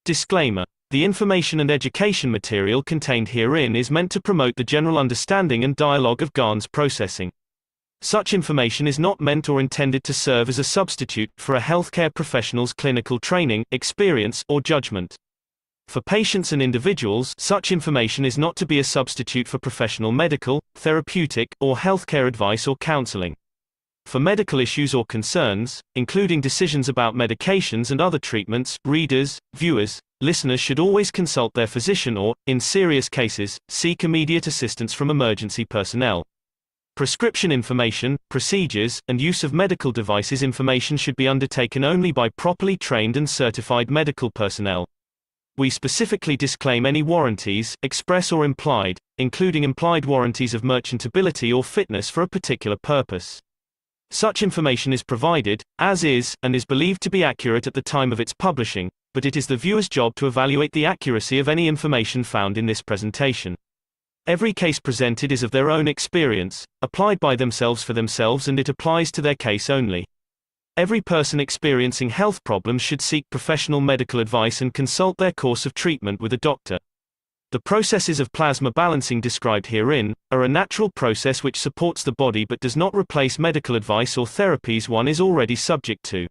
Disclaimer: the information and education material contained herein is meant to promote the general understanding and dialogue of GAN's processing. Such information is not meant or intended to serve as a substitute for a healthcare professional's clinical training, experience, or judgment. For patients and individuals, such information is not to be a substitute for professional medical, therapeutic, or healthcare advice or counseling. For medical issues or concerns, including decisions about medications and other treatments, readers, viewers, listeners should always consult their physician or, in serious cases, seek immediate assistance from emergency personnel. Prescription information, procedures, and use of medical devices information should be undertaken only by properly trained and certified medical personnel. We specifically disclaim any warranties, express or implied, including implied warranties of merchantability or fitness for a particular purpose. Such information is provided, as is, and is believed to be accurate at the time of its publishing, but it is the viewer's job to evaluate the accuracy of any information found in this presentation. Every case presented is of their own experience, applied by themselves for themselves, and it applies to their case only. Every person experiencing health problems should seek professional medical advice and consult their course of treatment with a doctor. The processes of plasma balancing described herein are a natural process which supports the body but does not replace medical advice or therapies one is already subject to.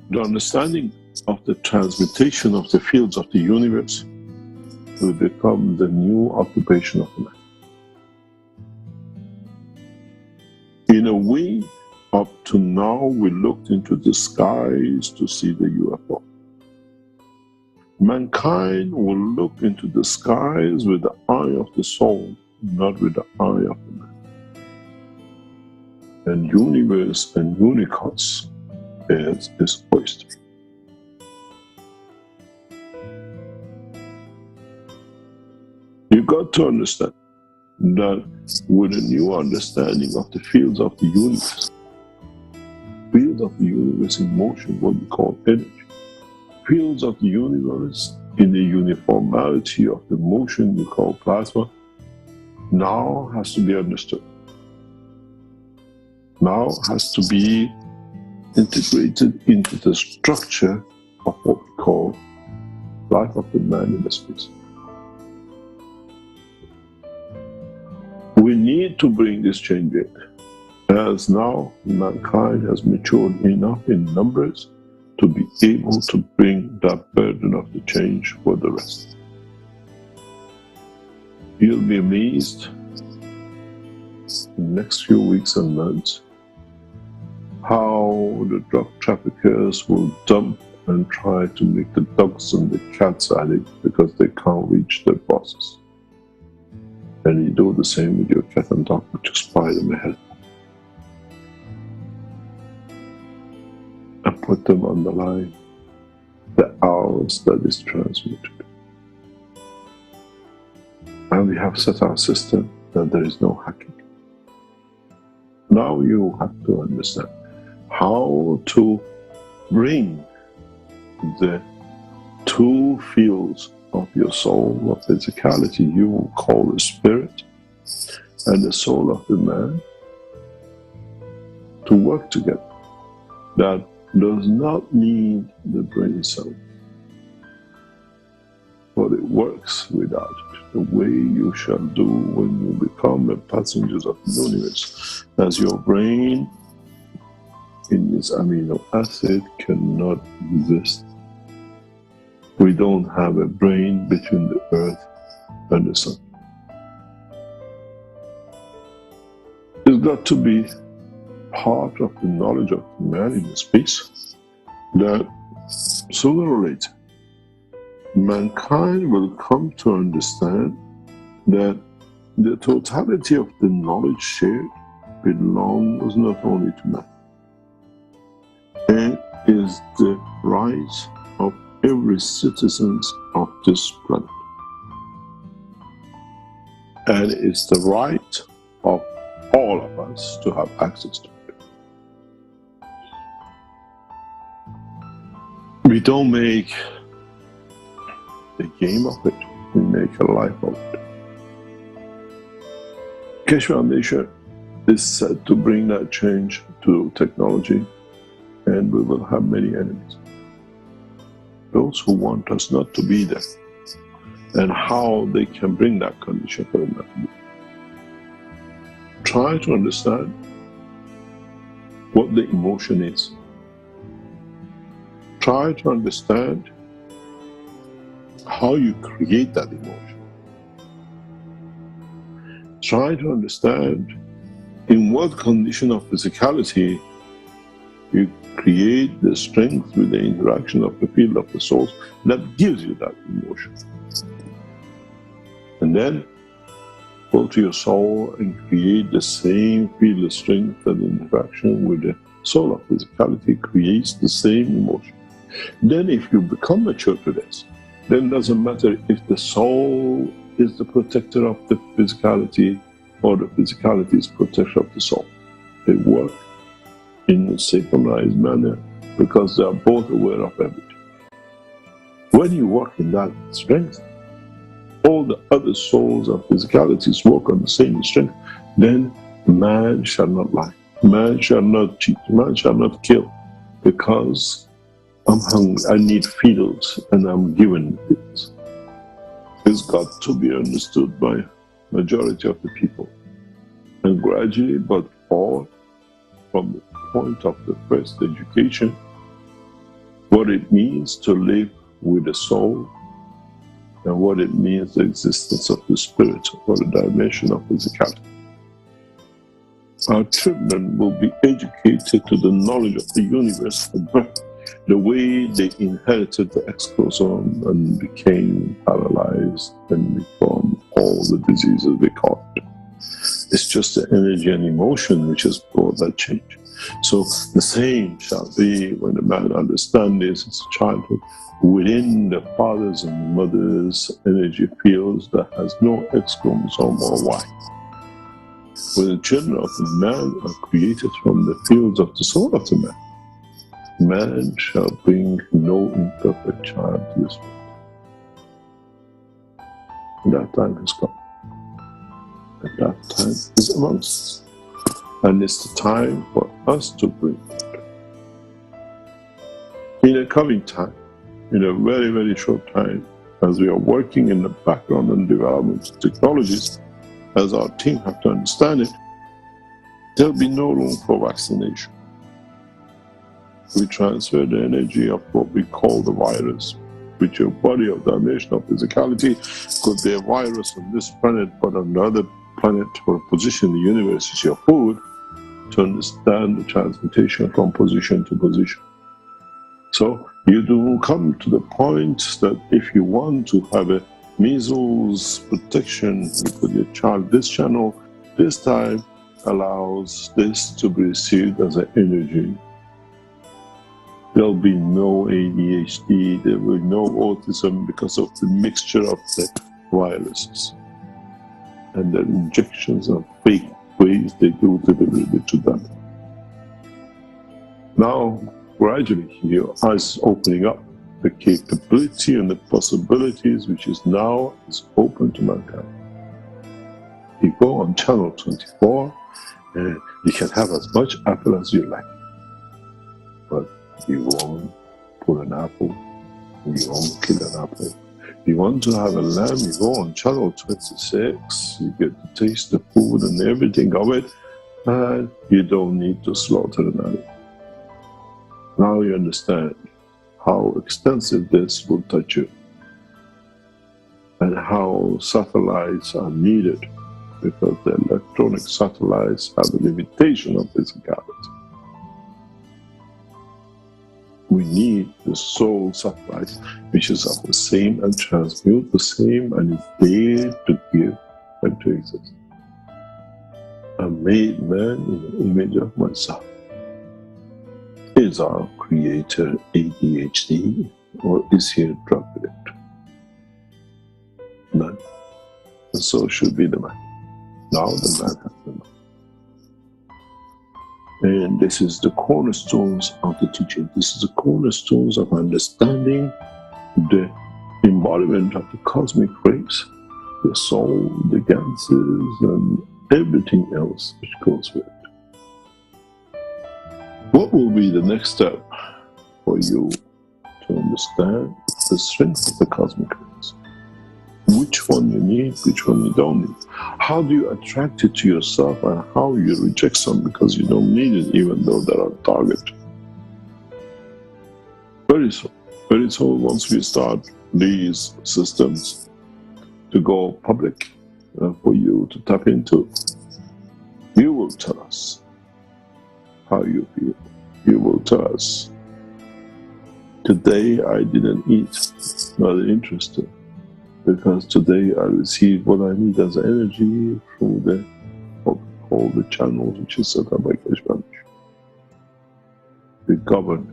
The understanding of the transmutation of the fields of the universe will become the new occupation of man. In a way, up to now, we looked into the skies to see the UFO. Mankind will look into the skies with the eye of the soul, not with the eye of the man. And universe and unicos is oyster. You've got to understand that with a new understanding of the fields of the universe in motion, what we call energy, fields of the universe in the uniformity of the motion we call plasma, now has to be understood. Now has to be integrated into the structure of what we call life of the man in the space. We need to bring this change in, as now mankind has matured enough in numbers to be able to bring that burden of the change for the rest. You'll be amazed in the next few weeks and months how the drug traffickers will dump and try to make the dogs and the cats addict because they can't reach their bosses. And you do the same with your cat and dog, but just buy them ahead and put them on the line the hours that is transmitted. And we have set our system that there is no hacking. Now you have to understand how to bring the two fields of your soul, of physicality, you will call the spirit, and the soul of the man, to work together. That does not need the brain cell, but it works without it. The way you shall do when you become a passenger of the universe, as your brain in this amino acid cannot exist. We don't have a brain between the earth and the sun. It's got to be part of the knowledge of man in space that sooner or later mankind will come to understand that the totality of the knowledge shared belongs not only to man. And is the right of every citizen of this planet. And it's the right of all of us to have access to it. We don't make a game of it, we make a life of it. Keshe Foundation is set to bring that change to technology, and we will have many enemies. Those who want us not to be there, and how they can bring that condition for them not to be. Try to understand what the emotion is. Try to understand how you create that emotion. Try to understand in what condition of physicality you create the strength with the interaction of the field of the soul that gives you that emotion. And then go to your soul and create the same field of strength and interaction with the soul of physicality creates the same emotion. Then if you become mature to this, then it doesn't matter if the soul is the protector of the physicality or the physicality is protector of the soul. They work in a synchronized manner because they are both aware of everything. When you work in that strength, all the other souls and physicalities work on the same strength, then man shall not lie, man shall not cheat, man shall not kill, because I'm hungry, I need fields, and I'm given fields. It's got to be understood by majority of the people. And gradually, but all from the point of the first education, what it means to live with the soul, and what it means the existence of the spirit, or the dimension of physicality. Our children will be educated to the knowledge of the universe from birth, the way they inherited the exchromosome and became paralyzed and become all the diseases they caught. It's just the energy and emotion which has brought that change. So the same shall be when the man understands this as a childhood, within the fathers and mothers' energy fields that has no X chromosome or Y. When the children of the man are created from the fields of the soul of the man, man shall bring no imperfect child to this world. That time has come. And that time is amongst us. And it's the time for us to bring it. In a coming time, in a very, very short time, as we are working in the background and development of technologies, as our team have to understand it, there'll be no room for vaccination. We transfer the energy of what we call the virus, which your body of dimension of physicality could be a virus on this planet, but on another planet or position in the universe is your food, to understand the transmutation from position to position. So you do come to the point that if you want to have a measles protection with your child, this channel, this time allows this to be received as an energy. There'll be no ADHD, there will be no autism because of the mixture of the viruses and the injections of fake ways they do deliver to them. Now, gradually, your eyes opening up, the capability and the possibilities which is now is open to mankind. You go on channel 24 and you can have as much apple as you like, but you won't pull an apple, you won't kill an apple. You want to have a lamb, you go on channel 26, you get to taste the food and everything of it, and you don't need to slaughter an animal. Now you understand how extensive this will touch you, and how satellites are needed, because the electronic satellites have a limitation of physicality. We need the soul satellite, which is of the same and transmute the same and is there to give and to exist. I made man in the image of myself. It Is our creator ADHD or is he a drug addict? None. And so should be the man. Now the man has the mind. And this is the cornerstones of the teaching. This is the cornerstones of understanding the embodiment of the cosmic rays, the soul, the ganses, and everything else which goes with it. What will be the next step for you to understand the strength of the cosmic rays? Which one you need, which one you don't need? How do you attract it to yourself, and how you reject some because you don't need it even though they're on target? Very soon, once we start these systems to go public for you to tap into, you will tell us how you feel. You will tell us, today I didn't eat, not interested, because today I received what I need as energy through all the channels which is set up by Keshe Foundation. We govern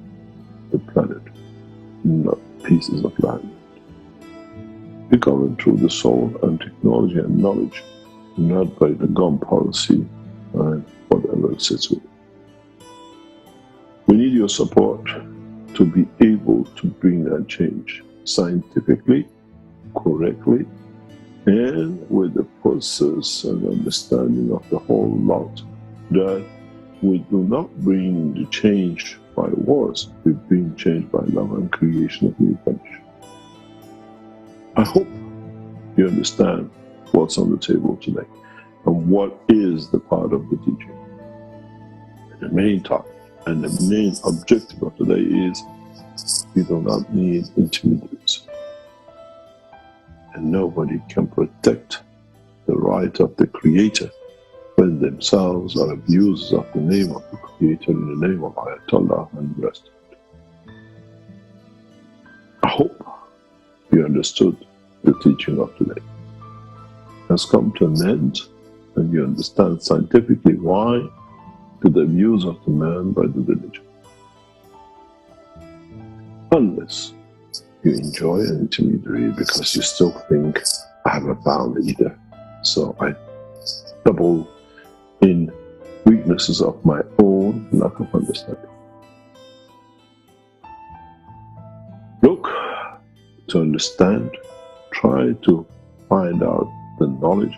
the planet, not pieces of land. We govern through the soul and technology and knowledge, not by the gun policy and whatever sits with it. We need your support to be able to bring that change scientifically, correctly, and with the process and understanding of the whole lot, that we do not bring the change by wars, we bring change by love and creation of new country. I hope you understand what's on the table today and what is the part of the teaching. The main topic and the main objective of today is we do not need intermediaries. And nobody can protect the right of the Creator when themselves are abusers of the name of the Creator in the name of Ayatollah and the rest of it. I hope you understood the teaching of today. It has come to an end, and you understand scientifically why to the abuse of the man by the religion. Unless you enjoy an intermediary because you still think, I haven't found either, so I double in weaknesses of my own lack of understanding. Look to understand, try to find out the knowledge,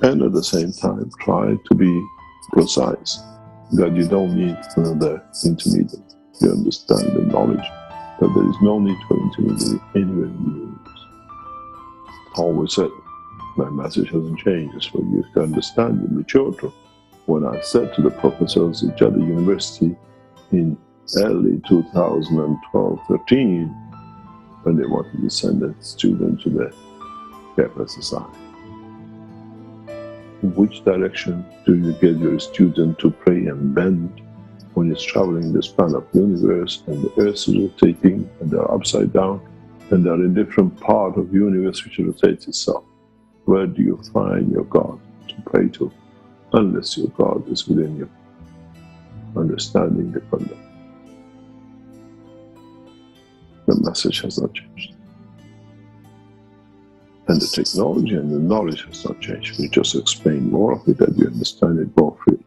and at the same time try to be precise, that you don't need another intermediary. You understand the knowledge that there is no need for intermediary anywhere in the universe. Always said, my message hasn't changed. It's for you to understand and mature to. When I said to the professors at Jeddah University in early 2012-13, when they wanted to send a student to the KF SSI, in which direction do you get your student to pray and bend when it's traveling the span of the universe and the earth is rotating and they're upside down and they're in different part of the universe which rotates itself? Where do you find your God to pray to, unless your God is within you, understanding the conduct? The message has not changed. And the technology and the knowledge has not changed. We just explain more of it that you understand it more freely.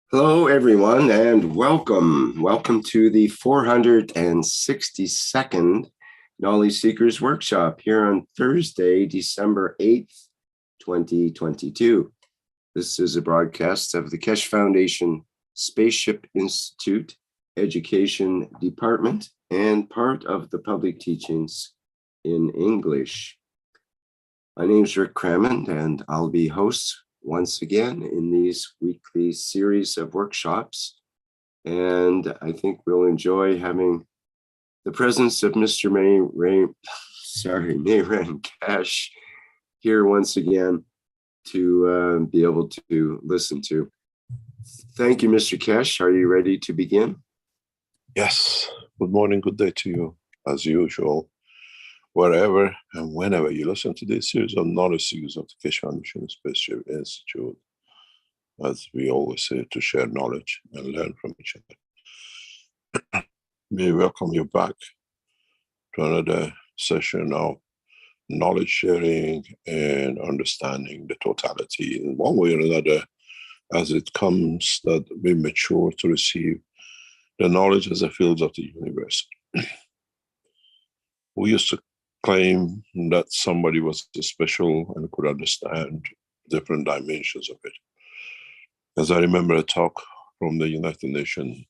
Hello, everyone, and welcome. Welcome to the 462nd Knowledge Seekers Workshop here on Thursday, December 8th, 2022. This is a broadcast of the Keshe Foundation Spaceship Institute Education Department and part of the public teachings in English. My name is Rick Crammond, and I'll be host once again in these weekly series of workshops. And I think we'll enjoy having the presence of Mr. Mehran Keshe here once again to be able to listen to. Thank you, Mr. Keshe. Are you ready to begin? Yes. Good morning, good day to you, as usual. Wherever and whenever you listen to this series of knowledge seekers of the Keshe Foundation Spaceship Institute, as we always say, to share knowledge and learn from each other. We welcome you back to another session of knowledge sharing and understanding the totality in one way or another as it comes that we mature to receive the knowledge as the fields of the universe. We used to claim that somebody was special and could understand different dimensions of it. As I remember a talk from the United Nations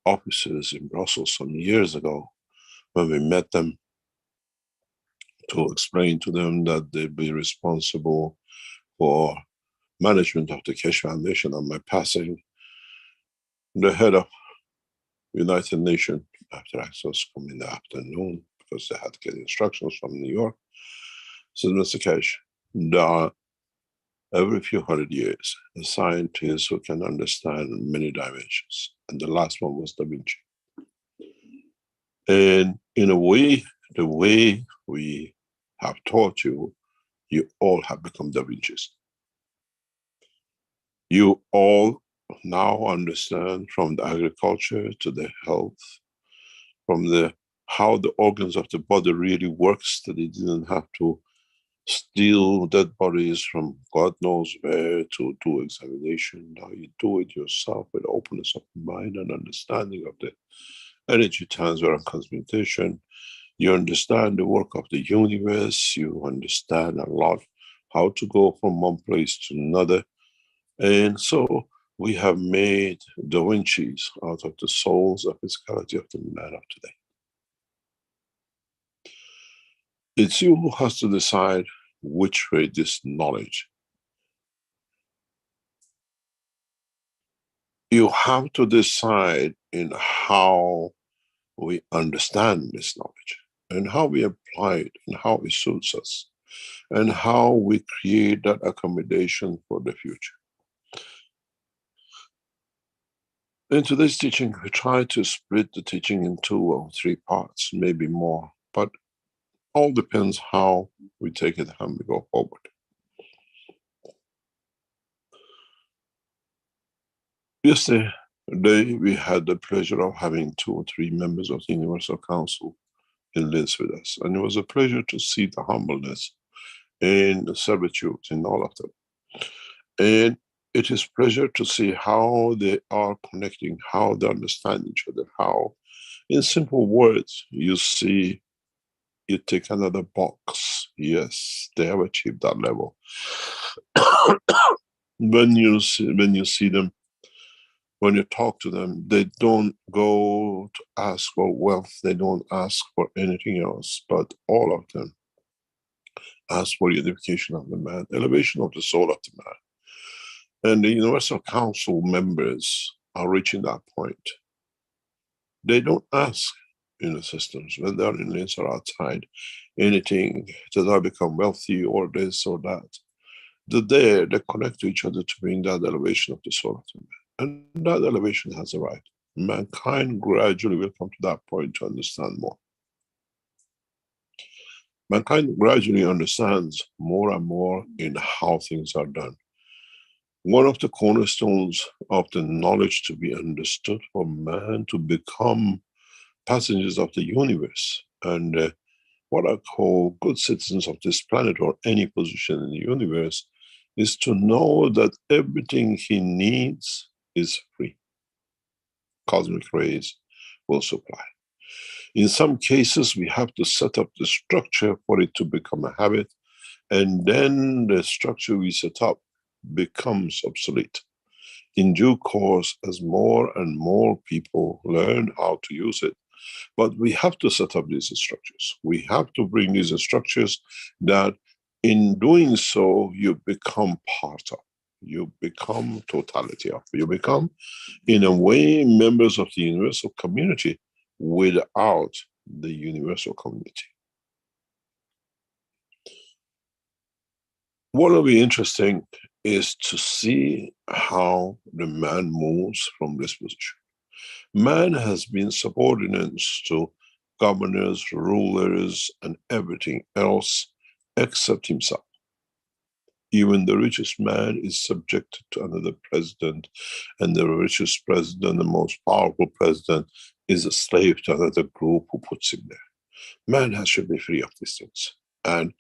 offices in Brussels some years ago, when we met them to explain to them that they'd be responsible for management of the Keshe Foundation on my passing. The head of United Nations, after I was come in the afternoon, because they had to get instructions from New York, said, Mr. Keshe, there are every few hundred years a scientist who can understand many dimensions. And the last one was Da Vinci. And in a way, the way we have taught you, you all have become Da Vinci's. You all now understand, from the agriculture to the health, from the how the organs of the body really works, that you didn't have to steal dead bodies from God knows where to do examination. Now you do it yourself with openness of mind and understanding of the energy transfer and transmutation. You understand the work of the universe. You understand a lot how to go from one place to another. And so we have made Da Vinci's out of the souls of physicality of the man of today. It's you who has to decide which way this knowledge. You have to decide in how we understand this knowledge and how we apply it and how it suits us and how we create that accommodation for the future. In today's teaching, we try to split the teaching in 2 or 3 parts, maybe more, but all depends how we take it and we go forward. Yesterday, we had the pleasure of having 2 or 3 members of the Universal Council in Linz with us, and it was a pleasure to see the humbleness and the servitude in all of them. And it is pleasure to see how they are connecting, how they understand each other, how, in simple words, you see, you take another box. Yes, they have achieved that level. When you see them, when you talk to them, they don't go to ask for wealth, they don't ask for anything else, but all of them ask for unification of the man, elevation of the soul of the man. And the Universal Council members are reaching that point. They don't ask in the systems, when they're in Linz or outside, anything that I become wealthy or this or that. They connect to each other to bring that elevation of the soul of the man. And that elevation has arrived. Mankind gradually will come to that point to understand more. Mankind gradually understands more and more in how things are done. One of the cornerstones of the knowledge to be understood for man to become passengers of the universe and what I call good citizens of this planet or any position in the universe is to know that everything he needs is free. Cosmic rays will supply. In some cases, we have to set up the structure for it to become a habit, and then the structure we set up becomes obsolete. In due course, as more and more people learn how to use it, but we have to set up these structures. We have to bring these structures that in doing so, you become part of. You become totality of. You become, in a way, members of the universal community without the universal community. What will be interesting is to see how the man moves from this position. Man has been subordinate to governors, rulers, and everything else except himself. Even the richest man is subjected to another president, and the richest president, the most powerful president, is a slave to another group who puts him there. Man should be free of these things. And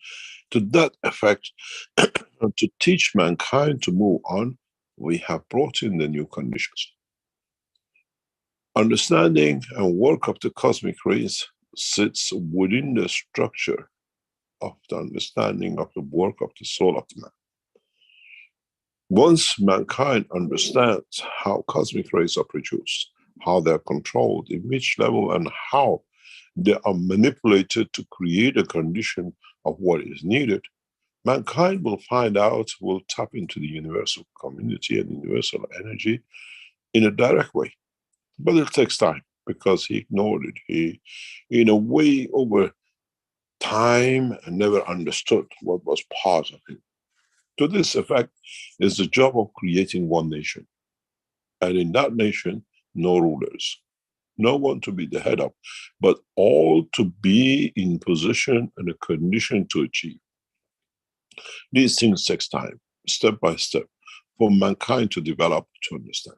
to that effect, to teach mankind to move on, we have brought in the new conditions. Understanding and work of the cosmic rays sits within the structure of the understanding of the work of the soul of the man. Once mankind understands how cosmic rays are produced, how they're controlled, in which level, and how they are manipulated to create a condition of what is needed, mankind will find out, will tap into the universal community and universal energy in a direct way. But it takes time because he ignored it. He, in a way, over time, never understood what was part of him. To this effect is the job of creating one nation. And in that nation, no rulers. No one to be the head of, but all to be in position and a condition to achieve. These things take time, step by step, for mankind to develop, to understand.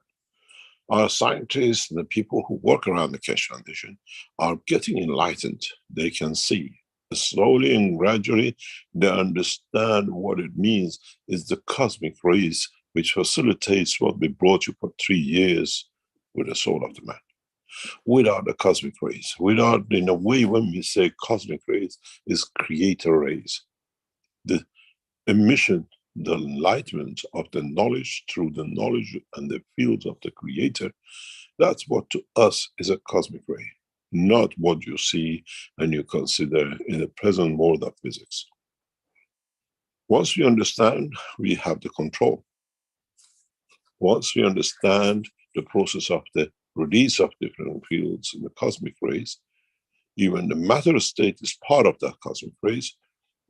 Our scientists and the people who work around the Keshe Foundation are getting enlightened. They can see. Slowly and gradually, they understand what it means is the cosmic rays which facilitates what we brought you for 3 years with the soul of the man. Without the cosmic rays, without, in a way, when we say cosmic rays, is creator rays. The emission, the enlightenment of the knowledge through the knowledge and the fields of the creator, that's what to us is a cosmic ray, not what you see and you consider in the present world of physics. Once we understand, we have the control. Once we understand the process of the release of different fields in the cosmic rays, even the matter state is part of that cosmic rays,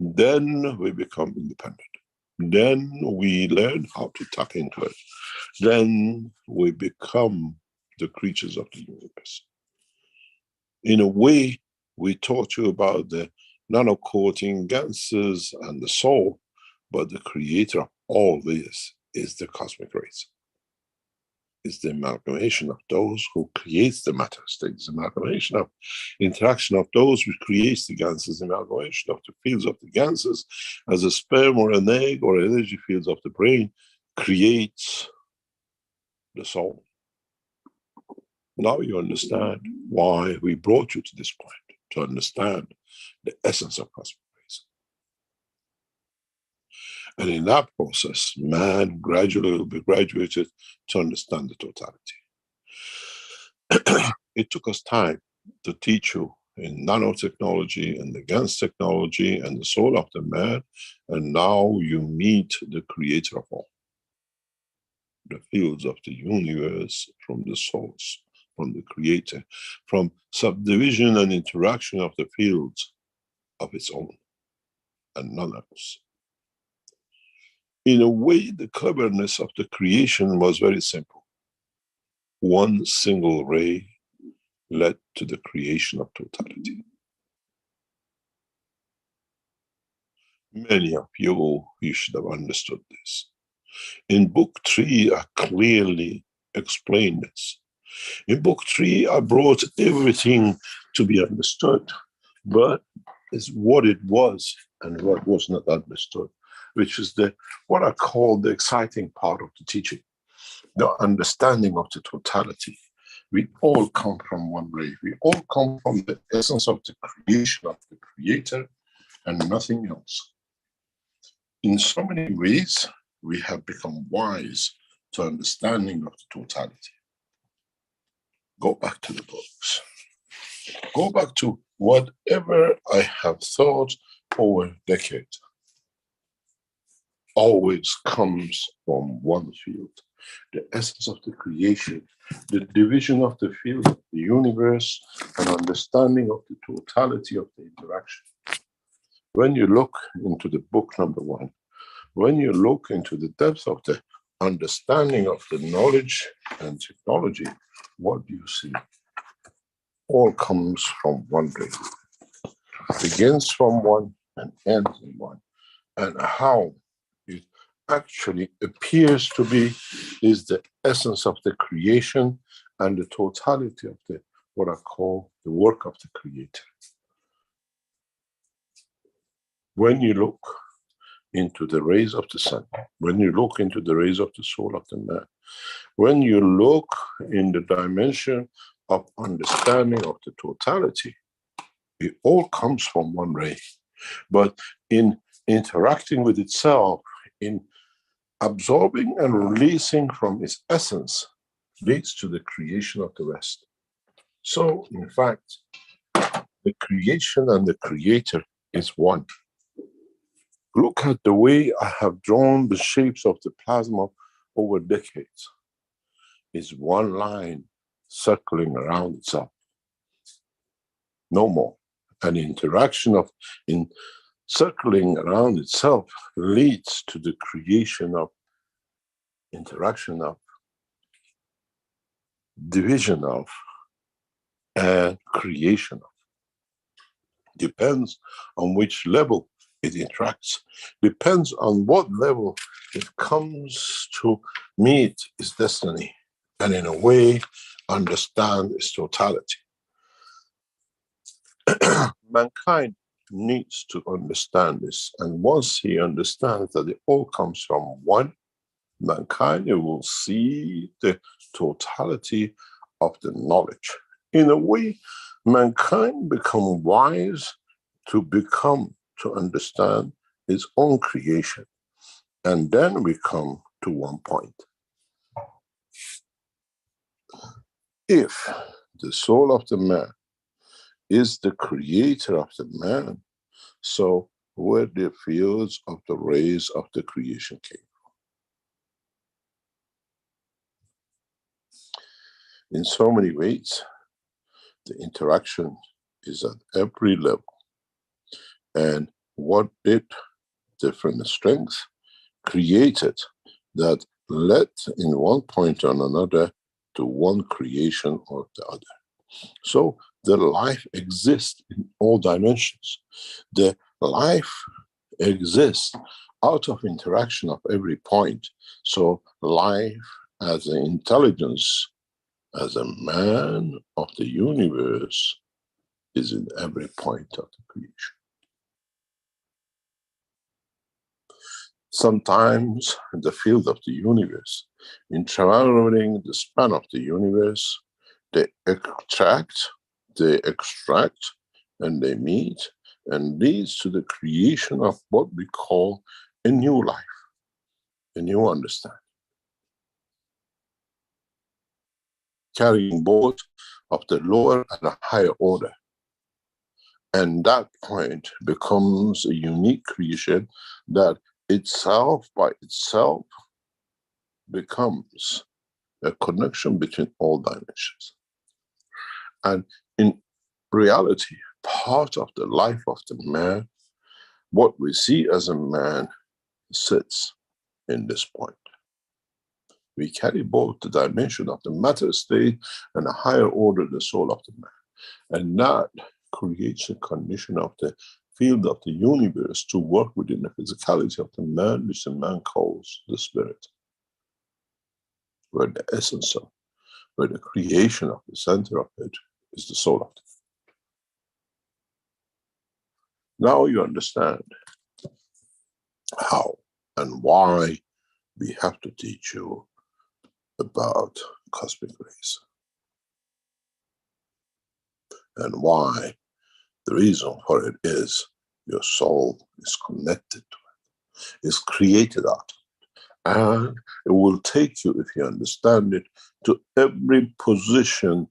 then we become independent. Then we learn how to tap into it. Then we become the creatures of the universe. In a way, we taught you about the nano-coating gases and the soul, but the creator of all this is the cosmic rays. It's the amalgamation of those who creates the matter state. It's the amalgamation of interaction of those who creates the gases, the amalgamation of the fields of the gases as a sperm or an egg or energy fields of the brain creates the soul. Now you understand why we brought you to this point, to understand the essence of cosmic rays. And in that process, man gradually will be graduated to understand the totality. It took us time to teach you in nanotechnology and the GANS technology and the soul of the man, and now you meet the creator of all. The fields of the universe from the source, from the creator, from subdivision and interaction of the fields of its own, and none else. In a way, the cleverness of the creation was very simple. One single ray led to the creation of totality. Many of you should have understood this. In book 3, I clearly explained this. In book 3, I brought everything to be understood, but it's what it was and what was not understood, which is what I call the exciting part of the teaching. the understanding of the totality. We all come from one ray. We all come from the essence of the creation of the Creator and nothing else. In so many ways, we have become wise to understanding of the totality. Go back to the books. Go back to whatever I have thought over decades. Always comes from one field. The essence of the creation, the division of the field of the universe, and understanding of the totality of the interaction. When you look into the book number 1, when you look into the depth of the understanding of the knowledge and technology, what do you see? All comes from one ray. Begins from one and ends in one. And how it actually appears to be is the essence of the creation and the totality of the what I call the work of the Creator. When you look into the rays of the sun, when you look into the rays of the soul of the man, when you look in the dimension of understanding of the totality, it all comes from one ray. But in interacting with itself, in absorbing and releasing from its essence, leads to the creation of the rest. So, in fact, the creation and the Creator is one. Look at the way I have drawn the shapes of the plasma over decades. It's one line circling around itself. No more. An interaction of circling around itself leads to the creation of interaction of, division of, and creation of. Depends on which level it interacts. Depends on what level it comes to meet its destiny and in a way understand its totality. Mankind needs to understand this, and once he understands that it all comes from one, mankind will see the totality of the knowledge. In a way, mankind become wise to understand its own creation, and then we come to one point. If the soul of the man is the creator of the man, so where the fields of the rays of the creation came from. In so many ways, the interaction is at every level. And what did different strengths created that led in one point or another to one creation or the other. So the life exists in all dimensions. The life exists out of interaction of every point. So life as an intelligence, as a man of the universe, is in every point of the creation. Sometimes the field of the universe, in traveling the span of the universe, they extract, and they meet, and leads to the creation of what we call a new life, a new understanding. Carrying both of the lower and the higher order. And that point becomes a unique creation that itself by itself becomes a connection between all dimensions. And in reality, part of the life of the man, what we see as a man, sits in this point. We carry both the dimension of the matter state and a higher order, the soul of the man. And that creates a condition of the field of the universe to work within the physicality of the man, which the man calls the spirit. Where the essence of, where the creation of the center of it is the soul of it. Now you understand how and why we have to teach you about cosmic rays and why. The reason for it is your soul is connected to it, is created out of it, and it will take you, if you understand it, to every position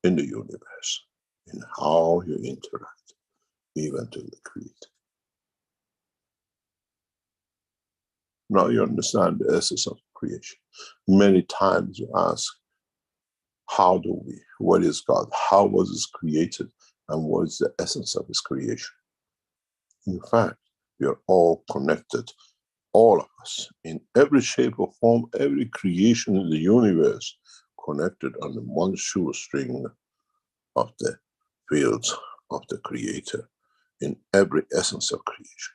in the universe, in how you interact, even to the Creator. Now you understand the essence of creation. Many times you ask, how do we? What is God? How was it created? And what is the essence of His creation? In fact, we are all connected, all of us, in every shape or form, every creation in the universe, connected on the one shoestring of the fields of the Creator, in every essence of creation.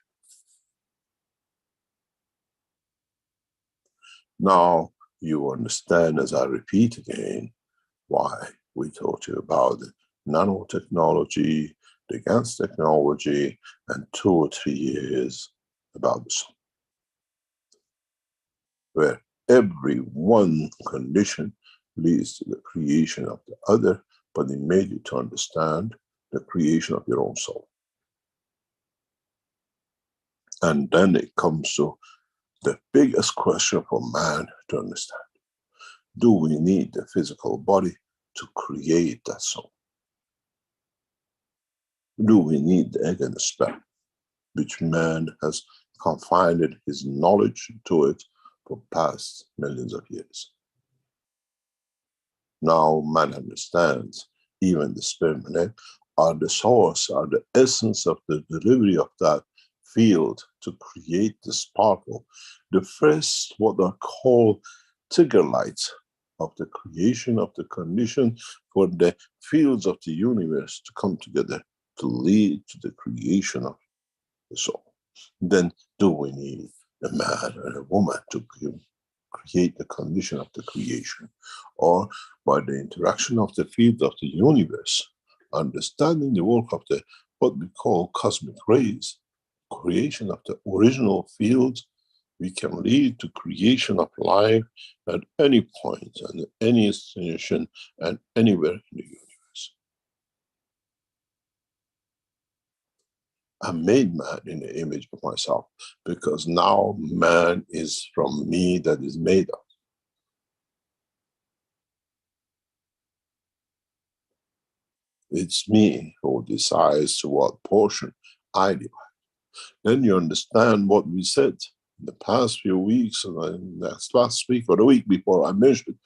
Now you understand, as I repeat again, why we taught you about the nanotechnology, the GANS technology, and 2 or 3 years about the soul, where every one condition leads to the creation of the other, but it made you to understand the creation of your own soul. And then it comes to the biggest question for man to understand. Do we need the physical body to create that soul? Do we need the egg and the sperm, which man has confined his knowledge to it for past millions of years? Now man understands even the sperm and egg are the source, are the essence of the delivery of that field to create the sparkle, the first what are called trigger lights of the creation of the condition for the fields of the universe to come together to lead to the creation of the soul. Then do we need a man and a woman to create the condition of the creation? Or by the interaction of the field of the universe, understanding the work of the what we call cosmic rays, creation of the original fields, we can lead to creation of life at any point and any destination and anywhere in the universe. I made man in the image of myself, because now man is from me that is made of. It's me who decides to what portion I divide. Then you understand what we said in the past few weeks, and last week or the week before, I mentioned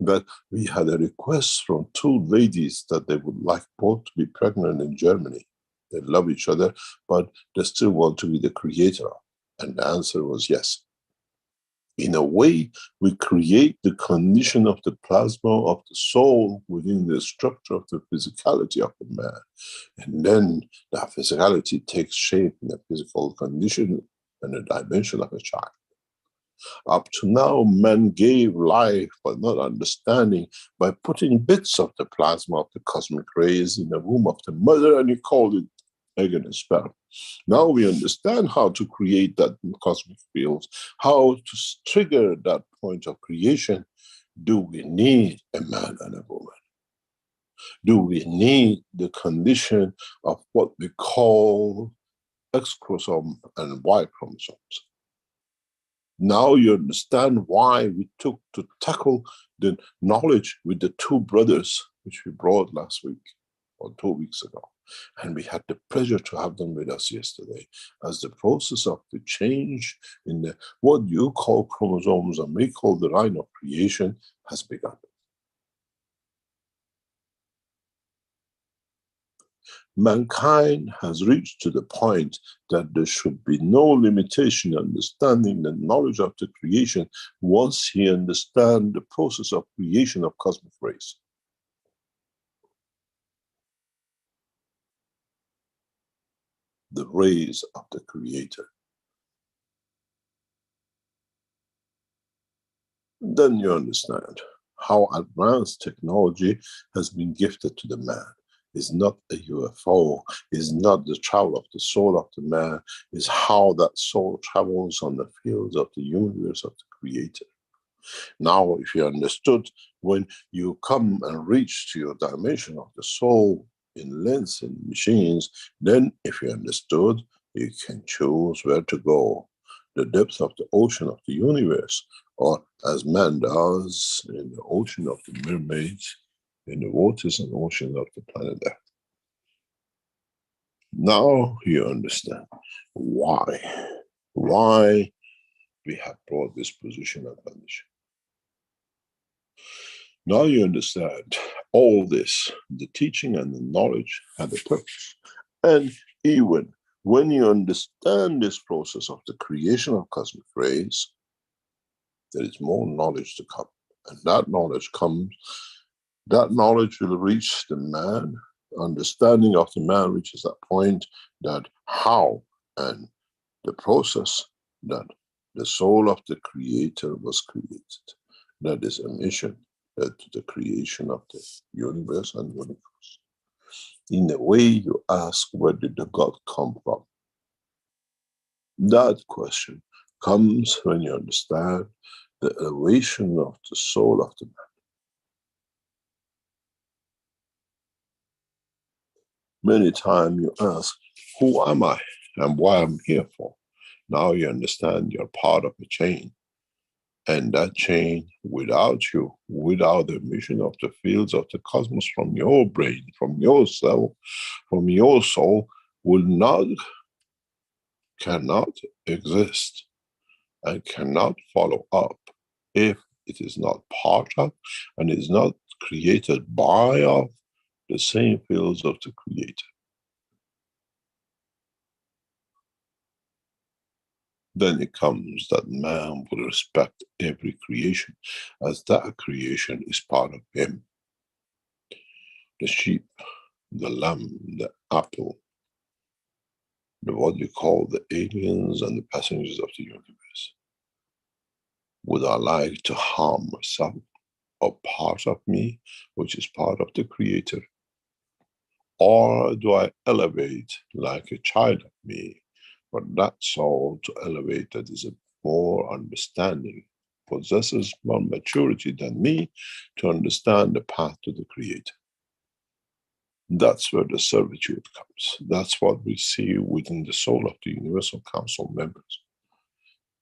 that we had a request from 2 ladies that they would like both to be pregnant in Germany. They love each other, but they still want to be the creator. And the answer was yes. In a way, we create the condition of the plasma of the soul within the structure of the physicality of the man. And then that physicality takes shape in a physical condition and a dimension of a child. Up to now, man gave life by not understanding, by putting bits of the plasma of the cosmic rays in the womb of the mother, and he called it egg and sperm. Now we understand how to create that cosmic field, how to trigger that point of creation. Do we need a man and a woman? Do we need the condition of what we call X chromosome and Y chromosomes? Now you understand why we took to tackle the knowledge with the 2 brothers, which we brought last week or 2 weeks ago. And we had the pleasure to have them with us yesterday, as the process of the change in the what you call chromosomes and we call the line of creation has begun. Mankind has reached to the point that there should be no limitation in understanding the knowledge of the creation once he understands the process of creation of cosmic rays. The rays of the Creator. Then you understand how advanced technology has been gifted to the man. It's not a UFO, it's not the travel of the soul of the man, it's how that soul travels on the fields of the universe of the Creator. Now, if you understood, when you come and reach to your dimension of the soul in lengths and machines, then if you understood, you can choose where to go. The depth of the ocean of the universe, or as man does in the ocean of the mermaids, in the waters and oceans of the planet Earth. Now you understand why we have brought this position and condition. Now you understand all this, the teaching and the knowledge and the purpose. And even when you understand this process of the creation of cosmic rays, there is more knowledge to come. And that knowledge will reach the man. Understanding of the man reaches that point that how and the process that the soul of the creator was created. That is a mission that the creation of the universe and universe. In a way you ask, where did the God come from? That question comes when you understand the elevation of the soul of the man. Many times you ask, who am I and why I'm here for? Now you understand you're part of a chain. And that chain, without you, without the emission of the fields of the cosmos from your brain, from your cell, from your soul, cannot exist and cannot follow up if it is not part of and is not created by of the same fields of the Creator. Then it comes that man will respect every creation as that creation is part of him. The sheep, the lamb, the apple, what we call the aliens and the passengers of the universe. Would I like to harm myself or part of me, which is part of the Creator? Or do I elevate like a child of me, but that soul to elevate that is a more understanding, possesses more maturity than me to understand the path to the Creator? That's where the servitude comes. That's what we see within the soul of the Universal Council members.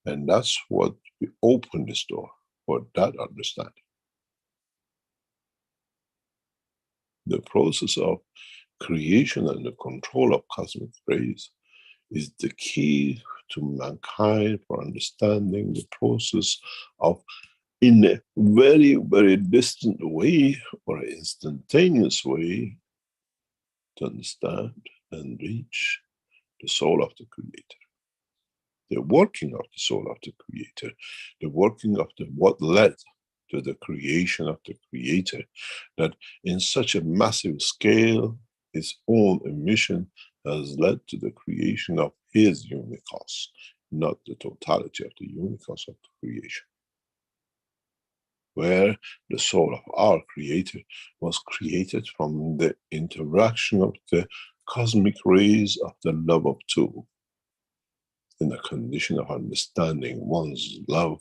And that's what we open this door for, that understanding. The process of creation and the control of cosmic rays is the key to mankind for understanding the process of, in a very, very distant way or an instantaneous way, to understand and reach the soul of the Creator. The working of the soul of the Creator, the working of what led to the creation of the Creator, that in such a massive scale, its own emission has led to the creation of his unicos, not the totality of the unicos of the creation. Where the soul of our Creator was created from the interaction of the cosmic rays of the love of two, in the condition of understanding one's love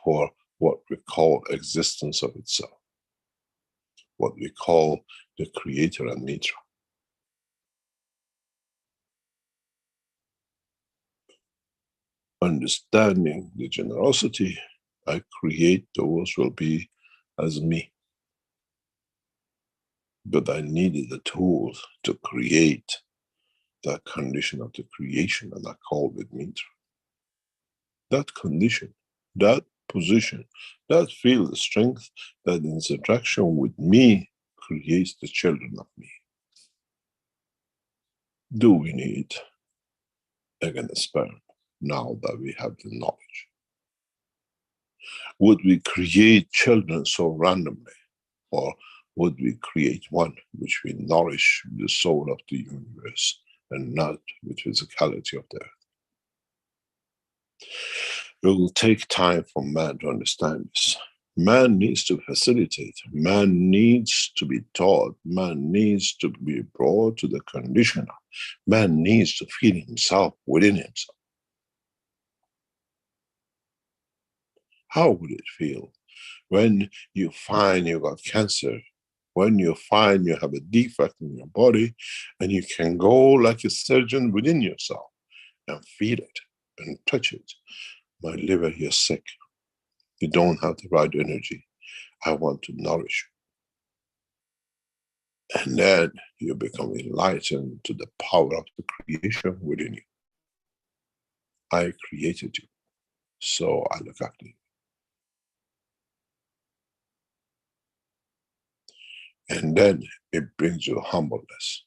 for what we call existence of itself, what we call the Creator and Mitra. Understanding the generosity I create, those will be as me. But I needed the tools to create that condition of the creation, and I called it Mitra. That condition, that position, that field of strength, that interaction with me creates the children of me. Do we need egg and sperm now that we have the knowledge? Would we create children so randomly? Or would we create one which we nourish the soul of the universe and not with physicality of the earth? It will take time for man to understand this. Man needs to facilitate, man needs to be taught, man needs to be brought to the conditioner, man needs to feel himself within himself. How would it feel when you find you got cancer, when you find you have a defect in your body, and you can go like a surgeon within yourself and feel it and touch it? My liver, you're sick. You don't have the right energy. I want to nourish you. And then you become enlightened to the power of the creation within you. I created you, so I look after you. And then it brings you humbleness.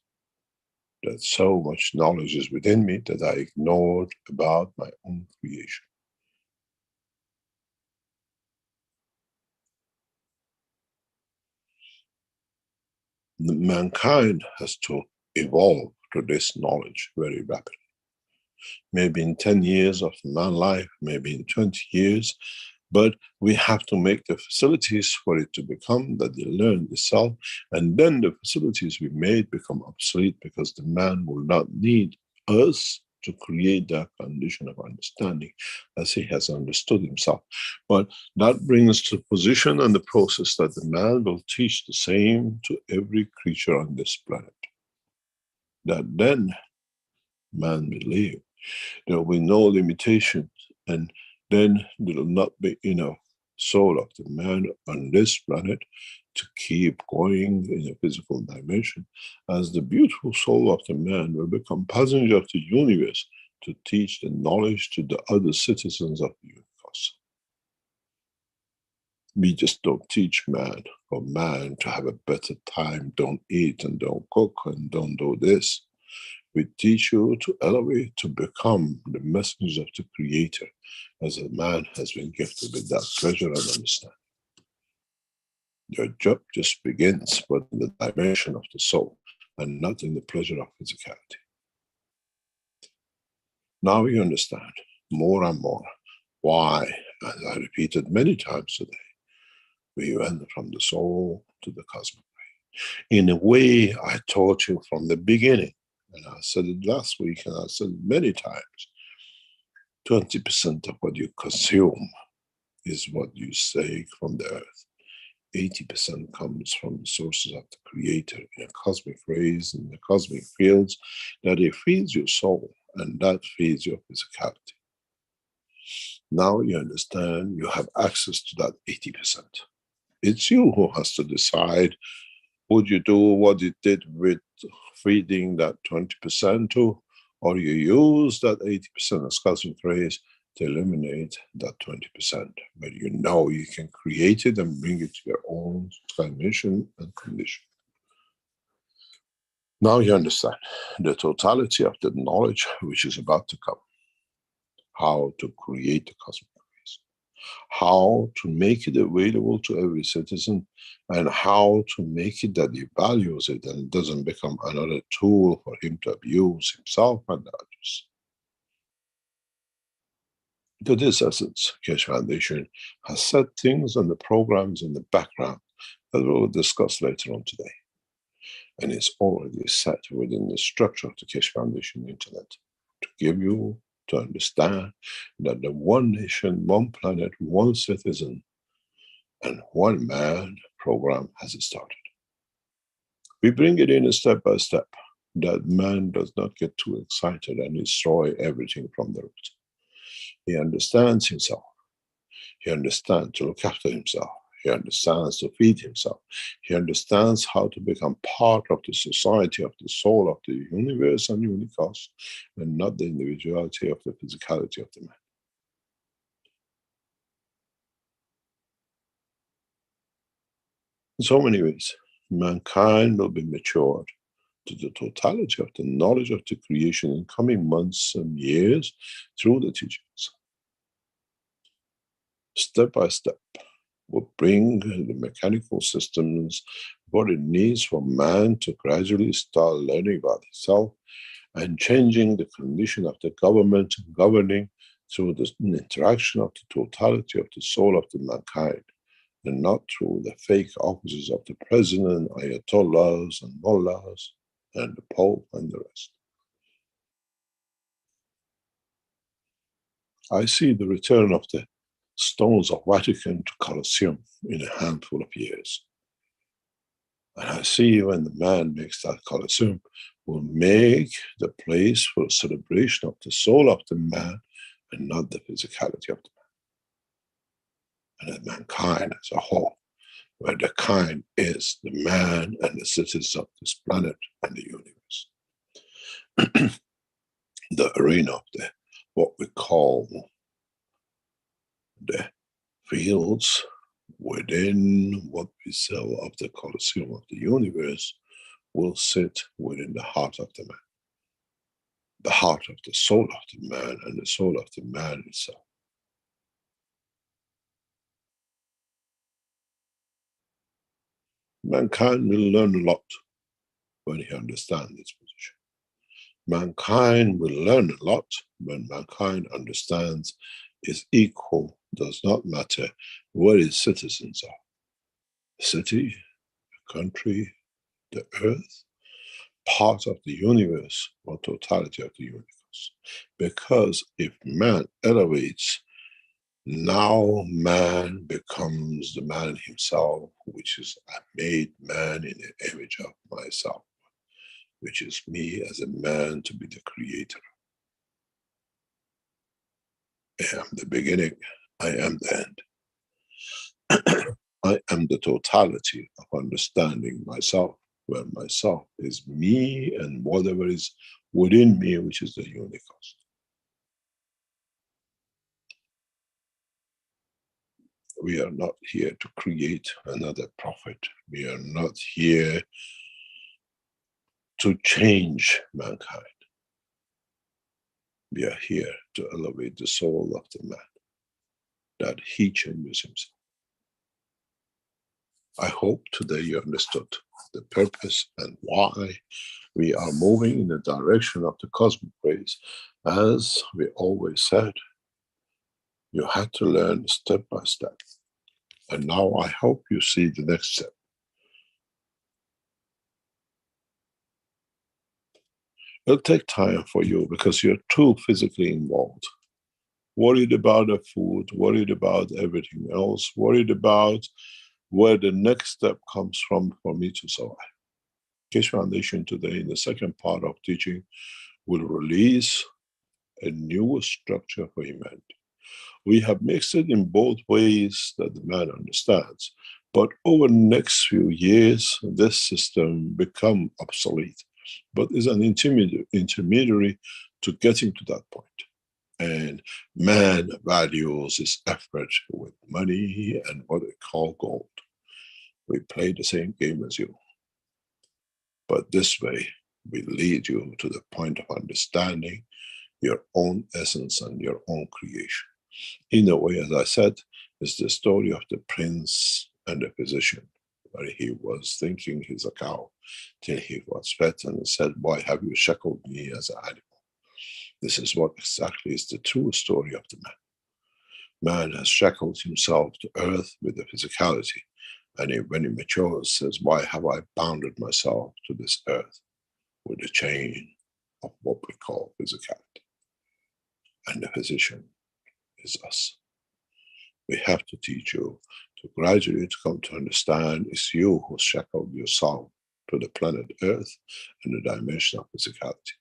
That so much knowledge is within me that I ignored about my own creation. Mankind has to evolve to this knowledge very rapidly. Maybe in 10 years of man life, maybe in 20 years, but we have to make the facilities for it to become that they learn itself, and then the facilities we made become obsolete because the man will not need us to create that condition of understanding as he has understood himself. But that brings to position and the process that the man will teach the same to every creature on this planet. That then man will live. There will be no limitations, and then there will not be enough soul of the man on this planet to keep going in a physical dimension, as the beautiful soul of the man will become passenger of the universe to teach the knowledge to the other citizens of the universe. We just don't teach man for man to have a better time, don't eat and don't cook and don't do this. We teach you to elevate, to become the messengers of the Creator, as a man has been gifted with that pleasure and understanding. Your job just begins but in the dimension of the soul and not in the pleasure of physicality. Now you understand more and more why, as I repeated many times today, we went from the soul to the cosmic ray. In a way I taught you from the beginning, and I said it last week and I said it many times, 20% of what you consume is what you take from the earth. 80% comes from the sources of the Creator in a cosmic rays, in the cosmic fields, that it feeds your soul and that feeds your physicality. Now you understand you have access to that 80%. It's you who has to decide, would you do what it did with feeding that 20% to, or you use that 80% as cosmic rays to eliminate that 20%, but you know you can create it and bring it to your own dimension and condition. Now you understand the totality of the knowledge which is about to come. How to create the cosmic rays, how to make it available to every citizen, and how to make it that he values it and doesn't become another tool for him to abuse himself and others. To this essence, Keshe Foundation has set things and the programs in the background that we'll discuss later on today. And it's already set within the structure of the Keshe Foundation Internet to give you to understand that the one nation, one planet, one citizen, and one man program has started. We bring it in a step by step, that man does not get too excited and destroy everything from the root. He understands himself. He understands to look after himself. He understands to feed himself. He understands how to become part of the society of the soul of the universe and unicos, and not the individuality of the physicality of the man. In so many ways, mankind will be matured to the totality of the knowledge of the creation in coming months and years through the teachings. Step by step, will bring the mechanical systems what it needs for man to gradually start learning about itself and changing the condition of the government governing through the interaction of the totality of the soul of the mankind, and not through the fake offices of the president, ayatollahs and mullahs and the pope and the rest. I see the return of the stones of Vatican to Colosseum in a handful of years. And I see when the man makes that Colosseum, will make the place for celebration of the soul of the man and not the physicality of the man. And that mankind as a whole, where the kind is the man and the citizens of this planet and the universe. The arena of the what we call the fields within what we say of the Colosseum of the universe will sit within the heart of the man, the heart of the soul of the man, and the soul of the man itself. Mankind will learn a lot when he understands this position. Mankind will learn a lot when mankind understands is equal, does not matter where its citizens are. The city, the country, the earth, part of the universe or totality of the universe. Because if man elevates, now man becomes the man himself, which is I made man in the image of myself, which is me as a man to be the creator. I am the beginning, I am the end. I am the totality of understanding myself, where myself is me and whatever is within me, which is the universe. We are not here to create another prophet. We are not here to change mankind. We are here to elevate the soul of the man, that he changes himself. I hope today you understood the purpose and why we are moving in the direction of the cosmic rays. As we always said, you had to learn step by step. And now I hope you see the next step. It'll take time for you because you're too physically involved. Worried about the food, worried about everything else, worried about where the next step comes from for me to survive. Keshe Foundation today, in the second part of teaching, will release a new structure for humanity. We have mixed it in both ways that the man understands, but over the next few years, this system become obsolete, but is an intermediary to getting to that point. And man values his effort with money and what they call gold. We play the same game as you. But this way, we lead you to the point of understanding your own essence and your own creation. In a way, as I said, it's the story of the prince and the physician, where he was thinking he's a cow till he was fed and said, why have you shackled me as an animal? This is what exactly is the true story of the man. Man has shackled himself to earth with the physicality, and when he matures, says, why have I bounded myself to this earth with a chain of what we call physicality? And the physician is us. We have to teach you to gradually to come to understand it's you who shackled yourself to the planet Earth and the dimension of physicality.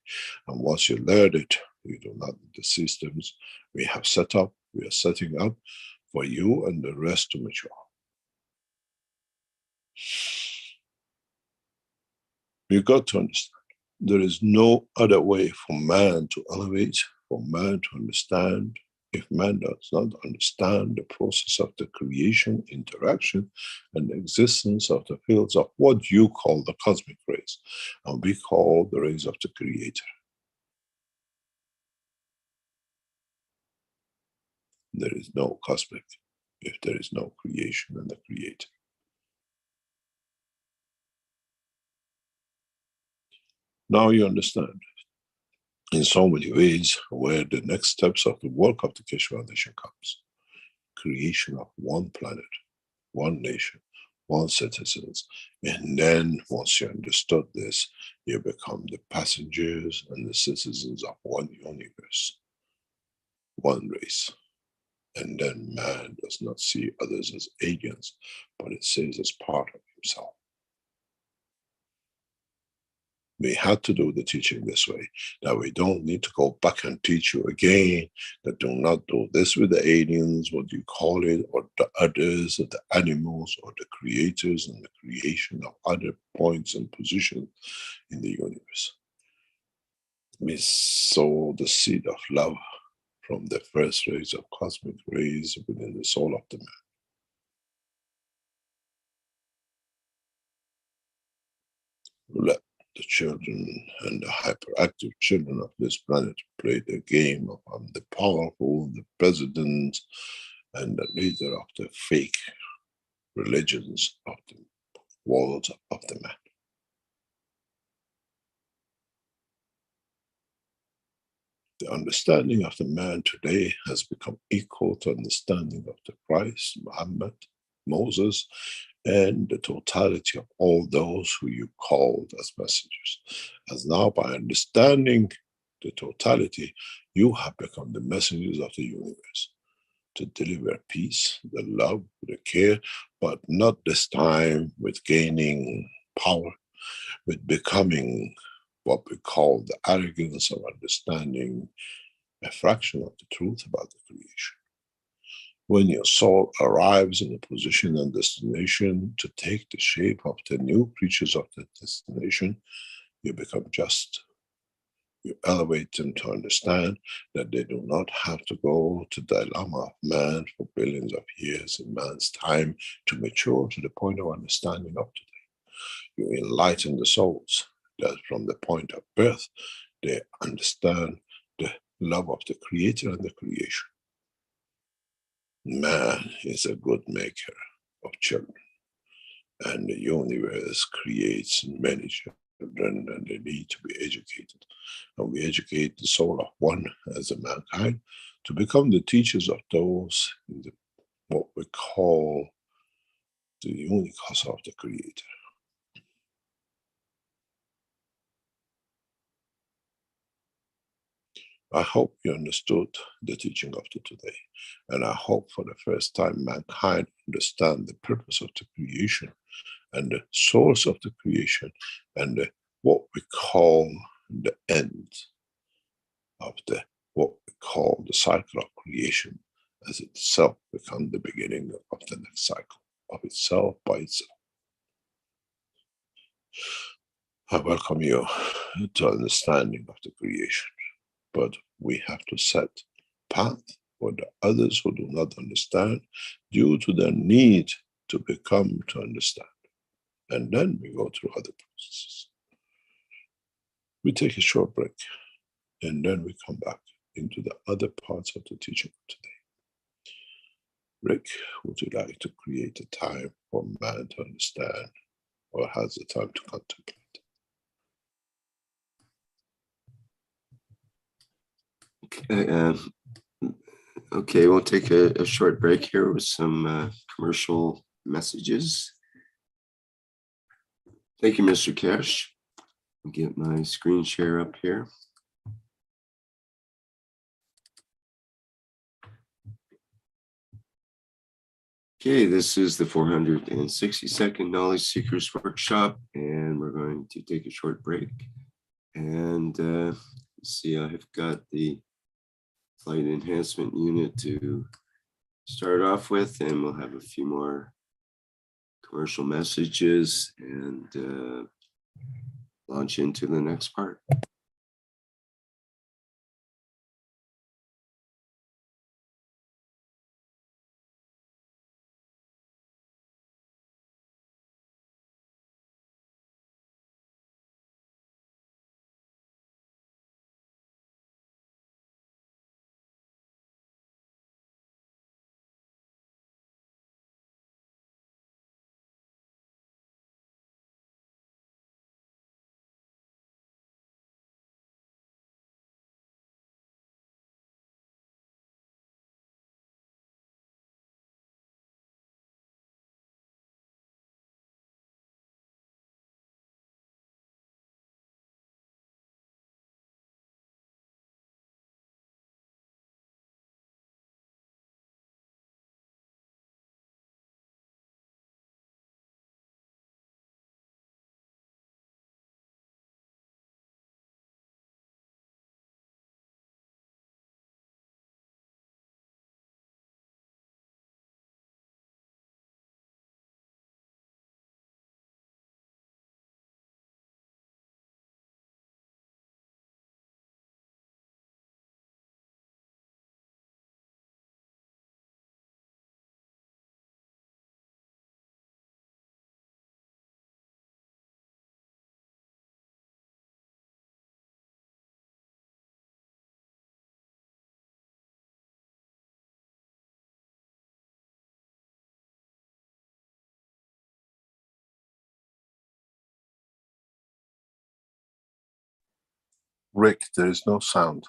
And once you learn it, you do not need the systems we have set up, we are setting up for you and the rest to mature. You got to understand, there is no other way for man to elevate, for man to understand. If man does not understand the process of the creation, interaction, and existence of the fields of what you call the cosmic rays, and we call the rays of the Creator. There is no cosmic if there is no creation and the Creator. Now you understand in so many ways where the next steps of the work of the Keshe Foundation comes. Creation of one planet, one nation, one citizens. And then once you understood this, you become the passengers and the citizens of one universe, one race. And then man does not see others as aliens, but it sees as part of himself. We had to do the teaching this way, that we don't need to go back and teach you again, that do not do this with the aliens, what you call it, or the others, or the animals, or the creators and the creation of other points and positions in the universe. We sow the seed of love from the first rays of cosmic rays within the soul of the man. Let the children and the hyperactive children of this planet play the game of the powerful, the president, and the leader of the fake religions of the world of the man. The understanding of the man today has become equal to understanding of the Christ, Muhammad, Moses, and the totality of all those who you called as messengers. As now, by understanding the totality, you have become the messengers of the universe to deliver peace, the love, the care, but not this time with gaining power, with becoming what we call the arrogance of understanding a fraction of the truth about the creation. When your soul arrives in a position and destination to take the shape of the new creatures of the destination, you become just. You elevate them to understand that they do not have to go to the dilemma of man for billions of years in man's time to mature to the point of understanding of today. You enlighten the souls that from the point of birth, they understand the love of the Creator and the creation. Man is a good maker of children, and the universe creates many children, and they need to be educated. And we educate the soul of one as a mankind to become the teachers of those in the, what we call the unicos of the Creator. I hope you understood the teaching of today, and I hope for the first time mankind understand the purpose of the creation and the source of the creation and what we call the end of the what we call the cycle of creation as itself become the beginning of the next cycle of itself by itself. I welcome you to understanding of the creation, but we have to set path for the others who do not understand due to their need to become to understand. And then we go through other processes. We take a short break, and then we come back into the other parts of the teaching today. Rick, would you like to create a time for man to understand, or has the time to contemplate? Okay, we'll take a short break here with some commercial messages. Thank you, Mr. Keshe. I'll get my screen share up here. Okay, this is the 460-second Knowledge Seekers Workshop, and we're going to take a short break. And see, I have got the flight enhancement unit to start off with, and we'll have a few more commercial messages and launch into the next part. Rick, there is no sound.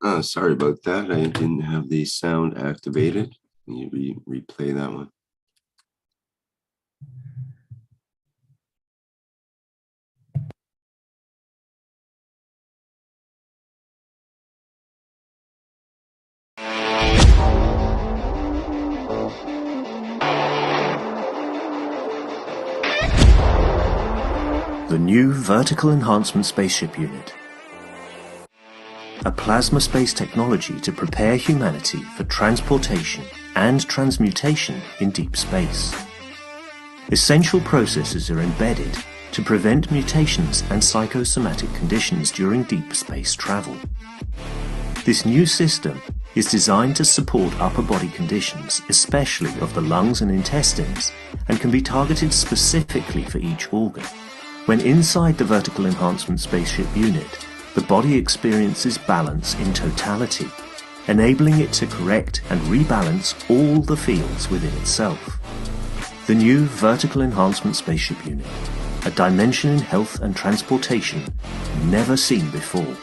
Oh, sorry about that. I didn't have the sound activated. Can you replay that one? The new Vertical Enhancement Spaceship Unit. A plasma space technology to prepare humanity for transportation and transmutation in deep space. Essential processes are embedded to prevent mutations and psychosomatic conditions during deep space travel. This new system is designed to support upper body conditions, especially of the lungs and intestines, and can be targeted specifically for each organ. When inside the Vertical Enhancement Spaceship Unit, the body experiences balance in totality, enabling it to correct and rebalance all the fields within itself. The new Vertical Enhancement Spaceship Unit, a dimension in health and transportation never seen before.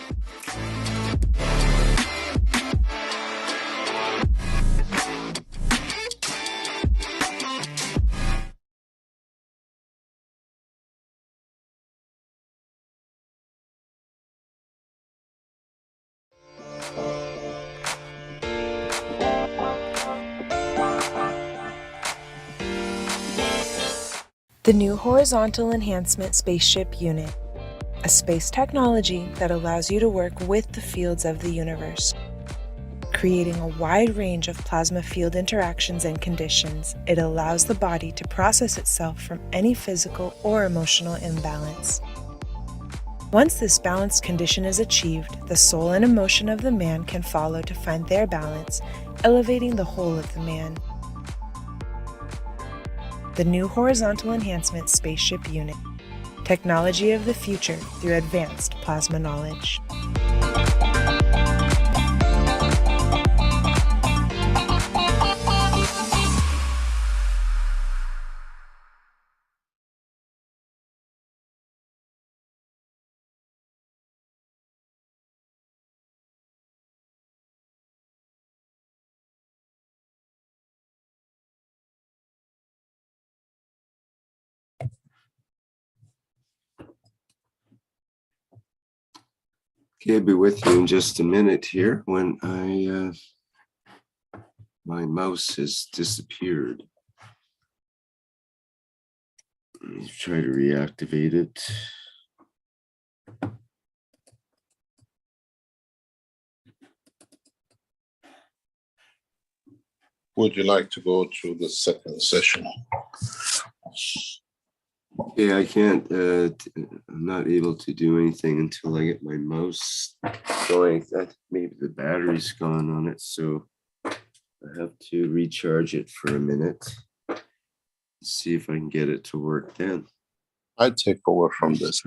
The new Horizontal Enhancement Spaceship Unit, a space technology that allows you to work with the fields of the universe. Creating a wide range of plasma field interactions and conditions, it allows the body to process itself from any physical or emotional imbalance. Once this balanced condition is achieved, the soul and emotion of the man can follow to find their balance, elevating the whole of the man. The new Horizontal Enhancement Spaceship Unit. Technology of the future through advanced plasma knowledge. Okay, I'll be with you in just a minute here when my mouse has disappeared. Let me try to reactivate it. Would you like to go through the second session? Yeah, I can't, I'm not able to do anything until I get my mouse going. Maybe the battery's gone on it, so I have to recharge it for a minute. See if I can get it to work then. I'd take over from this.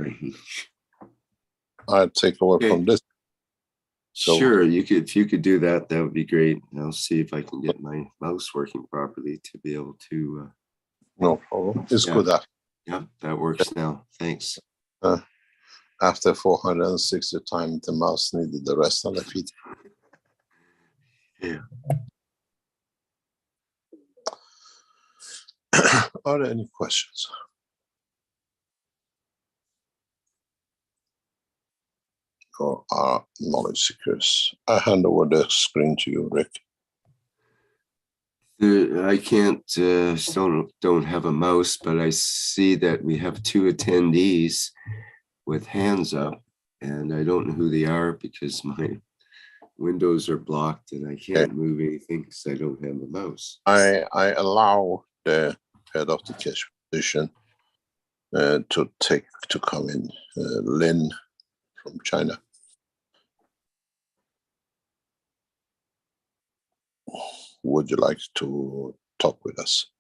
I'd take over from this. So, sure, if you could do that, that would be great. And I'll see if I can get my mouse working properly to be able to. No problem. It's good that. Yeah, that works now. Thanks. After 460 times, the mouse needed the rest on the feet. Yeah. Are there any questions? Or are knowledge seekers? I hand over the screen to you, Rick. I can't, still don't have a mouse, but I see that we have two attendees with hands up, and I don't know who they are because my windows are blocked and I can't move anything because I don't have a mouse. I allow the head of the Keshe Foundation to come in, Lynn from China. Would you like to talk with us?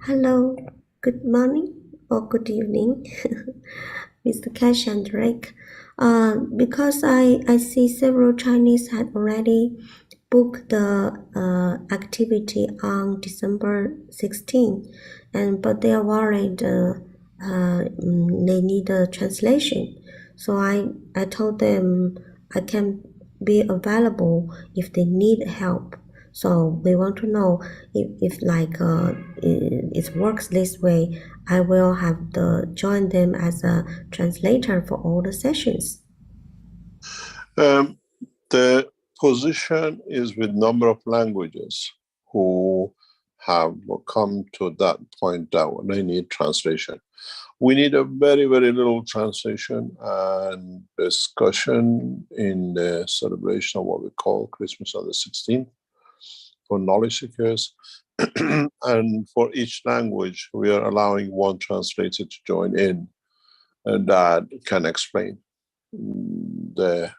Hello, good morning or good evening. Mr. Keshe and Rick. Because I see several Chinese had already booked the activity on December 16, but they are worried they need a translation. So I told them I can be available if they need help. So we want to know if it works this way, I will have to join them as a translator for all the sessions. The position is with number of languages who have come to that point that they need translation. We need a very, very little translation and discussion in the celebration of what we call Christmas on the 16th for knowledge seekers. And for each language, we are allowing one translator to join in and that can explain the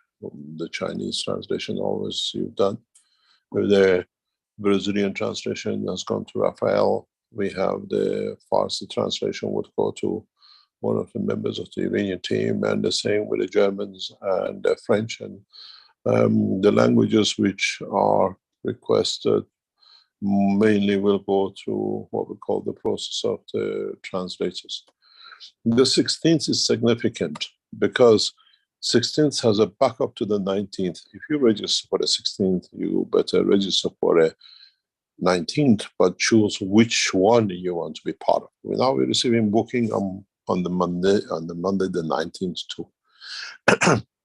Chinese translation always you've done. With the Brazilian translation has gone to Rafael. We have the Farsi translation would go to one of the members of the Iranian team, and the same with the Germans and the French, and the languages which are requested mainly will go through what we call the process of the translators. The 16th is significant because 16th has a backup to the 19th. If you register for the 16th, you better register for a 19th, but choose which one you want to be part of. Now we're receiving booking on the Monday the 19th too.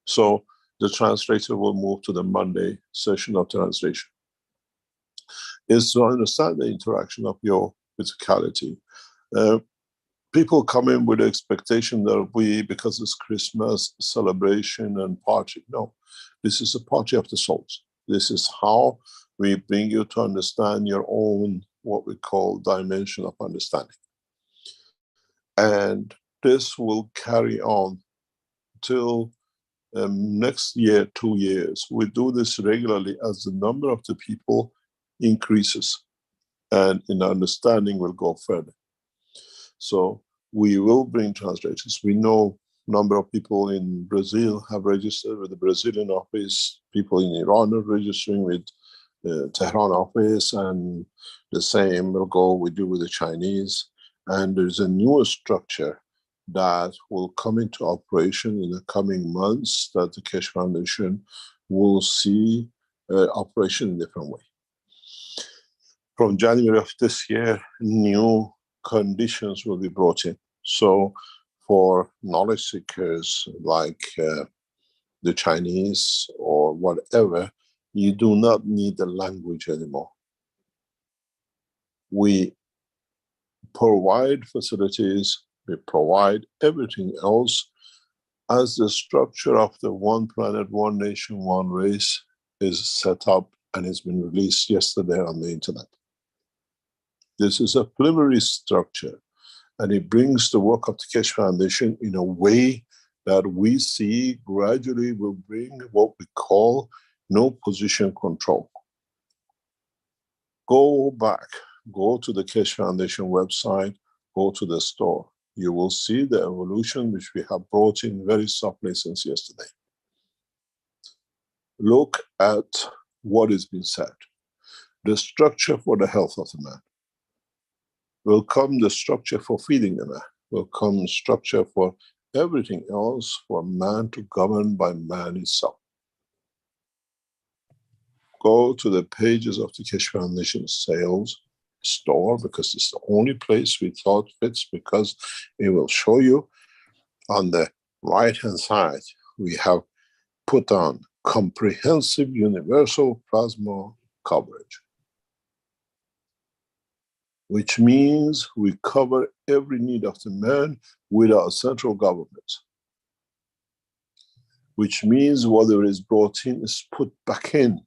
So the translator will move to the Monday session of translation. Is to understand the interaction of your physicality. People come in with the expectation that because it's Christmas celebration and party. No, this is a party of the souls. This is how we bring you to understand your own, what we call dimension of understanding. And this will carry on till next year, 2 years. We do this regularly as the number of the people increases and in understanding will go further. So we will bring translators. We know number of people in Brazil have registered with the Brazilian office, people in Iran are registering with the Tehran office, and the same will go we do with the Chinese. And there's a newer structure that will come into operation in the coming months that the Keshe Foundation will see operation in a different way. From January of this year, new conditions will be brought in. So for knowledge seekers like the Chinese or whatever, you do not need the language anymore. We provide facilities, we provide everything else as the structure of the one planet, one nation, one race is set up and has been released yesterday on the internet. This is a preliminary structure, and it brings the work of the Keshe Foundation in a way that we see gradually will bring what we call no position control. Go back, go to the Keshe Foundation website, go to the store. You will see the evolution which we have brought in very softly since yesterday. Look at what has been said. The structure for the health of the man. Will come the structure for feeding the man. Will come structure for everything else for man to govern by man itself. Go to the pages of the Keshe Foundation sales store, because it's the only place we thought fits, because it will show you on the right hand side we have put on comprehensive universal plasma coverage, which means we cover every need of the man without central government. Which means whatever is brought in is put back in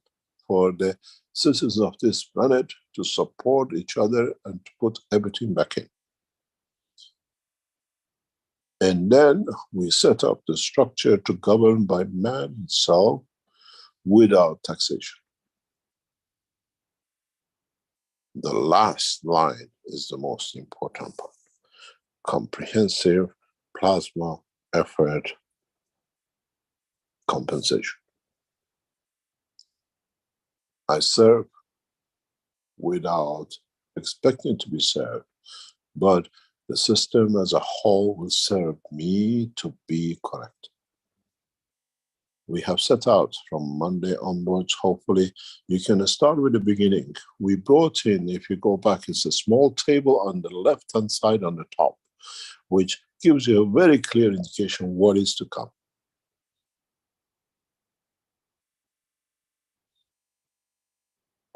for the citizens of this planet to support each other and to put everything back in. And then we set up the structure to govern by man himself without taxation. The last line is the most important part. Comprehensive plasma effort compensation. I serve without expecting to be served, but the system as a whole will serve me to be correct. We have set out from Monday onwards. Hopefully you can start with the beginning. We brought in, if you go back, it's a small table on the left-hand side on the top, which gives you a very clear indication what is to come.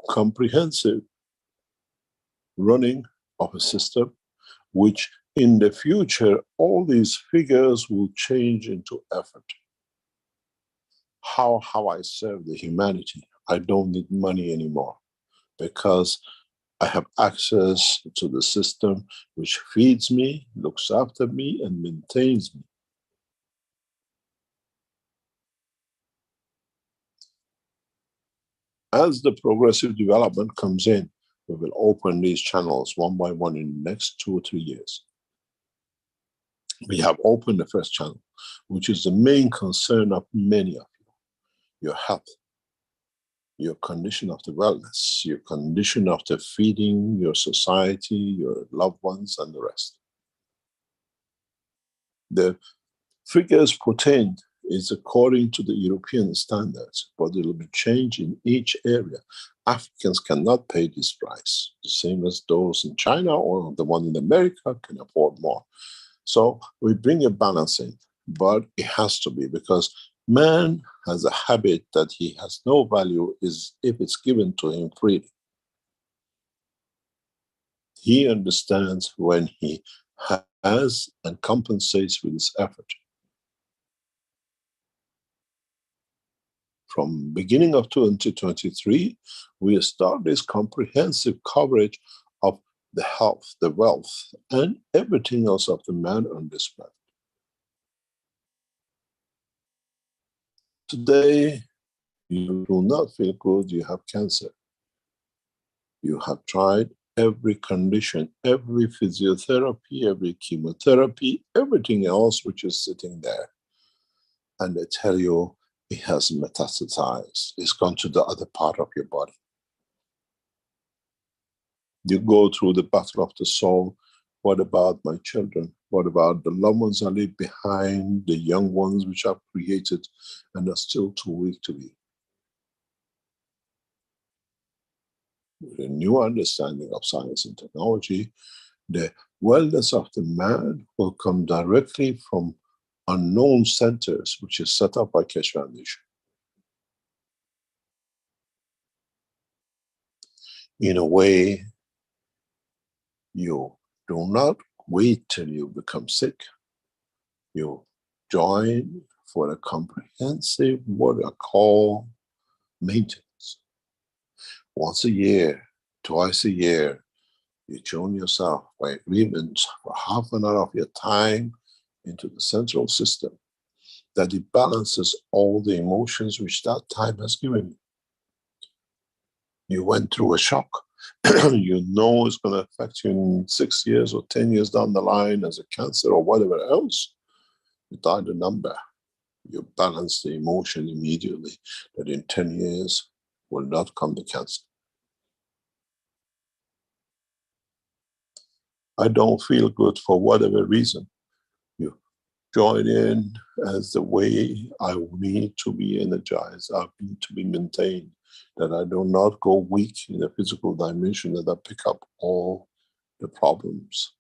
Comprehensive running of a system, which in the future, all these figures will change into effort. How I serve the humanity. I don't need money anymore because I have access to the system which feeds me, looks after me, and maintains me. As the progressive development comes in, we will open these channels one by one in the next 2 or 3 years. We have opened the first channel, which is the main concern of many of you. Your health, your condition of the wellness, your condition of the feeding, your society, your loved ones, and the rest. The figures put in is according to the European standards, but it will be changed in each area. Africans cannot pay this price, the same as those in China or the one in America can afford more. So we bring a balance in, but it has to be, because man has a habit that he has no value is if it's given to him freely. He understands when he has and compensates with his effort. From beginning of 2023, we start this comprehensive coverage of the health, the wealth, and everything else of the man on this planet. Today, you do not feel good, you have cancer. You have tried every condition, every physiotherapy, every chemotherapy, everything else which is sitting there. And they tell you it has metastasized. It's gone to the other part of your body. You go through the battle of the soul. What about my children? What about the loved ones I leave behind, the young ones which I've created and are still too weak to be? With a new understanding of science and technology, the wellness of the man will come directly from unknown centers, which is set up by Keshe Foundation. In a way, you do not wait till you become sick. You join for a comprehensive, what I call maintenance. Once a year, twice a year, you join yourself by agreement for half an hour of your time into the central system, that it balances all the emotions which that time has given you. You went through a shock. You know it's going to affect you in 6 years or 10 years down the line as a cancer or whatever else. You died a number. You balance the emotion immediately that in 10 years will not come the cancer. I don't feel good for whatever reason. You join in as the way I need to be energized, I need to be maintained, that I do not go weak in the physical dimension, that I pick up all the problems.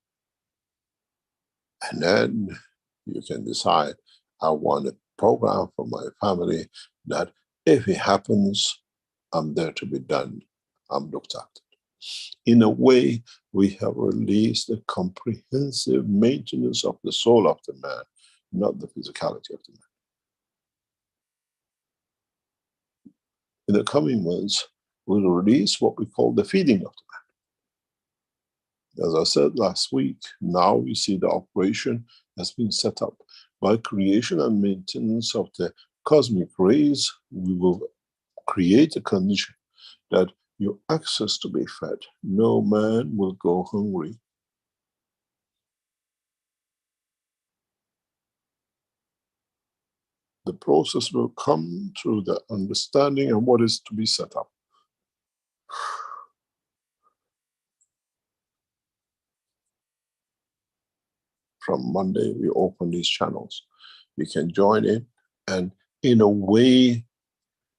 And then you can decide, I want a program for my family that if it happens, I'm there to be done. I'm looked after. In a way, we have released a comprehensive maintenance of the soul of the man, not the physicality of the man. In the coming months, we'll release what we call the feeding of the man. As I said last week, now we see the operation has been set up. By creation and maintenance of the cosmic rays, we will create a condition that your access to be fed. No man will go hungry. process will come through the understanding of what is to be set up. From Monday, we open these channels. You can join in and in a way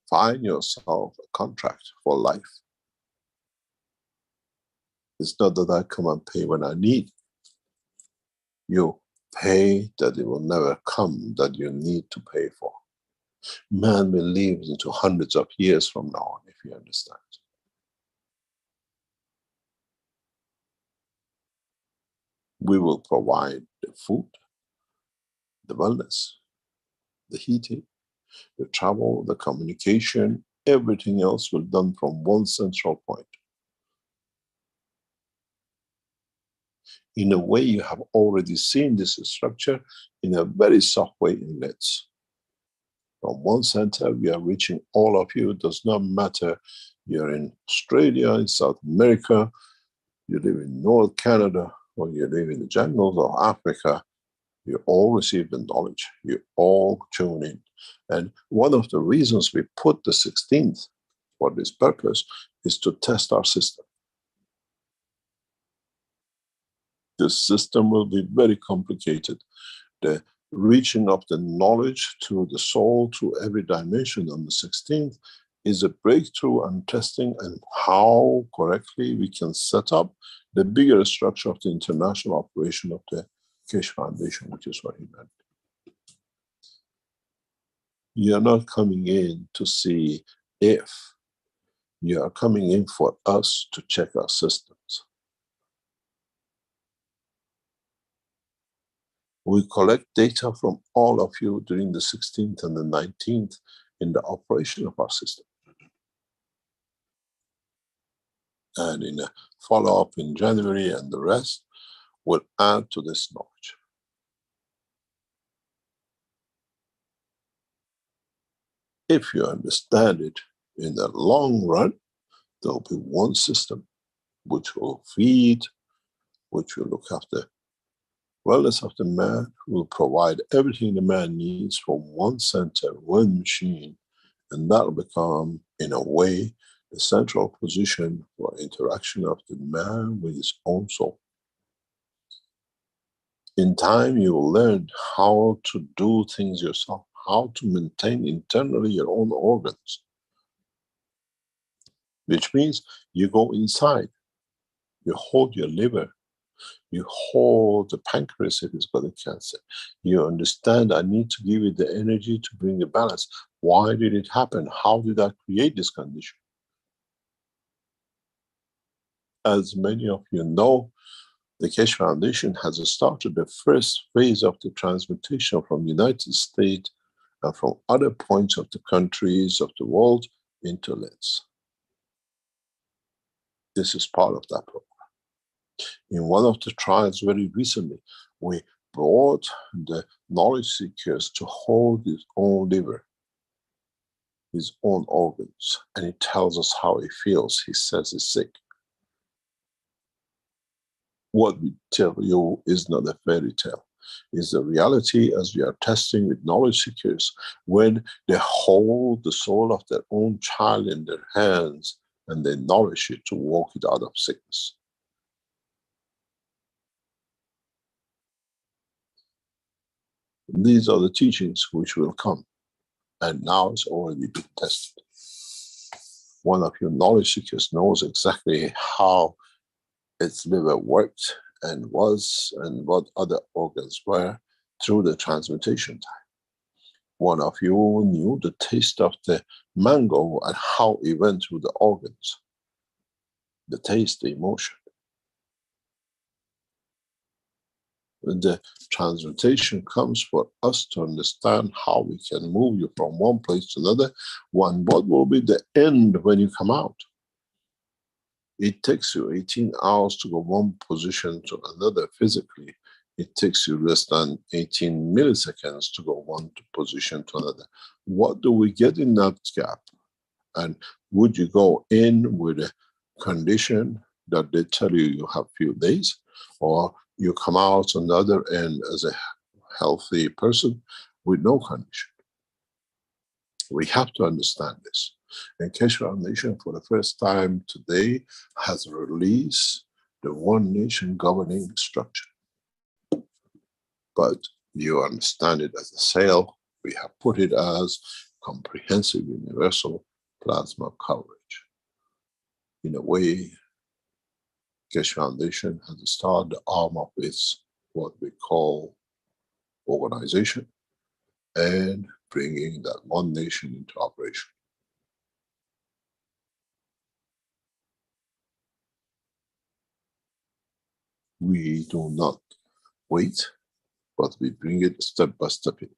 find yourself a contract for life. It's not that I come and pay when I need. You pay that it will never come that you need to pay for. Man will live into hundreds of years from now on, if you understand. We will provide the food, the wellness, the heating, the travel, the communication, everything else will be done from one central point. In a way, you have already seen this structure in a very soft way in NETs. From one center, we are reaching all of you. It does not matter. You're in Australia, in South America, you live in North Canada, or you live in the jungles of Africa. You all receive the knowledge. You all tune in. And one of the reasons we put the 16th for this purpose is to test our system. The system will be very complicated. The reaching of the knowledge to the soul, to every dimension on the 16th is a breakthrough and testing and how correctly we can set up the bigger structure of the international operation of the Keshe Foundation, which is what he meant. You're not coming in to see if, you are coming in for us to check our systems. We collect data from all of you during the 16th and the 19th in the operation of our system. And in a follow-up in January and the rest, will add to this knowledge. If you understand it in the long run, there will be one system which will feed, which will look after wellness of the man, will provide everything the man needs from one center, one machine, and that will become, in a way, the central position for interaction of the man with his own soul. In time, you will learn how to do things yourself, how to maintain internally your own organs. Which means you go inside, you hold your liver, you hold the pancreas if it's got a cancer. You understand, I need to give it the energy to bring the balance. Why did it happen? How did I create this condition? As many of you know, the Keshe Foundation has started the first phase of the transmutation from the United States and from other points of the countries of the world into LEDs. This is part of that program. In one of the trials very recently, we brought the knowledge seekers to hold his own liver, his own organs, and he tells us how he feels. He says he's sick. What we tell you is not a fairy tale. It's the reality as we are testing with knowledge seekers when they hold the soul of their own child in their hands and they nourish it to walk it out of sickness. These are the teachings which will come, and now it's already been tested. One of your knowledge seekers knows exactly how its liver worked and was, and what other organs were through the transmutation time. One of you knew the taste of the mango and how it went through the organs. The taste, the emotion. The transmutation comes for us to understand how we can move you from one place to another. One, what will be the end when you come out? It takes you 18 hours to go one position to another physically. It takes you less than 18 milliseconds to go one position to another. What do we get in that gap? And would you go in with a condition that they tell you you have few days, or you come out on the other end as a healthy person with no condition? We have to understand this. And Keshe Foundation, for the first time today, has released the One Nation governing structure. But you understand it as a sale. We have put it as comprehensive universal plasma coverage. In a way, Keshe Foundation has started the arm of its what we call organization and bringing that One Nation into operation. We do not wait, but we bring it step by step in.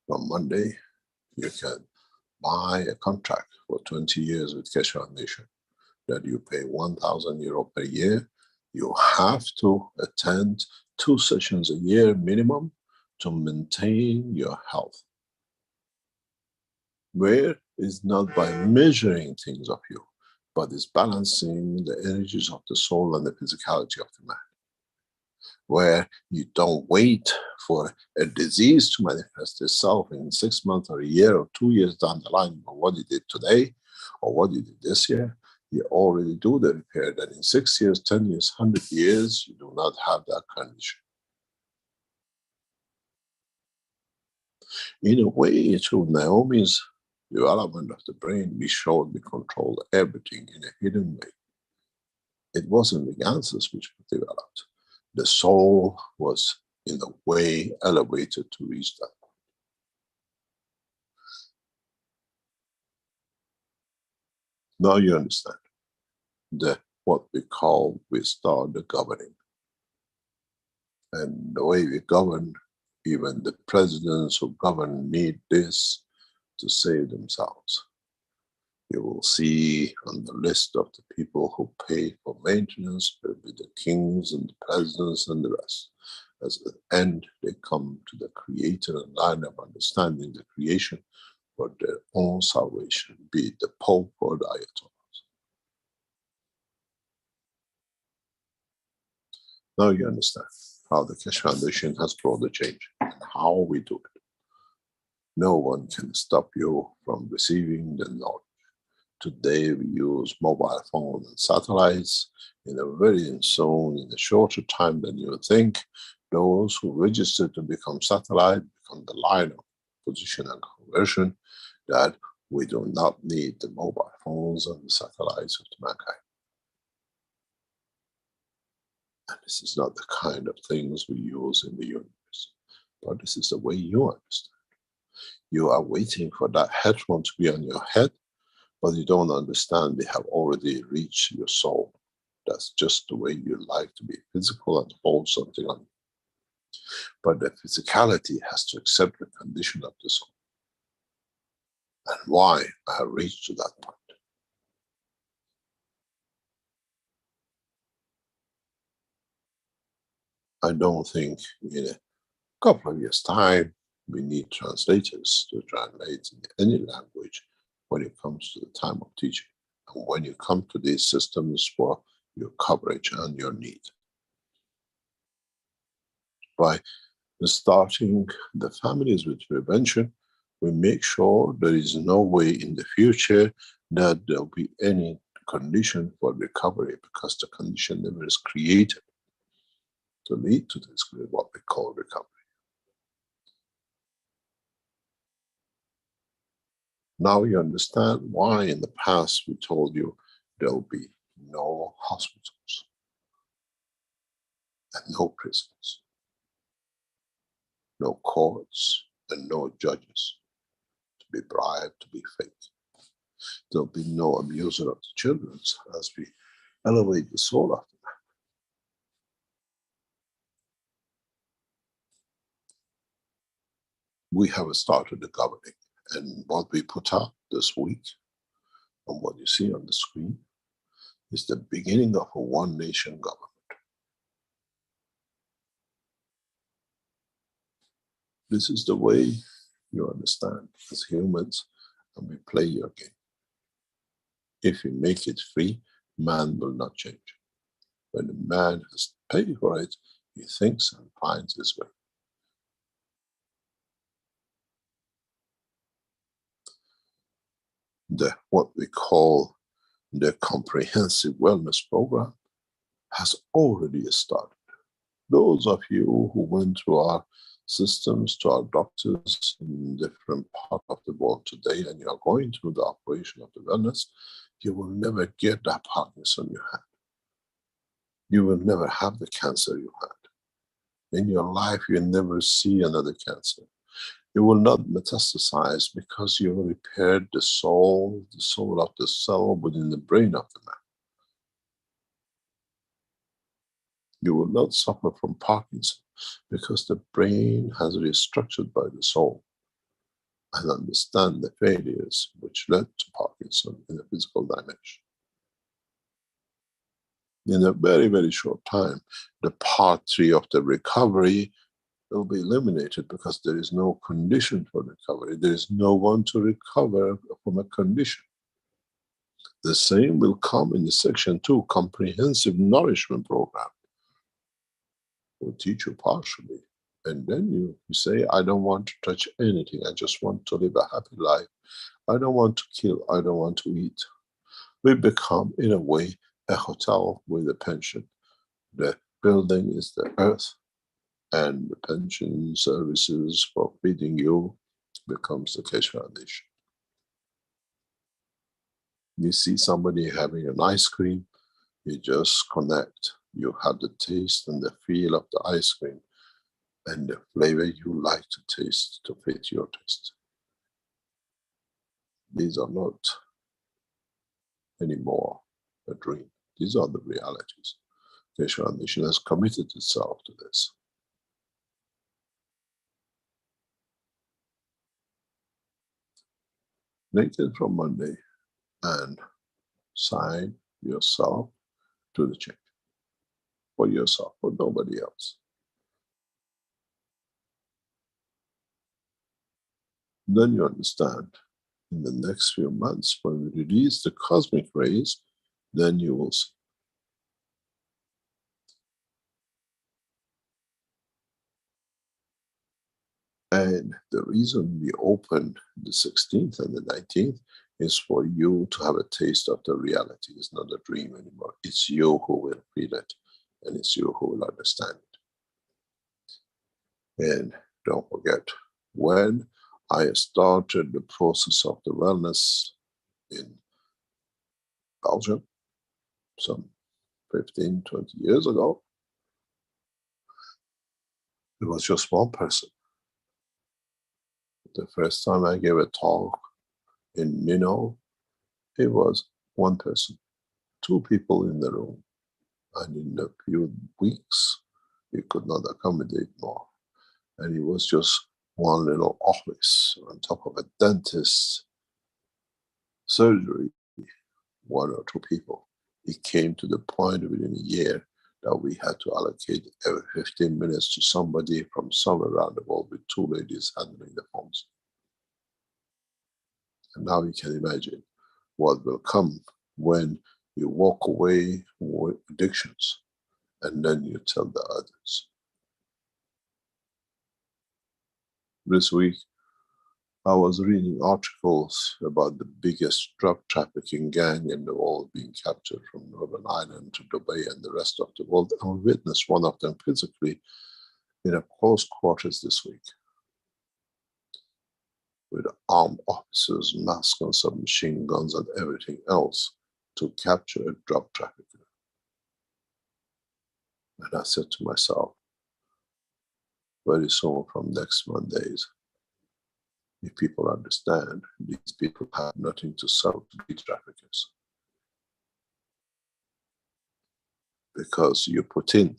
From Monday, you can buy a contract for 20 years with Keshe Foundation that you pay €1,000 per year. You have to attend 2 sessions a year minimum to maintain your health. Where is not by measuring things of you, but is balancing the energies of the soul and the physicality of the man. Where you don't wait for a disease to manifest itself in 6 months or a year or 2 years down the line, or what you did today or what you did this year. You already do the repair that in 6 years, 10 years, 100 years, you do not have that condition. In a way, through Naomi's development of the brain, we showed we control everything in a hidden way. It wasn't the answers which were developed. The soul was, in a way, elevated to reach that. Now you understand what we call, we start the governing. And the way we govern, even the presidents who govern need this to save themselves. You will see on the list of the people who pay for maintenance will be the kings and the presidents and the rest. As at the end, they come to the Creator and line of understanding the creation for their own salvation, be it the Pope or the Ayatollah. Now you understand how the Keshe Foundation has brought the change and how we do it. No one can stop you from receiving the knowledge. Today we use mobile phones and satellites in a very soon, in a shorter time than you would think. Those who register to become satellite become the line of position and conversion, that we do not need the mobile phones and the satellites of the mankind. And this is not the kind of things we use in the universe, but this is the way you understand. You are waiting for that headphone to be on your head, but you don't understand they have already reached your soul. That's just the way you like to be physical and hold something on you. But the physicality has to accept the condition of the soul. And why I have reached to that point. I don't think in a couple of years' time we need translators to translate in any language when it comes to the time of teaching, and when you come to these systems for your coverage and your need. By starting the families with prevention, we make sure there is no way in the future that there will be any condition for recovery, because the condition never is created to lead to this, what we call recovery. Now you understand why in the past we told you there will be no hospitals and no prisons, no courts and no judges to be bribed, to be fake. There will be no abuser of the children as we elevate the soul of the man. We have started the governing, and what we put out this week and what you see on the screen is the beginning of a one nation government. This is the way you understand as humans, and we play your game. If you make it free, man will not change. When the man has paid for it, he thinks and finds his way. what we call the comprehensive wellness program has already started. Those of you who went through our systems, to our doctors in different parts of the world today, and you are going through the operation of the wellness, you will never get that Parkinson you had. You will never have the cancer you had. In your life, you will never see another cancer. You will not metastasize because you repaired the soul of the cell within the brain of the man. You will not suffer from Parkinson because the brain has restructured by the soul and understand the failures which led to Parkinson in the physical dimension. In a very, very short time, the part 3 of the recovery will be eliminated because there is no condition for recovery. There is no one to recover from a condition. The same will come in the section 2, comprehensive nourishment program. We'll teach you partially. And then you say, I don't want to touch anything. I just want to live a happy life. I don't want to kill. I don't want to eat. We become, in a way, a hotel with a pension. The building is the earth, and the pension services for feeding you becomes the Keshe Foundation. You see somebody having an ice cream, you just connect. You have the taste and the feel of the ice cream and the flavor you like to taste to fit your taste. These are not anymore a dream. These are the realities. Keshe Foundation has committed itself to this. Naked from Monday and sign yourself to the check. For yourself, for nobody else. Then you understand, in the next few months, when we release the cosmic rays, then you will see. And the reason we opened the 16th and the 19th is for you to have a taste of the reality. It's not a dream anymore. It's you who will feel it, and it's you who will understand it. And don't forget, when I started the process of the wellness in Belgium, some 15, 20 years ago, it was just one person. The first time I gave a talk in Nino, it was one person, 2 people in the room. And in a few weeks, we could not accommodate more. And it was just one little office on top of a dentist surgery, 1 or 2 people. It came to the point within a year that we had to allocate every 15 minutes to somebody from somewhere around the world with 2 ladies handling the phones. And now you can imagine what will come when you walk away with addictions and then you tell the others. This week, I was reading articles about the biggest drug trafficking gang in the world being captured from Northern Ireland to Dubai and the rest of the world. And we witnessed one of them physically in a close quarters this week, with armed officers, masks and submachine guns and everything else to capture a drug trafficker. And I said to myself, very soon from next Mondays, if people understand, these people have nothing to sell to be traffickers. Because you put in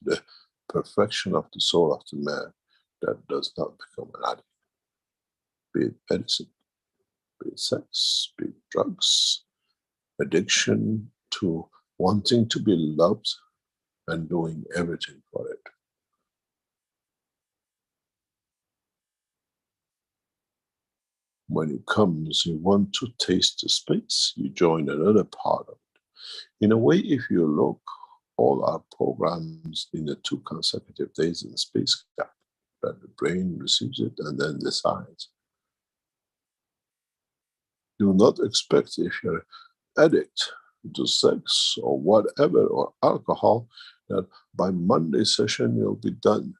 the perfection of the soul of the man that does not become an addict. Be it medicine, be it sex, be it drugs, addiction to wanting to be loved and doing everything for it. When it comes, you want to taste the space, you join another part of it. In a way, if you look, all our programs in the 2 consecutive days in space gap, that the brain receives it and then decides. Do not expect if you're addict to sex or whatever or alcohol that by Monday session you'll be done.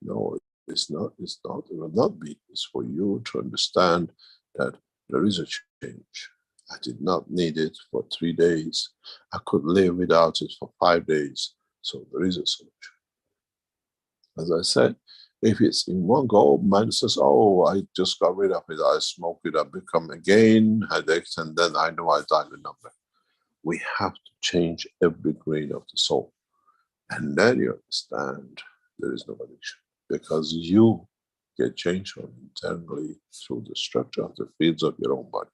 No, it's not, it will not be. It's for you to understand that there is a change. I did not need it for 3 days. I could live without it for 5 days. So there is a solution. As I said, if it's in one go, man says, oh, I just got rid of it. I smoke it, I become again addicts, and then I know I died with number. We have to change every grain of the soul. And then you understand there is no addiction. Because you get changed from internally through the structure of the fields of your own body.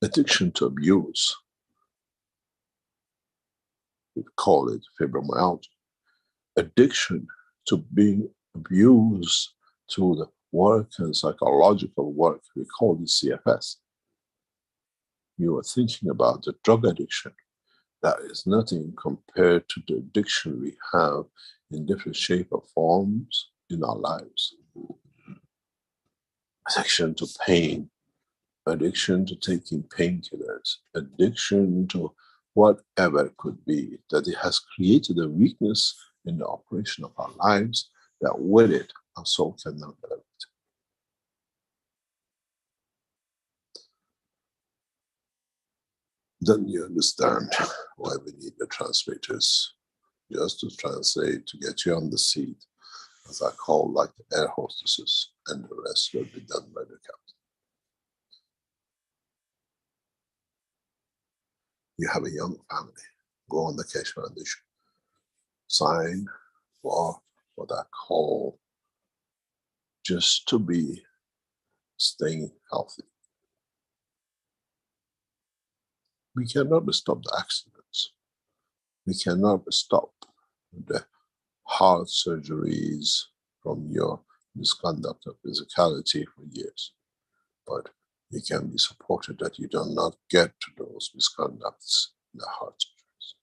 Addiction to abuse, we call it fibromyalgia. Addiction to being abused through the work and psychological work, we call it CFS. You are thinking about the drug addiction. That is nothing compared to the addiction we have in different shape or forms in our lives. Addiction to pain, addiction to taking painkillers, addiction to whatever it could be, that it has created a weakness in the operation of our lives that with it, our soul cannot elevate. Then you understand why we need the translators, just to translate, to get you on the seat, as I call like the air hostesses, and the rest will be done by the captain. You have a young family, go on the Keshe Foundation, sign for what I call just to be staying healthy. We cannot stop the accidents. We cannot stop the heart surgeries from your misconduct of physicality for years. But you can be supported that you do not get to those misconducts in the heart surgeries.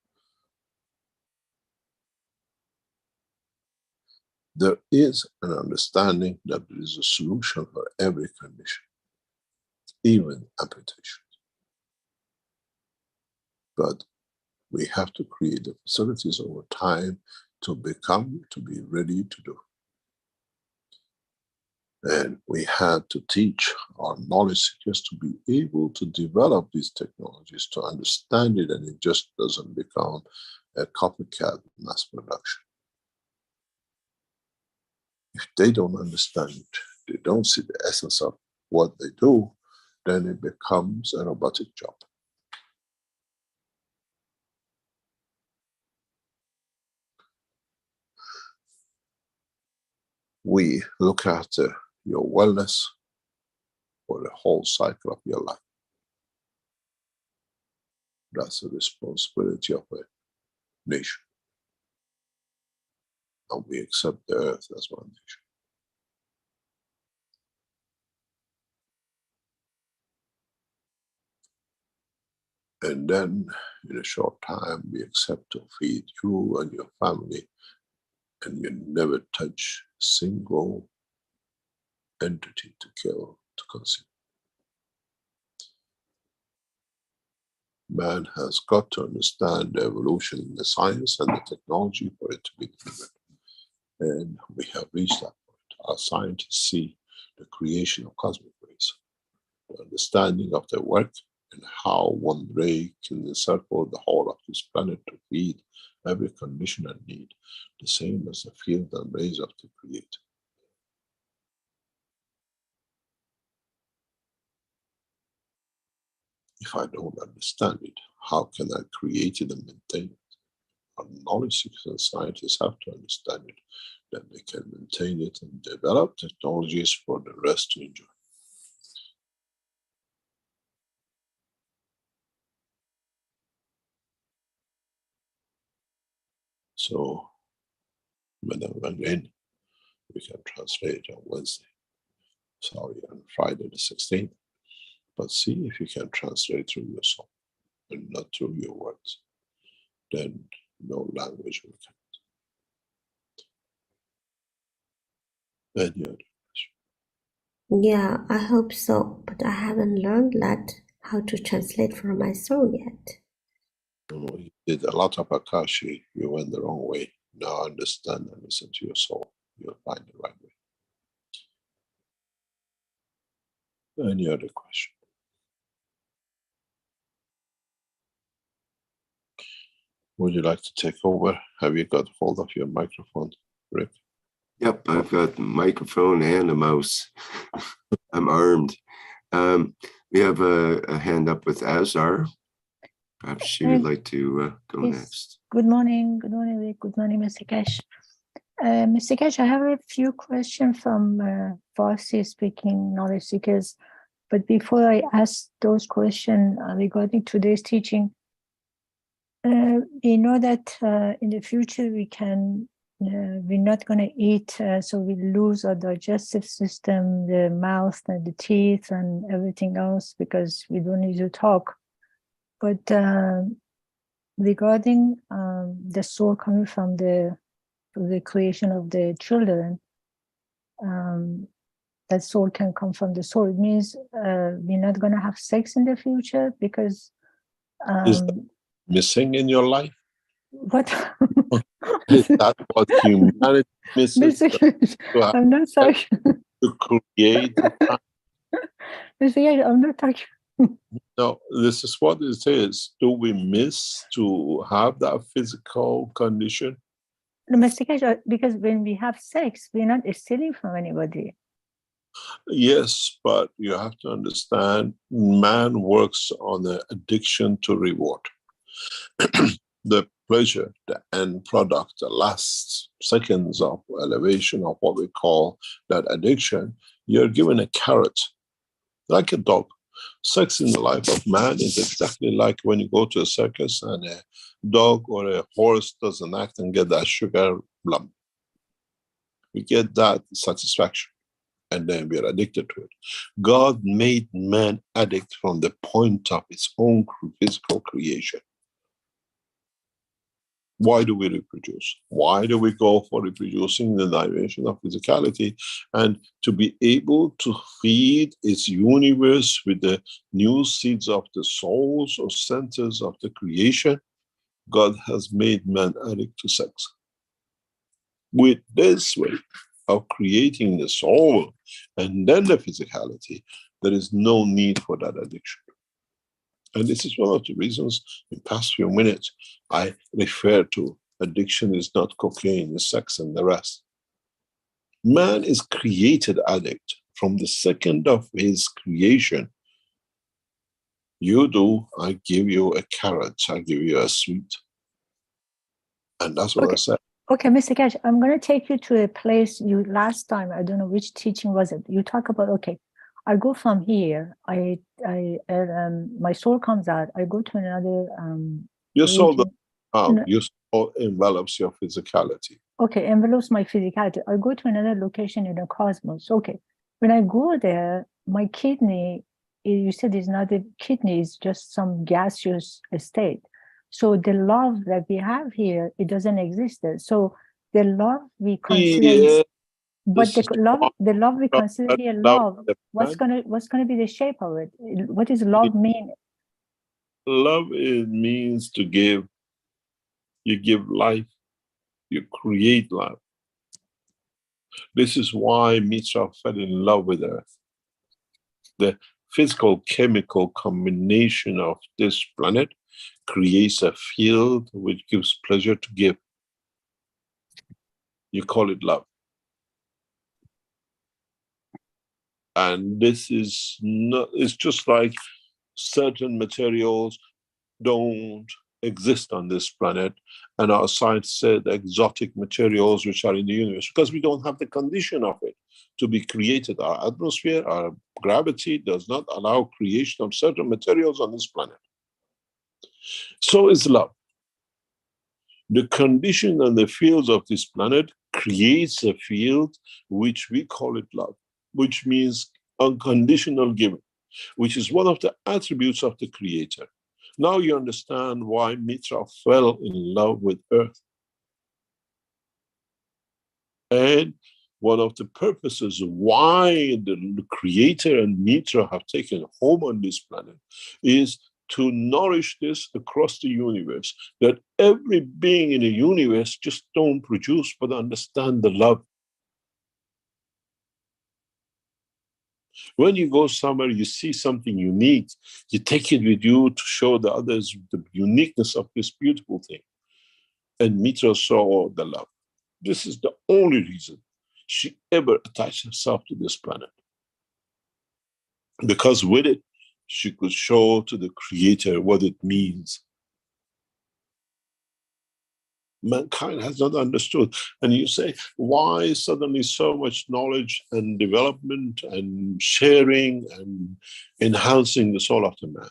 There is an understanding that there is a solution for every condition, even amputation. But we have to create the facilities over time to be ready to do. And we had to teach our knowledge seekers to be able to develop these technologies, to understand it, and it just doesn't become a copycat mass production. If they don't understand it, they don't see the essence of what they do, then it becomes a robotic job. We look after your wellness for the whole cycle of your life. That's the responsibility of a nation. And we accept the earth as one nation. And then in a short time, we accept to feed you and your family, and you never touch a single entity to kill, to consume. Man has got to understand the evolution in the science and the technology for it to be delivered. And we have reached that point. Our scientists see the creation of cosmic rays, the understanding of their work, and how one ray can encircle the whole of this planet to feed every condition and need, the same as the field and rays of the Creator. If I don't understand it, how can I create it and maintain it? Our knowledge seekers and scientists have to understand it, that they can maintain it and develop technologies for the rest to enjoy. So, Madam again, we can translate on Wednesday. Sorry, on Friday the 16th. But see if you can translate through your soul and not through your words. Then no language will count. Any other question? Yeah, I hope so, but I haven't learned that how to translate for my soul yet. You did a lot of Akashi, you went the wrong way. Now understand and listen to your soul. You'll find the right way. Any other question? Would you like to take over? Have you got hold of your microphone, Rick? Yep, I've got the microphone and a mouse. I'm armed. We have a hand up with Azar. Perhaps she would like to go next. Good morning, Rick. Good morning, Mr. Keshe. Mr. Keshe, I have a few questions from Farsi-speaking knowledge seekers. But before I ask those questions regarding today's teaching, we know that in the future we're not going to eat, so we lose our digestive system, the mouth and the teeth and everything else because we don't need to talk. But regarding the soul coming from the creation of the children, that soul can come from the soul. It means we're not going to have sex in the future because is that missing in your life? What? Is that what humanity misses? I'm not sorry. To create. I'm not talking. No, this is what it is. Do we miss to have that physical condition? No, because when we have sex, we're not stealing from anybody. Yes, but you have to understand, man works on the addiction to reward. The pleasure, the end product, the last seconds of elevation of what we call that addiction, you're given a carrot, like a dog. Sex in the life of man is exactly like when you go to a circus and a dog or a horse does an act and get that sugar lump. We get that satisfaction and then we are addicted to it. God made man addict from the point of its own physical creation. Why do we reproduce? Why do we go for reproducing the dimension of physicality? And to be able to feed its universe with the new seeds of the souls or centers of the creation, God has made man addict to sex. With this way of creating the soul and then the physicality, there is no need for that addiction. And this is one of the reasons in the past few minutes I refer to addiction is not cocaine, it's sex and the rest. Man is created addict from the second of his creation. You do, I give you a carrot, I give you a sweet. And that's what I said. Okay, Mr. Keshe, I'm going to take you to a place you last time, I don't know which teaching was it. You talk about, okay, I go from here, my soul comes out, I go to another your soul doesn't come out, your soul envelops your physicality. Okay, envelopes my physicality. I go to another location in the cosmos. Okay, when I go there, my kidney, you said it's not a kidney, it's just some gaseous state. So the love that we have here, it doesn't exist there. So the love we consider, but the love we consider here, love. What's gonna be the shape of it? What does love mean? Love means to give. You give life. You create love. This is why Mitra fell in love with Earth. The physical chemical combination of this planet creates a field which gives pleasure to give. You call it love. And this is not, it's just like certain materials don't exist on this planet, and our science said exotic materials which are in the universe, because we don't have the condition of it to be created. Our atmosphere, our gravity does not allow creation of certain materials on this planet. So is love. The condition and the fields of this planet creates a field which we call it love, which means unconditional giving, which is one of the attributes of the Creator. Now you understand why Mitra fell in love with Earth. And one of the purposes why the Creator and Mitra have taken home on this planet is to nourish this across the universe, that every being in the universe just don't produce, but understand the love. When you go somewhere, you see something unique, you take it with you to show the others the uniqueness of this beautiful thing. And Mitra saw the love. This is the only reason she ever attached herself to this planet. Because with it, she could show to the Creator what it means. Mankind has not understood. And you say, why suddenly so much knowledge and development and sharing and enhancing the soul of the man?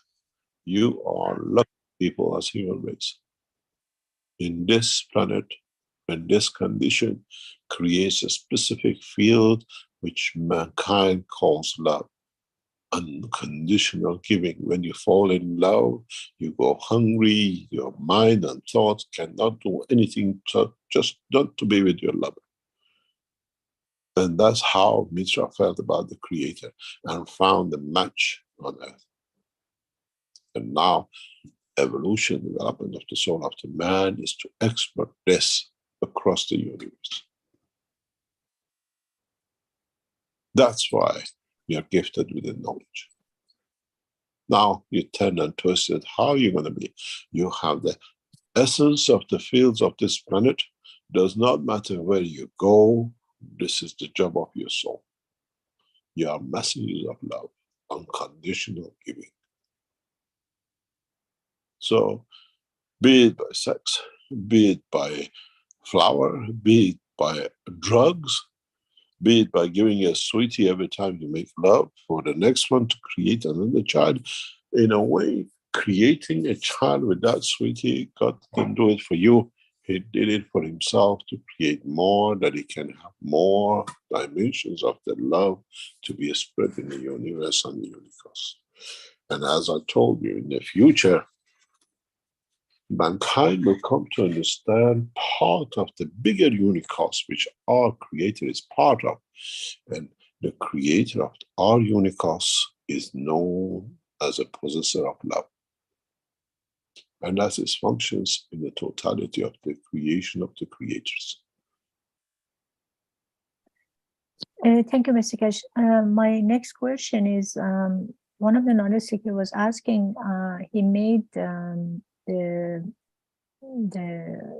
You are lucky people as human race. In this planet, when this condition creates a specific field which mankind calls love. Unconditional giving. When you fall in love, you go hungry, your mind and thoughts cannot do anything just not to be with your lover. And that's how Mitra felt about the Creator and found the match on earth. And now, evolution, development of the soul of the man is to export this across the universe. That's why we are gifted with the knowledge. Now you turn and twist it. How are you going to be? You have the essence of the fields of this planet. Does not matter where you go. This is the job of your soul. You are messengers of love, unconditional giving. So, be it by sex, be it by flower, be it by drugs, be it by giving a sweetie every time you make love, for the next one to create another child. In a way, creating a child with that sweetie, God didn't do it for you. He did it for himself to create more, that he can have more dimensions of the love to be spread in the universe and the universe. And as I told you, in the future, mankind will come to understand part of the bigger universe which our Creator is part of. And the Creator of our universe is known as a possessor of love. And that's his functions in the totality of the creation of the creators. Thank you, Mr. Keshe. My next question is, one of the knowledge seekers was asking, he made the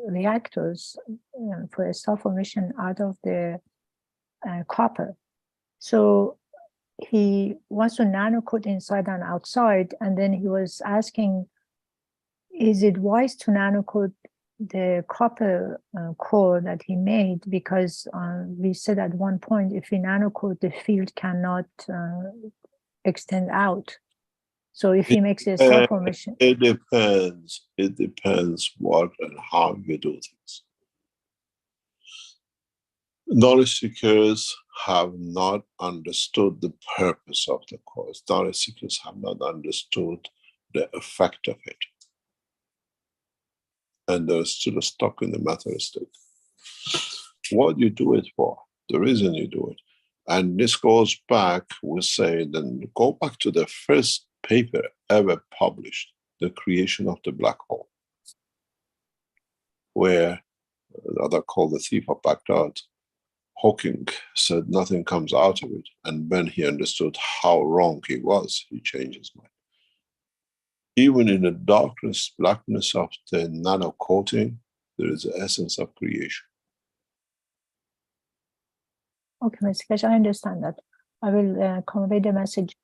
reactors for a star formation out of the copper. So he wants to nano-coat inside and outside, and then he was asking, is it wise to nano-coat the copper core that he made? Because we said at one point, if we nano-coat, the field cannot extend out. So if he makes a star formation, it depends. It depends what and how you do things. Knowledge seekers have not understood the purpose of the course. Knowledge seekers have not understood the effect of it. And they're still stuck in the matter state. What you do it for, the reason you do it. And this goes back, we say, then go back to the first paper ever published, the creation of the black hole, where the other called the thief of Baghdad, Hawking, said nothing comes out of it. And when he understood how wrong he was, he changed his mind. Even in the darkness, blackness of the nano coating, there is the essence of creation. Okay, Mr. Keshe, I understand that. I will convey the message.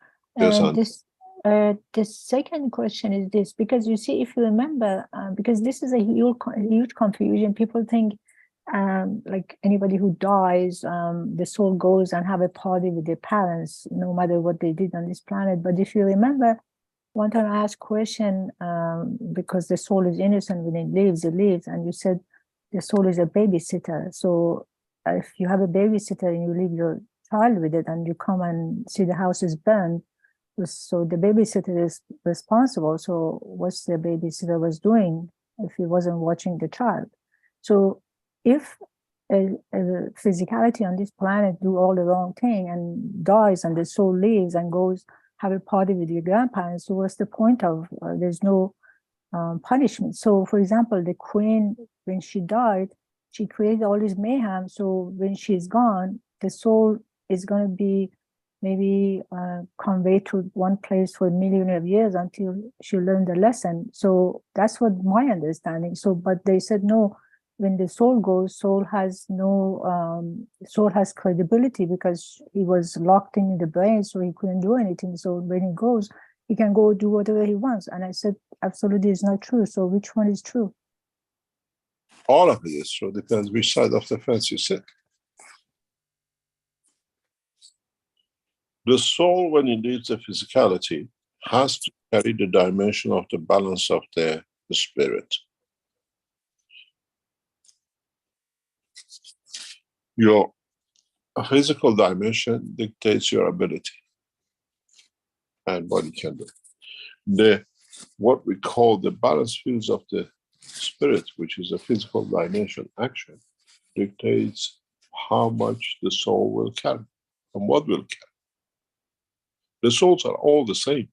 The second question is this, because you see, if you remember, because this is a huge confusion. People think like anybody who dies, the soul goes and have a party with their parents, no matter what they did on this planet. But if you remember, one time I asked a question, because the soul is innocent, when it lives, and you said the soul is a babysitter. So if you have a babysitter and you leave your child with it and you come and see the house is burned, so the babysitter is responsible. So what's the babysitter was doing if he wasn't watching the child? So if physicality on this planet do all the wrong thing and dies, and the soul lives and goes have a party with your grandparents, so what's the point of there's no punishment? So for example, the queen, when she died, she created all this mayhem, so when she's gone, the soul is going to be maybe conveyed to one place for a million of years until she learned the lesson. So that's what my understanding. So but they said no, when the soul goes, soul has credibility because he was locked in the brain, so he couldn't do anything. So when he goes, he can go do whatever he wants. And I said, absolutely, it's not true. So which one is true? All of it is true. Depends which side of the fence you sit. The soul, when it leaves the physicality, has to carry the dimension of the balance of the spirit. Your physical dimension dictates your ability and what you can do. What we call the balance fields of the spirit, which is a physical dimension action, dictates how much the soul will carry and what will carry. The souls are all the same.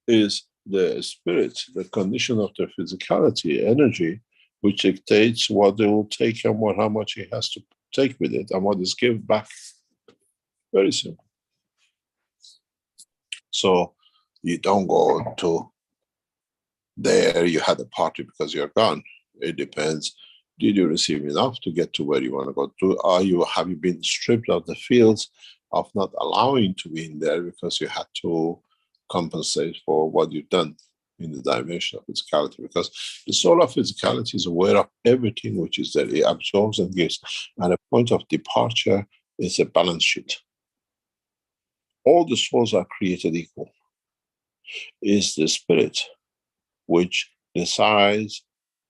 Is the spirit, the condition of the physicality, energy, which dictates what they will take and how much he has to take with it and what is given back. Very simple. So you don't go to there, you had a party because you're gone. It depends. Did you receive enough to get to where you want to go to? Have you been stripped of the fields of not allowing to be in there because you had to compensate for what you've done in the dimension of physicality? Because the soul of physicality is aware of everything which is there. It absorbs and gives. And a point of departure is a balance sheet. All the souls are created equal. Is the spirit which decides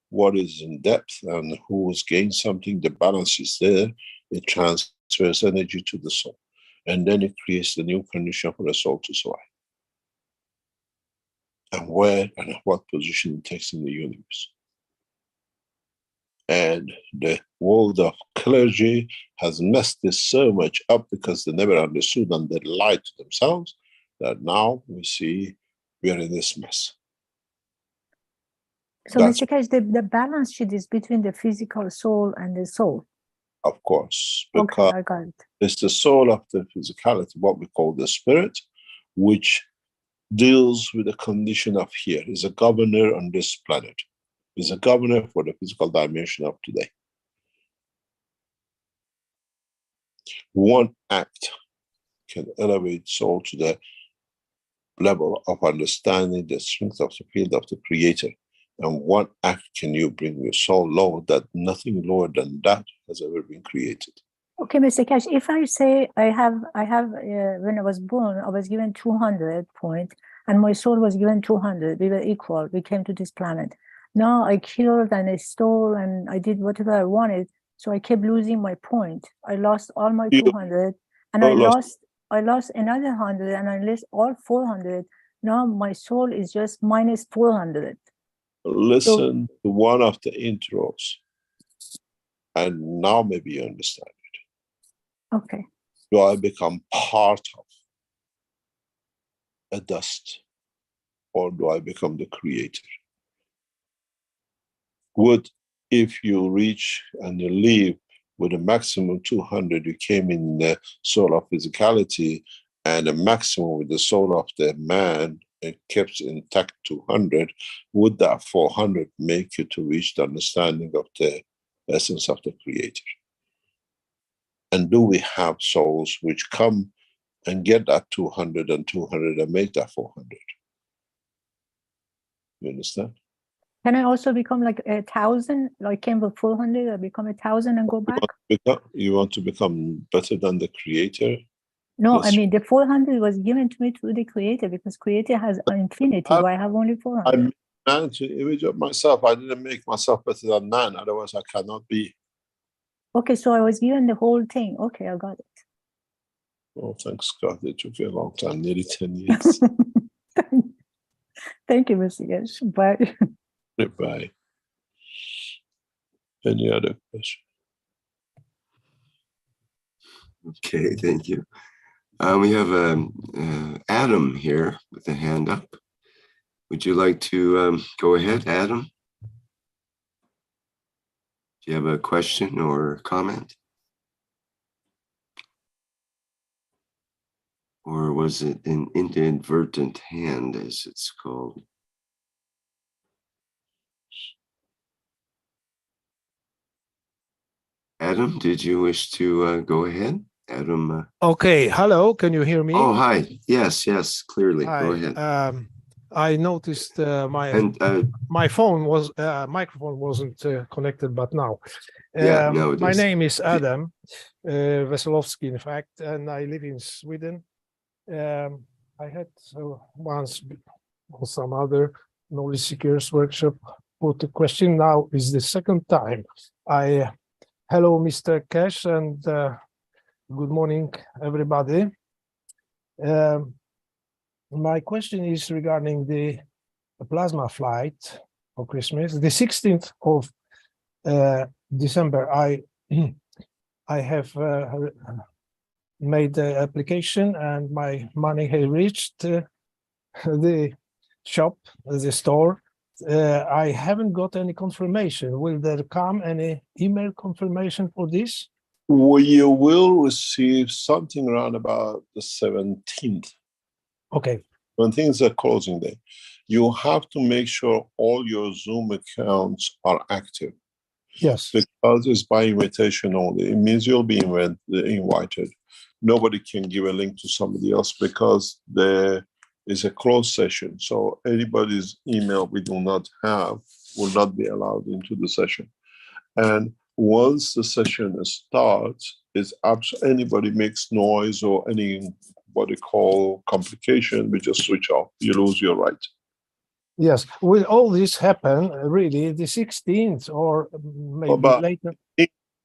what is in depth and who has gained something. The balance is there. It transfers energy to the soul. And then it creates the new condition for the soul to survive. And where and what position it takes in the universe. And the world of clergy has messed this so much up because they never understood and they lied to themselves that now we see we are in this mess. So Mr. Keshe, the balance sheet is between the physical soul and the soul. Of course, because okay, I got it. It's the soul of the physicality, what we call the spirit, which deals with the condition of here. Is a governor on this planet. Is a governor for the physical dimension of today. One act can elevate soul to the level of understanding the strength of the field of the creator. And one act can you bring your soul low that nothing lower than that has ever been created. Okay, Mr. Keshe, if I say I have when I was born, I was given 200 points and my soul was given 200. We were equal. We came to this planet. Now I killed and I stole and I did whatever I wanted. So I kept losing my point. I lost all my 200 and I lost another 100 and I lost all 400. Now my soul is just minus 400. Listen to one of the intros and now maybe you understand it. Okay. Do I become part of a dust or do I become the creator? If you reach and you leave with a maximum 200, you came in the soul of physicality and a maximum with the soul of the man, it kept intact 200, would that 400 make you to reach the understanding of the essence of the creator? And do we have souls which come and get that 200 and 200 and make that 400? You understand? Can I also become like 1,000? Like came with 400, I become 1,000 and go back? You want to become better than the creator? No, I mean the 400 was given to me through the creator because creator has infinity, but I have only 400. I'm man to the image of myself. I didn't make myself better than man, otherwise I cannot be. Okay, so I was given the whole thing. Okay, I got it. Oh, thanks God. It took you a long time, nearly 10 years. Thank you, Mr. Keshe. Bye. Bye. Any other question? Okay, thank you. We have Adam here with a hand up. Would you like to go ahead, Adam? Do you have a question or comment? Or was it an inadvertent hand, as it's called? Adam, did you wish to go ahead? Adam. Okay, hello, can you hear me? Oh, hi. Yes, clearly. Hi. Go ahead. I noticed my phone was microphone wasn't connected, but now. No, it my is. name is Adam Veselovsky, in fact, and I live in Sweden. I had once on some other knowledge seekers workshop put a question. Now is the second time. Hello, Mr. Keshe, and good morning, everybody. My question is regarding the plasma flight for Christmas. The 16th of December, I have made the application and my money has reached the shop, the store. I haven't got any confirmation. Will there come any email confirmation for this? Well, you will receive something around about the 17th. Okay. When things are closing day. You have to make sure all your Zoom accounts are active. Yes. Because it's by invitation only. It means you'll be invited. Nobody can give a link to somebody else because there is a closed session. So anybody's email we do not have will not be allowed into the session. And once the session starts, anybody makes noise or any what they call complication, we just switch off. You lose your right. Yes. Will all this happen really the 16th or maybe about later?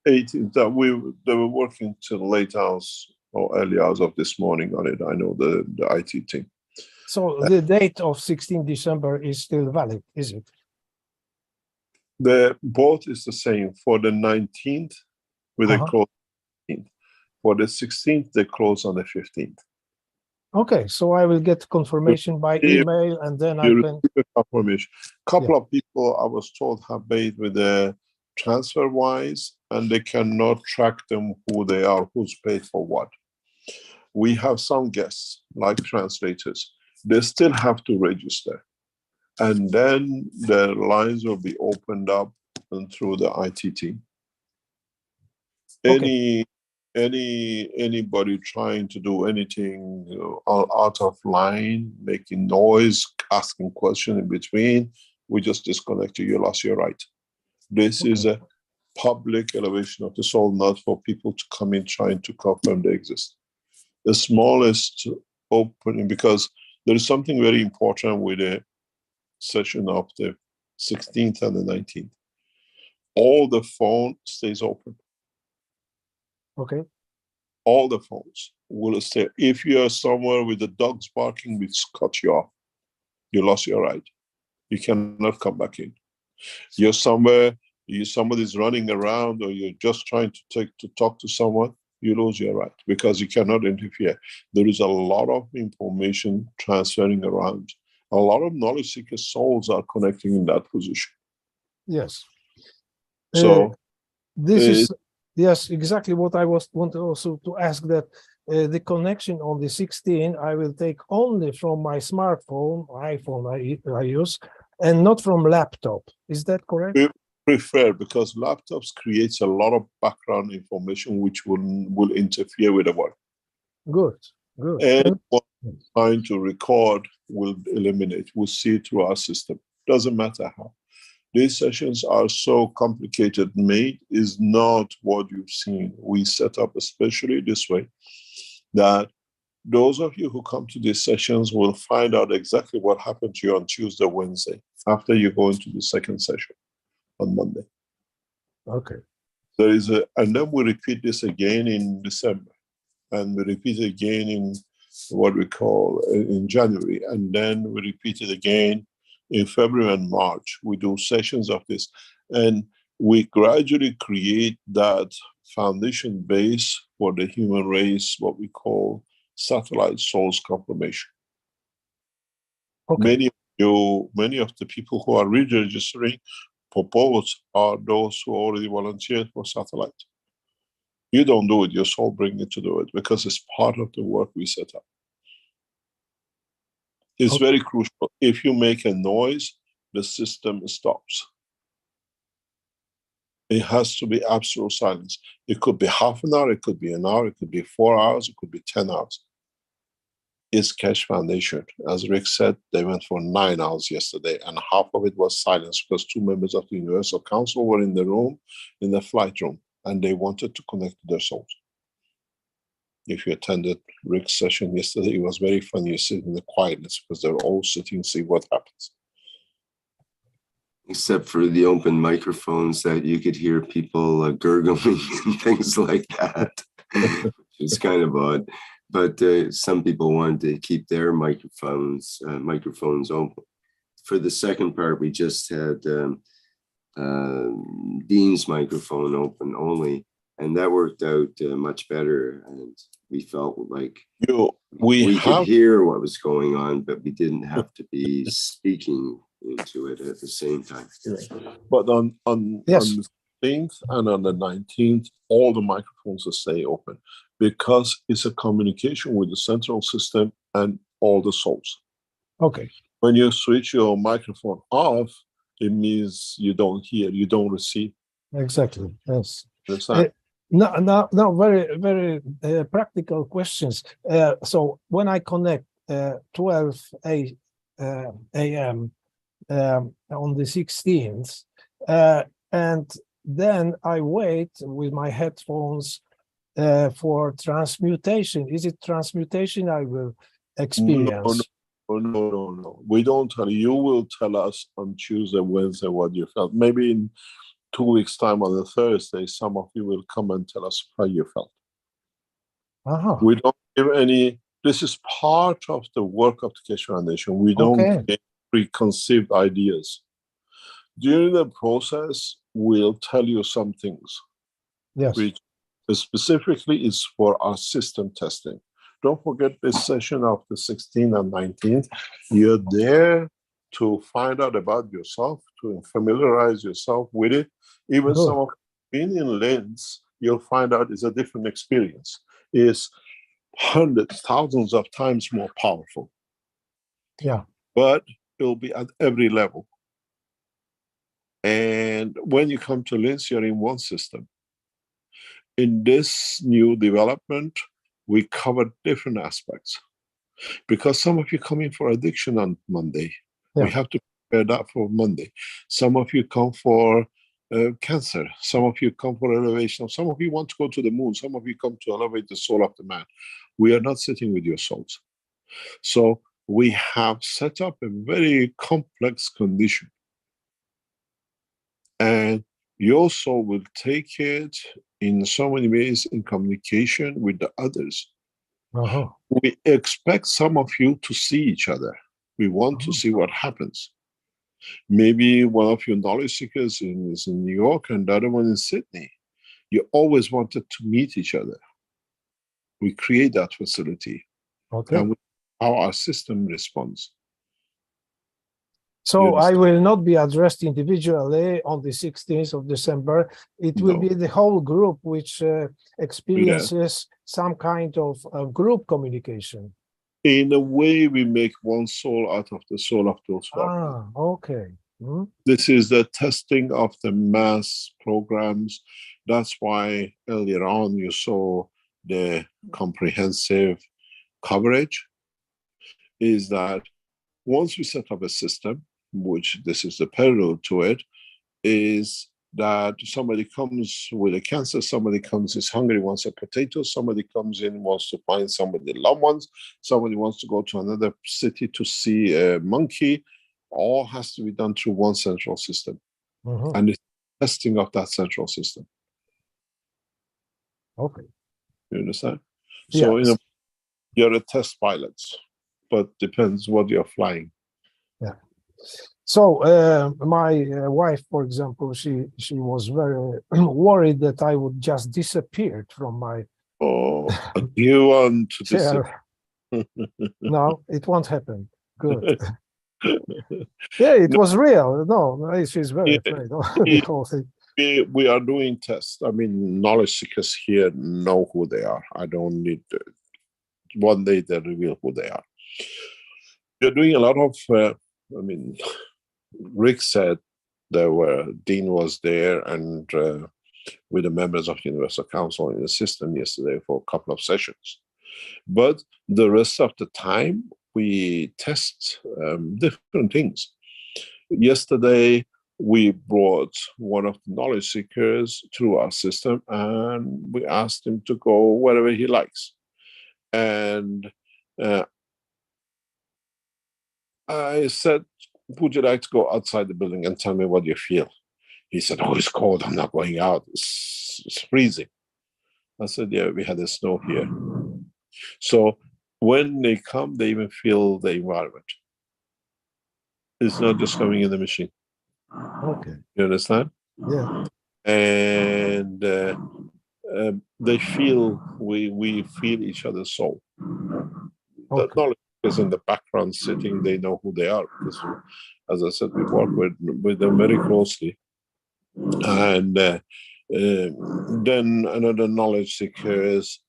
18th. They were working till late hours or early hours of this morning on it. I know the IT team. So the date of 16 December is still valid, is it? The both is the same. For the 19th, with a close 15th. For the 16th, they close on the 15th. Okay, so I will get confirmation by email, and then I can. Confirmation. Couple of people I was told have paid with the TransferWise, and they cannot track them who they are, who's paid for what. We have some guests, like translators. They still have to register, and then the lines will be opened up and through the IT team. Okay. Anybody trying to do anything out of line, making noise, asking questions in between, we just disconnect you. You lost your right. This is a public elevation of the soul, not for people to come in trying to confirm they exist. The smallest opening, because there is something very important with the session of the 16th and the 19th. All the phone stays open. Okay. All the phones will stay. If you are somewhere with the dogs barking, we cut you off. You lost your right. You cannot come back in. You're somewhere, somebody's running around, or you're just trying to talk to someone, you lose your right because you cannot interfere. There is a lot of information transferring around. A lot of knowledge seeker souls are connecting in that position. Yes. So this is. Yes, exactly what I want also to ask, that the connection on the 16 I will take only from my smartphone, iPhone I use, and not from laptop. Is that correct? We prefer, because laptops creates a lot of background information which will interfere with the work. Good. Anyone trying to record will eliminate. We'll see it through our system. Doesn't matter how. These sessions are so complicated. Made is not what you've seen. We set up especially this way that those of you who come to these sessions will find out exactly what happened to you on Tuesday, Wednesday, after you go into the second session on Monday. Okay. And then we repeat this again in December, and we repeat it again in what we call in January, and then we repeat it again in February and March. We do sessions of this, and we gradually create that foundation base for the human race, what we call satellite source confirmation. Okay. Many of the people who are re-registering proposed are those who already volunteered for satellite. You don't do it, your soul brings you to do it because it's part of the work we set up. It's very crucial. If you make a noise, the system stops. It has to be absolute silence. It could be half an hour, it could be an hour, it could be 4 hours, it could be 10 hours. It's Keshe Foundation. As Rick said, they went for 9 hours yesterday, and half of it was silence because 2 members of the Universal Council were in the room, in the flight room, and they wanted to connect to their souls. If you attended Rick's session yesterday, it was very funny. You sit in the quietness because they're all sitting and see what happens. Except for the open microphones that you could hear people gurgling and things like that. It's kind of odd. But some people wanted to keep their microphones open. For the second part, we just had Dean's microphone open only, and that worked out much better. And we felt like we could hear what was going on, but we didn't have to be speaking into it at the same time. But on the 16th and on the 19th, all the microphones will stay open because it's a communication with the central system and all the souls. Okay. When you switch your microphone off, it means you don't hear, you don't receive. Exactly. Yes. Now, very, very practical questions. So when I connect 12 a.m. On the 16th, and then I wait with my headphones for transmutation. Is it transmutation I will experience? No. We don't tell you. You will tell us on Tuesday, Wednesday what you felt. Maybe in 2 weeks' time on a Thursday, some of you will come and tell us how you felt. We don't give any. This is part of the work of the Keshe Foundation. We don't get preconceived ideas. During the process, we'll tell you some things. Yes. Which specifically is for our system testing. Don't forget this session of the 16th and 19th. You're there to find out about yourself, to familiarize yourself with it. Even some of being in Linz, you'll find out it's a different experience. It's hundreds, thousands of times more powerful. Yeah. But it'll be at every level. And when you come to Linz, you're in one system. In this new development, we cover different aspects. Because some of you come in for addiction on Monday. We have to prepare that for Monday. Some of you come for cancer. Some of you come for elevation. Some of you want to go to the moon. Some of you come to elevate the soul of the man. We are not sitting with your souls. So we have set up a very complex condition. And your soul will take it in so many ways in communication with the others. We expect some of you to see each other. We want to see what happens. Maybe one of your knowledge seekers is in New York and the other one in Sydney. You always wanted to meet each other. We create that facility. And how our system responds. So I will not be addressed individually on the 16th of December. It will be the whole group which experiences some kind of group communication. In a way, we make one soul out of the soul of those. This is the testing of the mass programs. That's why earlier on you saw the comprehensive coverage. Is that once we set up a system, which this is the prelude to it, is that somebody comes with a cancer, somebody comes is hungry, wants a potato, somebody comes in, wants to find somebody loved ones, somebody wants to go to another city to see a monkey. All has to be done through one central system. And it's testing of that central system. You understand? So you're a test pilot, but depends what you're flying. So my wife, for example, she was very worried that I would just disappear from my You want to chair. No, it won't happen. Good. Yeah, it was real. No, she's very afraid of the whole thing. We are doing tests. I mean, knowledge seekers here know who they are. I don't need one day they reveal who they are. We're doing a lot of, I mean, Rick said Dean was there and with the members of Universal Council in the system yesterday for a couple of sessions. But the rest of the time, we test different things. Yesterday, we brought one of the knowledge seekers through our system and we asked him to go wherever he likes. And I said, would you like to go outside the building and tell me what you feel? He said, oh, it's cold. I'm not going out. It's freezing. I said, yeah, we had the snow here. So when they come, they even feel the environment. It's not just coming in the machine. Okay. You understand? Yeah. And they feel, we feel each other's soul. Okay. The knowledge is in the background sitting, they know who they are. Because, as I said, we work with them very closely. And then another knowledge seekers,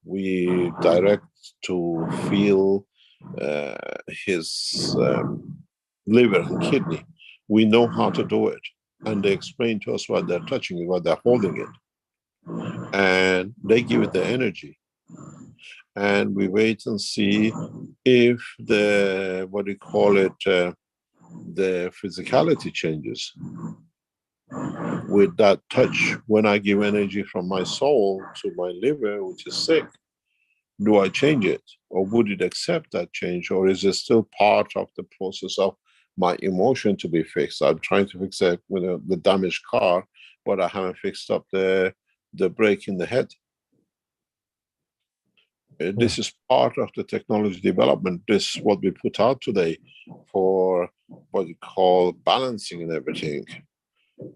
we direct to feel his liver and kidney. We know how to do it. And they explain to us what they're touching, what they're holding it. And they give it the energy. And we wait and see if the, what do you call it, the physicality changes. With that touch, when I give energy from my soul to my liver, which is sick, do I change it? Or would it accept that change? Or is it still part of the process of my emotion to be fixed? I'm trying to fix it with the damaged car, but I haven't fixed up the brake in the head. This is part of the technology development. This is what we put out today for what you call balancing and everything.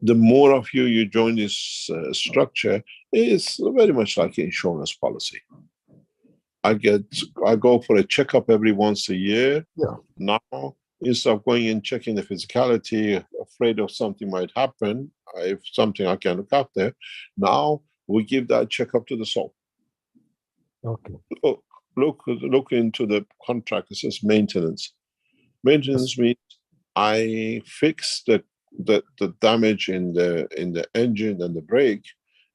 The more of you join this structure, it's very much like an insurance policy. I go for a checkup every once a year. Yeah. Now, instead of going and checking the physicality, afraid of something might happen, if something I can look after, now we give that checkup to the soul. Okay. Look into the contract. It says maintenance. Maintenance means I fix the damage in the engine and the brake,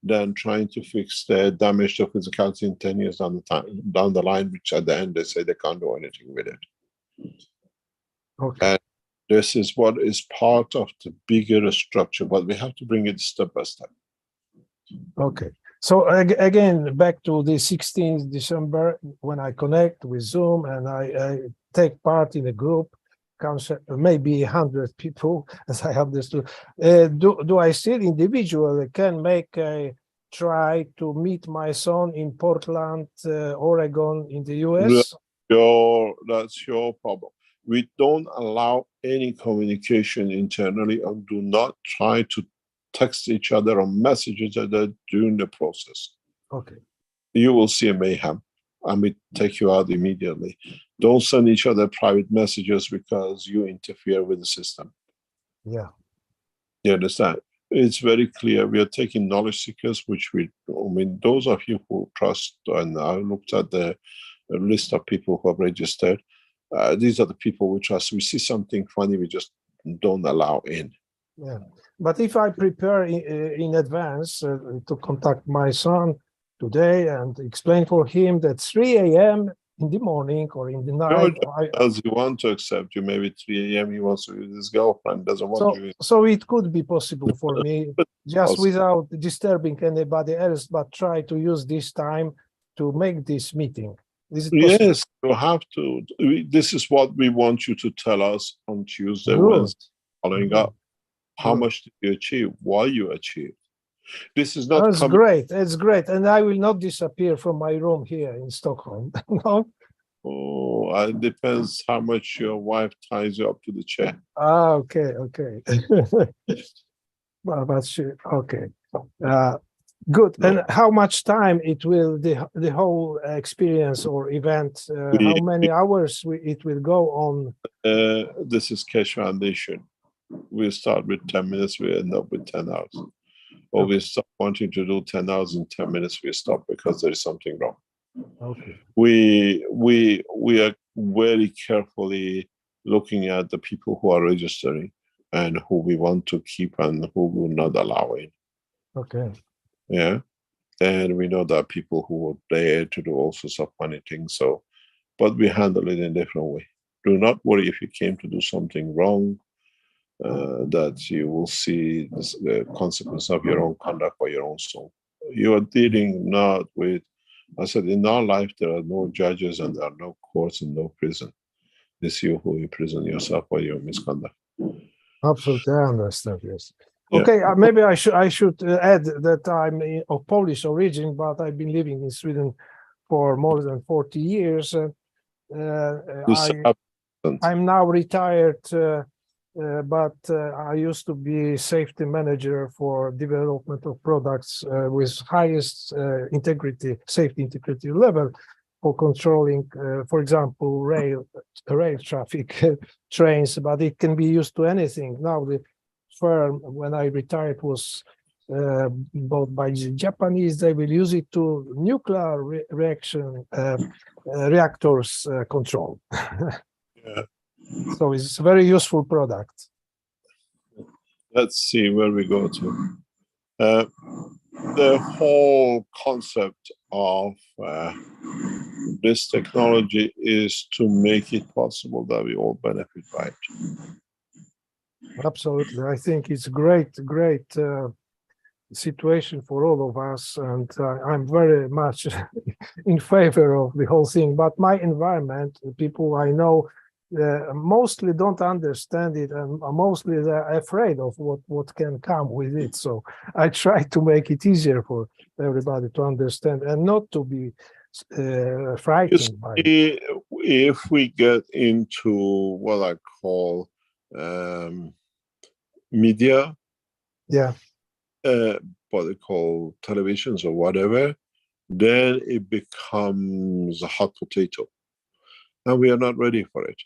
than trying to fix the damage to physicality in 10 years down the line, which at the end they say they can't do anything with it. Okay. And this is what is part of the bigger structure, but we have to bring it step by step. Okay. So again, back to the 16th December, when I connect with Zoom and I take part in a group, maybe 100 people, as I understood. Do I still individually can make a try to meet my son in Portland, Oregon, in the US? That's your problem. We don't allow any communication internally, and do not try to text each other or message each other during the process. Okay. You will see a mayhem, and we take you out immediately. Don't send each other private messages because you interfere with the system. Yeah. You understand? It's very clear. We are taking knowledge seekers, which those of you who trust, and I looked at the list of people who have registered. These are the people we trust. We see something funny, we just don't allow in. Yeah. But if I prepare in advance to contact my son today and explain for him that 3 a.m. in the morning or in the night. As you want to accept you, maybe 3 a.m. he wants to with his girlfriend, doesn't want you. So it could be possible for me, just without disturbing anybody else, but try to use this time to make this meeting. Is it possible? Yes, you have to. This is what we want you to tell us on Tuesday, Good. Wednesday, following up. How much did you achieve? Why you achieved? This is not. That's great. It's great, and I will not disappear from my room here in Stockholm. No. Oh, it depends how much your wife ties you up to the chair. Ah, okay. Well, that's okay. Good. No. And how much time it will the whole experience or event? How many hours it will go on? This is Keshe Foundation. We start with 10 minutes, we end up with 10 hours. Or we start wanting to do 10 hours in 10 minutes, we stop because there is something wrong. Okay. We are very carefully looking at the people who are registering and who we want to keep and who will not allow in. Okay. Yeah. And we know that people who are there to do all sorts of funny things. So, but we handle it in a different way. Do not worry if you came to do something wrong, that you will see the consequence of your own conduct or your own soul. You are dealing not with, I said, in our life, there are no judges and there are no courts and no prison. It's you who imprison yourself for your misconduct. Absolutely, I understand. Yes. Yeah. Okay, maybe I should add that I'm of Polish origin, but I've been living in Sweden for more than 40 years. I'm now retired, but I used to be safety manager for development of products with highest safety integrity level for controlling, for example, rail traffic, trains, but it can be used to anything. Now the firm, when I retired, was bought by the Japanese. They will use it to nuclear reactors control. Yeah. So it's a very useful product. Let's see where we go to. The whole concept of this technology is to make it possible that we all benefit by it. Absolutely. I think it's great situation for all of us, and I'm very much in favor of the whole thing. But my environment, the people I know, mostly don't understand it, and mostly they're afraid of what can come with it. So I try to make it easier for everybody to understand and not to be frightened by it. If we get into what I call media, what they call televisions or whatever, then it becomes a hot potato, and we are not ready for it.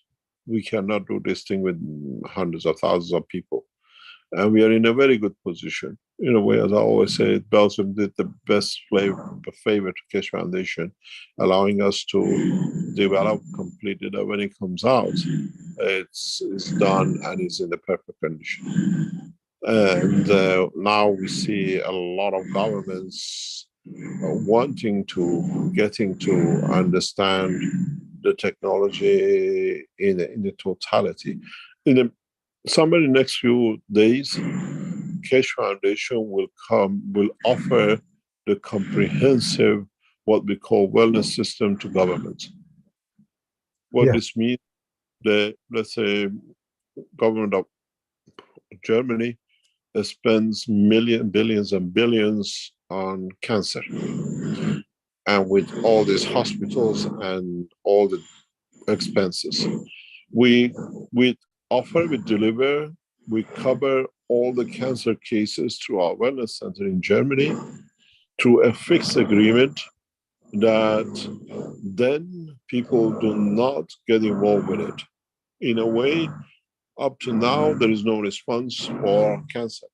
We cannot do this thing with hundreds of thousands of people, and we are in a very good position. In a way, as I always say, Belgium did the best favor to Keshe Foundation, allowing us to develop completely that when it comes out, it's done and is in the perfect condition. And now we see a lot of governments getting to understand the technology in the totality. Somewhere in the next few days, Keshe Foundation will offer the comprehensive, what we call wellness system to governments. What this means, let's say, government of Germany spends billions and billions on cancer. And with all these hospitals and all the expenses, we offer, we deliver, we cover all the cancer cases through our wellness center in Germany through a fixed agreement that then people do not get involved with it. In a way, up to now, there is no response for cancer.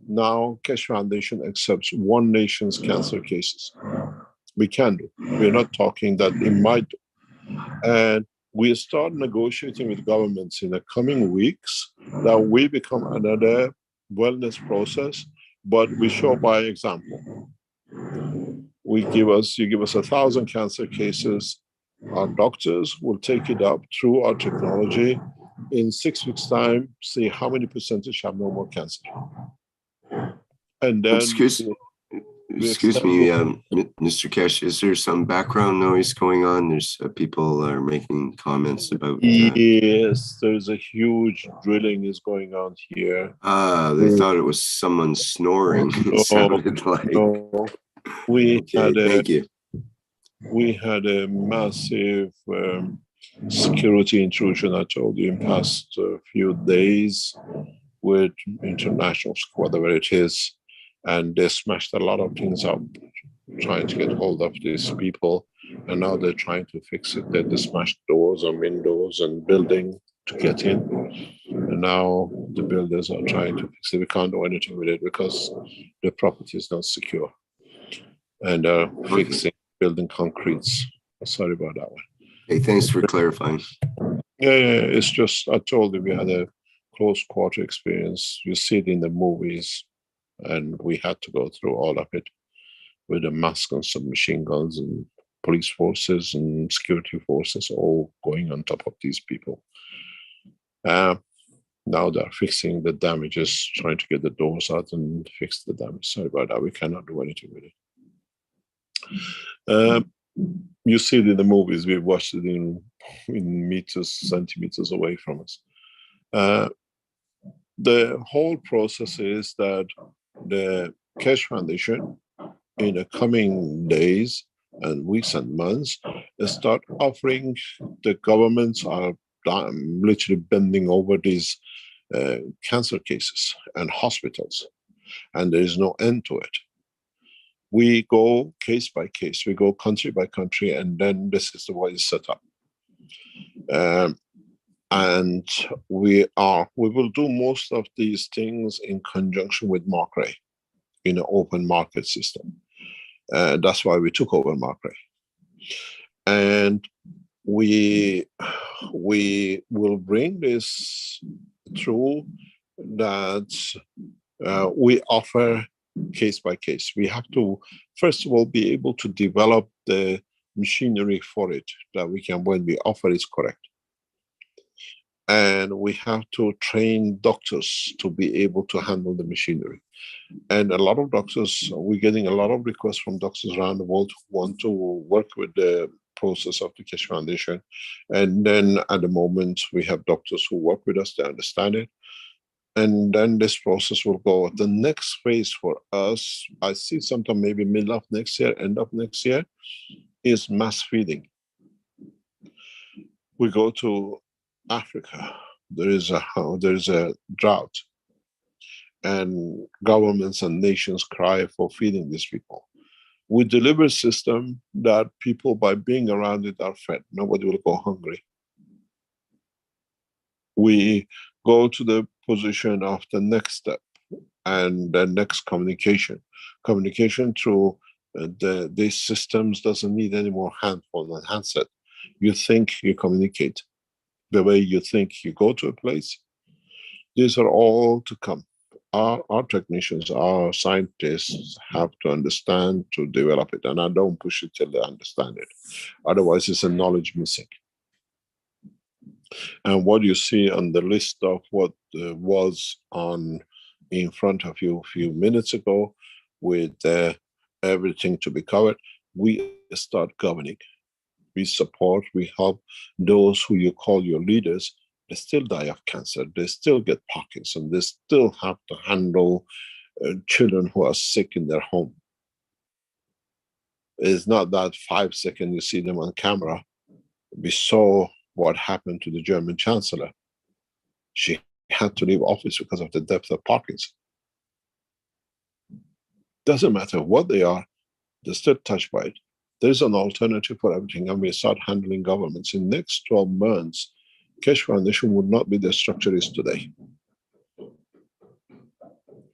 Now, Keshe Foundation accepts one nation's cancer cases. We can do. We're not talking that it might do. And we start negotiating with governments in the coming weeks that we become another wellness process, but we show by example. You give us 1,000 cancer cases. Our doctors will take it up through our technology. In 6 weeks' time, see how many percentage have no more cancer. And then excuse me, Mr. Keshe, is there some background noise going on? There's people are making comments about. Yes, there's a huge drilling is going on here. They thought it was someone snoring. It sounded like. No. We okay, thank you. we had a massive security intrusion, I told you, in past few days with international, whatever it is, and they smashed a lot of things up, trying to get hold of these people, and now they're trying to fix it. They smashed doors and windows and building to get in, and now the builders are trying to fix it. We can't do anything with it because the property is not secure, and fixing building concretes. Sorry about that one. Hey, thanks for clarifying. Yeah, it's just, I told you we had a close quarter experience. You see it in the movies, and we had to go through all of it with a mask and some machine guns and police forces and security forces all going on top of these people. Now they're fixing the damages, trying to get the doors out and fix the damage. Sorry about that, we cannot do anything with it. You see it in the movies, we watched it in meters, centimeters away from us. The whole process is that the Keshe Foundation, in the coming days and weeks and months, start offering, the governments are literally bending over these cancer cases and hospitals, and there is no end to it. We go case by case, we go country by country, and then this is the way it's set up. And we will do most of these things in conjunction with Mark Ray in an open market system. That's why we took over Mark Ray. And we will bring this through that we offer case by case. We have to, first of all, be able to develop the machinery for it, that we can, when we offer, it's correct. And we have to train doctors to be able to handle the machinery. And a lot of doctors, we're getting a lot of requests from doctors around the world who want to work with the process of the Keshe Foundation. And then at the moment, we have doctors who work with us, they understand it. And then this process will go. The next phase for us, I see sometime maybe middle of next year, end of next year, is mass feeding. We go to Africa, there is a drought, and governments and nations cry for feeding these people. We deliver a system that people, by being around it, are fed. Nobody will go hungry. We go to the position of the next step and the next communication. Communication through these systems doesn't need any more handphone and handset. You think, you communicate. The way you think, you go to a place. These are all to come. Our technicians, our scientists have to understand to develop it, and I don't push it till they understand it. Otherwise, it's a knowledge missing. And what you see on the list of what was in front of you a few minutes ago, with everything to be covered, we start governing. We support, we help those who you call your leaders. They still die of cancer, they still get Parkinson, they still have to handle children who are sick in their home. It's not that 5 seconds you see them on camera. We saw what happened to the German Chancellor. She had to leave office because of the depth of Parkinson. Doesn't matter what they are, they're still touched by it. There's an alternative for everything, and we start handling governments. In the next 12 months, Keshe Foundation would not be the structure it is today.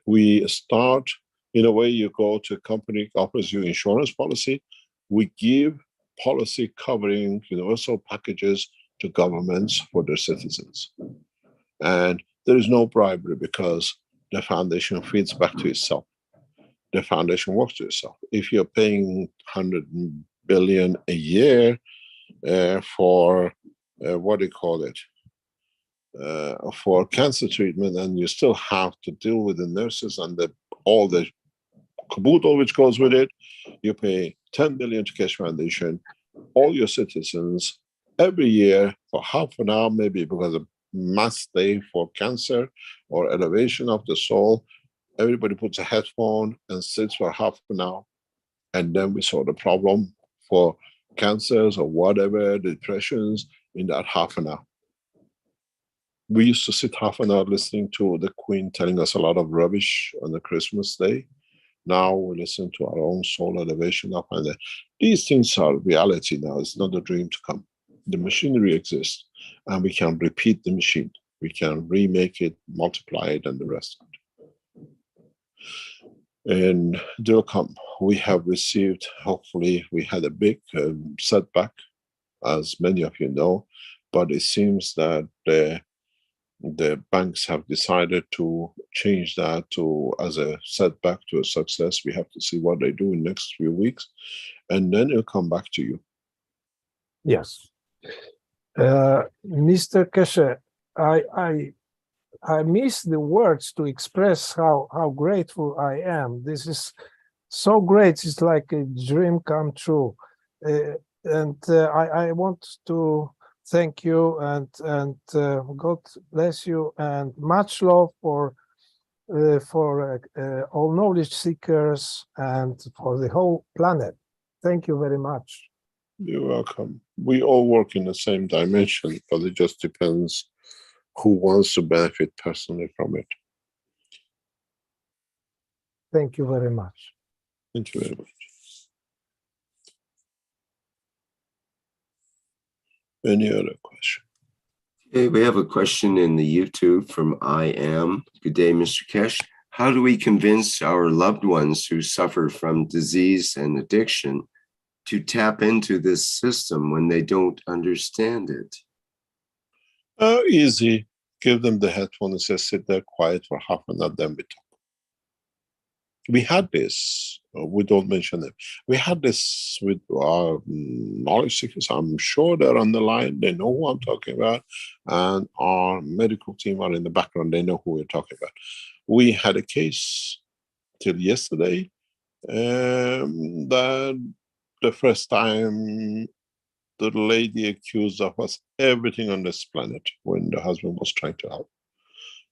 We start, in a way, you go to a company that offers you insurance policy. We give policy covering universal packages to governments for their citizens. And there is no bribery because the foundation feeds back to itself. The foundation works to itself. If you're paying 100 billion a year for what do you call it, for cancer treatment, and you still have to deal with the nurses and all the caboodle which goes with it, you pay 10 billion to Keshe Foundation, all your citizens, every year for half an hour, maybe because of mass day for cancer or elevation of the soul. Everybody puts a headphone and sits for half an hour, and then we solve the problem for cancers or whatever, depressions, in that half an hour. We used to sit half an hour listening to the Queen telling us a lot of rubbish on the Christmas day. Now we listen to our own soul elevation up and there. These things are reality now. It's not a dream to come. The machinery exists and we can repeat the machine. We can remake it, multiply it, and the rest of it. And they'll come. We have received, hopefully, we had a big setback, as many of you know, but it seems that the banks have decided to change that to as a setback to a success. We have to see what they do in the next few weeks, and then it'll come back to you. Yes. Mr. Keshe, I miss the words to express how grateful I am. This is so great. It's like a dream come true. I want to thank you and God bless you, and much love for all knowledge seekers and for the whole planet. Thank you very much. You're welcome. We all work in the same dimension, but it just depends who wants to benefit personally from it. Thank you very much. Thank you very much. Any other question? Okay, we have a question in the YouTube from I Am. Good day, Mr. Keshe. How do we convince our loved ones who suffer from disease and addiction to tap into this system when they don't understand it? Easy. Give them the headphone and say, sit there quiet for half an hour, then we talk. We had this, we don't mention it. We had this with our knowledge seekers. I'm sure they're on the line. They know who I'm talking about. And our medical team are in the background. They know who we're talking about. We had a case till yesterday that the first time the lady accused of us everything on this planet when the husband was trying to help.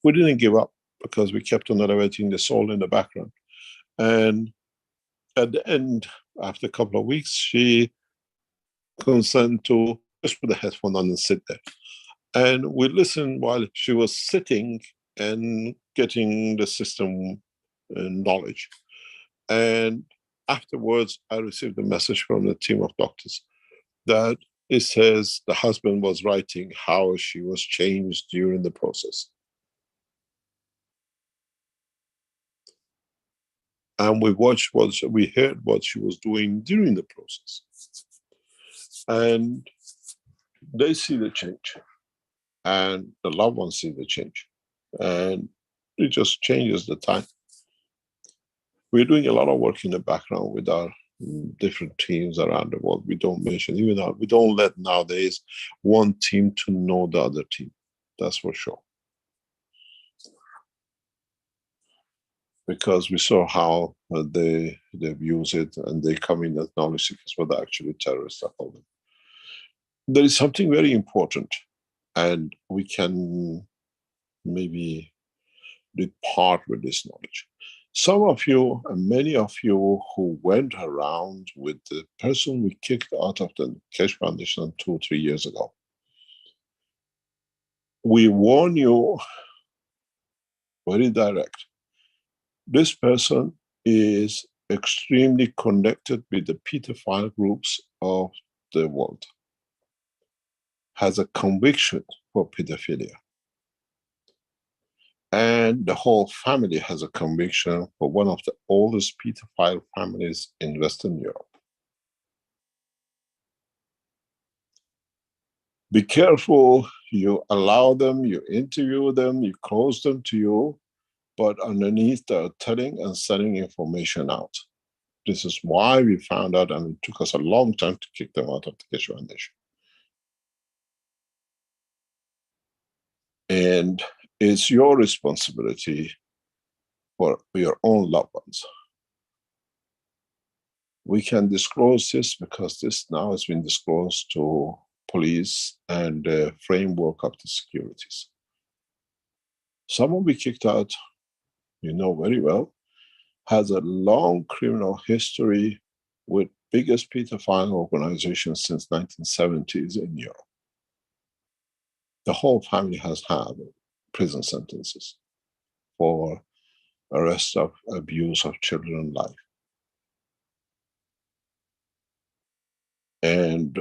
We didn't give up because we kept on elevating the soul in the background. And at the end, after a couple of weeks, she consented to just put the headphone on and sit there. And we listened while she was sitting and getting the system knowledge. And afterwards, I received a message from the team of doctors that it says the husband was writing how she was changed during the process. And we watched we heard what she was doing during the process. And they see the change. And the loved ones see the change. And it just changes the time. We're doing a lot of work in the background with our different teams around the world. We don't mention, even now, we don't let nowadays one team to know the other team. That's for sure. Because we saw how they abuse it and they come in as knowledge seekers, but they're actually terrorists. I call them. There is something very important, and we can maybe depart with this knowledge. Some of you, and many of you who went around with the person we kicked out of the Keshe Foundation 2 or 3 years ago, we warn you very direct. This person is extremely connected with the pedophile groups of the world, has a conviction for pedophilia. And the whole family has a conviction for one of the oldest pedophile families in Western Europe. Be careful, you allow them, you interview them, you close them to you, but underneath they're telling and sending information out. This is why we found out, and it took us a long time to kick them out of the Keshe Foundation. And it's your responsibility for your own loved ones. We can disclose this because this now has been disclosed to police and the framework of the securities. Someone we kicked out, you know very well, has a long criminal history with biggest pedophile organization since 1970s in Europe. The whole family has had prison sentences for arrest of abuse of children life. And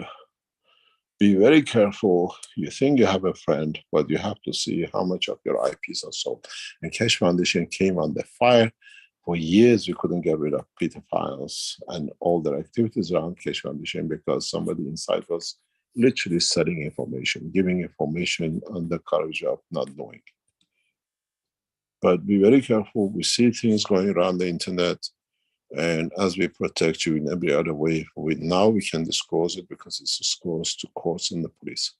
be very careful. You think you have a friend, but you have to see how much of your IPs are sold. And Keshe Foundation came under fire. For years, we couldn't get rid of pedophiles and all their activities around Keshe Foundation because somebody inside was literally selling information, giving information under coverage of not knowing. But be very careful. We see things going around the internet. And as we protect you in every other way, now we can disclose it because it's disclosed to courts and the police.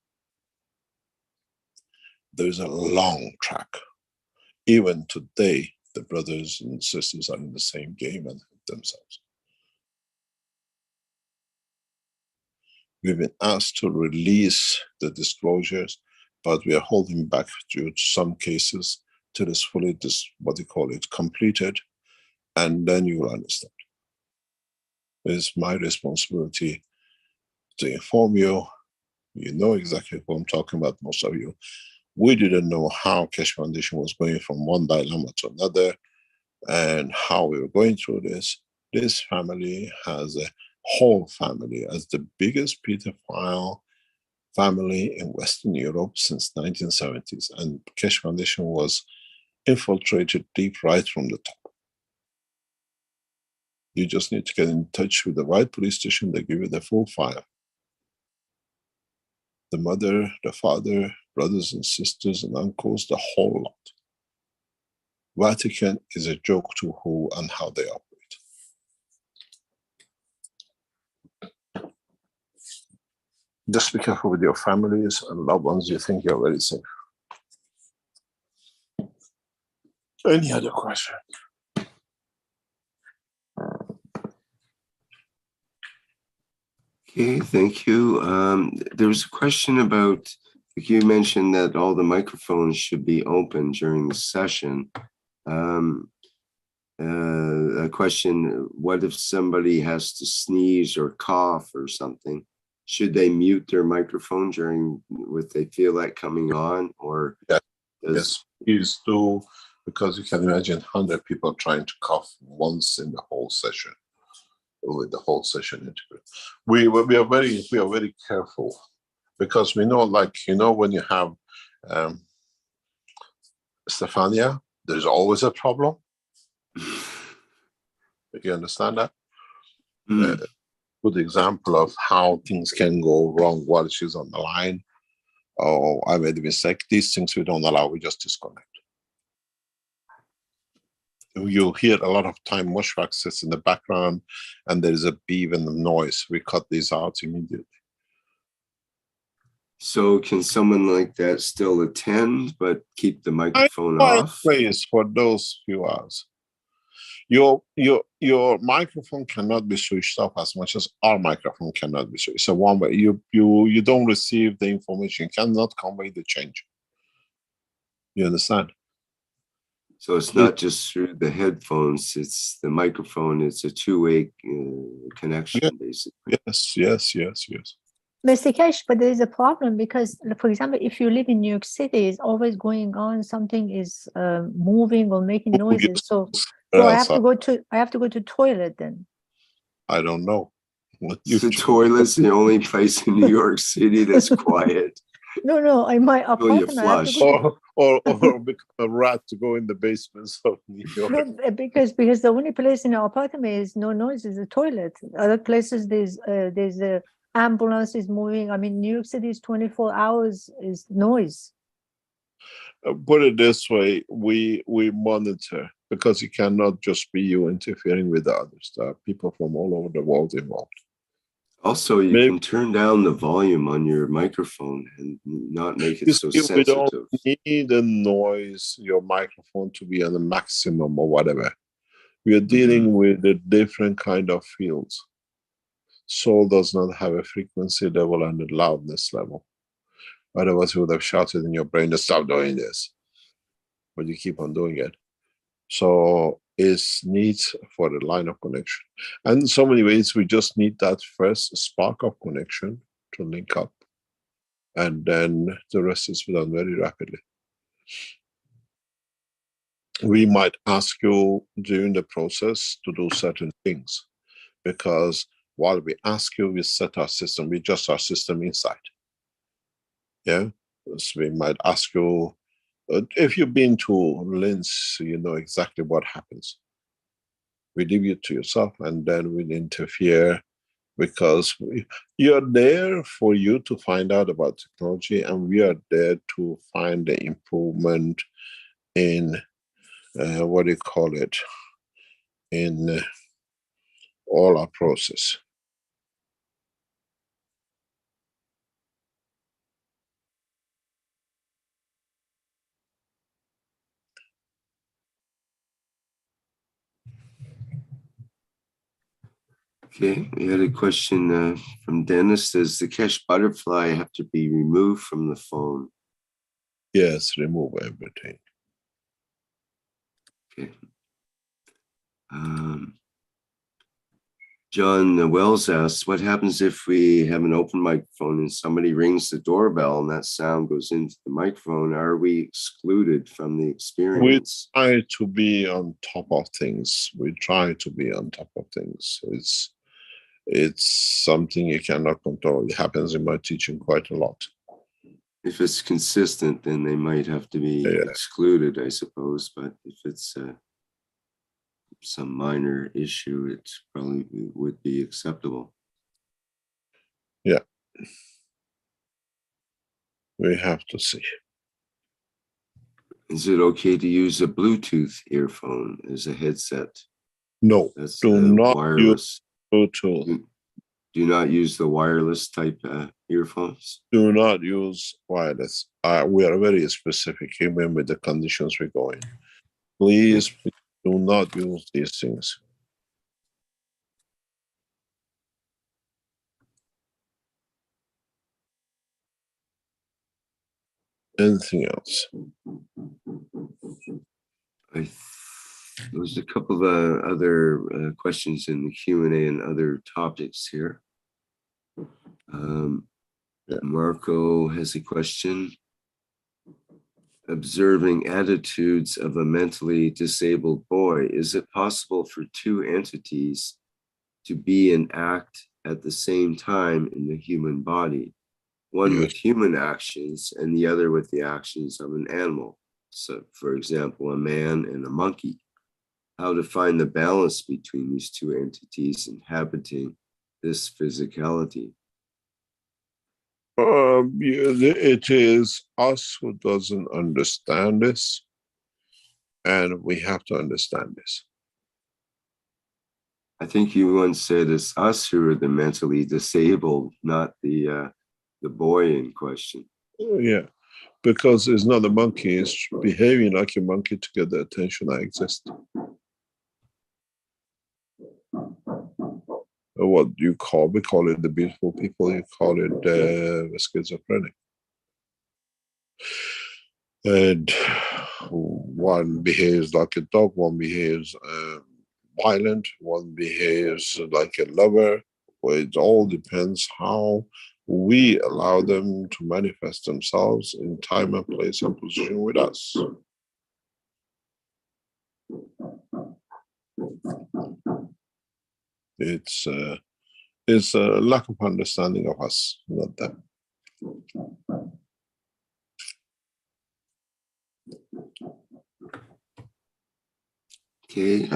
There's a long track. Even today, the brothers and sisters are in the same game and themselves. We've been asked to release the disclosures, but we are holding back due to some cases till it's fully, completed, and then you will understand. It's my responsibility to inform you. You know exactly what I'm talking about, most of you. We didn't know how Keshe Foundation was going from one dilemma to another and how we were going through this. This family has a whole family as the biggest pedophile family in Western Europe since 1970s. And Keshe Foundation was infiltrated deep right from the top. You just need to get in touch with the right police station. They give you the full file. The mother, the father, brothers and sisters and uncles, the whole lot. Vatican is a joke to who and how they operate. Just be careful with your families and loved ones. You think you're very safe. Any other question? Okay, thank you. There was a question about, you mentioned that all the microphones should be open during the session. A question, what if somebody has to sneeze or cough or something? Should they mute their microphone during, if they feel that coming on, or? Yes, please do, because you can imagine 100 people trying to cough once in the whole session. With the whole session integrated. We are very careful because we know, like, you know, when you have Stefania, there's always a problem. You understand that? Good example of how things can go wrong while she's on the line. Oh, I made a mistake. These things we don't allow, we just disconnect. You hear a lot of time Mushfaq sits in the background and there is a beep and the noise. We cut these out immediately. So can someone like that still attend but keep the microphone off? Place for those few hours. Your microphone cannot be switched off as much as our microphone cannot be switched. It's a one way. You don't receive the information, you cannot convey the change. You understand? So it's not just through the headphones, it's the microphone, it's a two-way connection, basically. Yes. Mr. Keshe, but there is a problem because, for example, if you live in New York City, it's always going on, something is moving or making noises. So I have to go to toilet then. I don't know. The toilet's the only place in New York City that's quiet. No, in my apartment. I have to go or become a rat to go in the basements of New York. No, because the only place in our apartment is no noise, is the toilet. Other places there's a ambulance is moving. I mean, New York City is 24 hours is noise. Put it this way, we monitor because it cannot just be you interfering with the others. There are people from all over the world involved. Also, you can turn down the volume on your microphone and not make it so sensitive. We don't need the noise, your microphone to be on the maximum or whatever. We are dealing with a different kind of fields. Soul does not have a frequency level and a loudness level. Otherwise, you would have shouted in your brain to stop doing this. But you keep on doing it. So is needs for the line of connection. And in so many ways, we just need that first spark of connection to link up. And then the rest is done very rapidly. We might ask you during the process to do certain things, because while we ask you, we set our system, we adjust our system inside. Yeah, so we might ask you, if you've been to LINS, you know exactly what happens. We leave you to yourself, and then we'll interfere, because you're there for you to find out about technology, and we are there to find the improvement in what do you call it, in all our process. Okay, we had a question from Dennis. Does the Keshe butterfly have to be removed from the phone? Yes, remove everything. Okay. John Wells asks, what happens if we have an open microphone and somebody rings the doorbell and that sound goes into the microphone? Are we excluded from the experience? We try to be on top of things. We try to be on top of things. It's something you cannot control. It happens in my teaching quite a lot. If it's consistent, then they might have to be excluded, I suppose. But if it's some minor issue, it probably would be acceptable. Yeah. We have to see. Is it okay to use a Bluetooth earphone as a headset? No, that's do not wireless. Use Bluetooth. Do not use the wireless type earphones. Do not use wireless. We are very specific even with the conditions we go in. Please do not use these things. Anything else? There's a couple of other questions in the Q&A and other topics here. Marco has a question. Observing attitudes of a mentally disabled boy, is it possible for two entities to be and act at the same time in the human body? One with human actions and the other with the actions of an animal. So, for example, a man and a monkey. How to find the balance between these two entities inhabiting this physicality? It is us who doesn't understand this, and we have to understand this. I think you once said it's us who are the mentally disabled, not the boy in question. Yeah, because it's not a monkey, it's behaving like a monkey to get the attention I exist. What we call it the beautiful people, you call it schizophrenic. And one behaves like a dog, one behaves violent, one behaves like a lover. Well, it all depends how we allow them to manifest themselves in time and place and position with us. It's a lack of understanding of us, not them. Okay,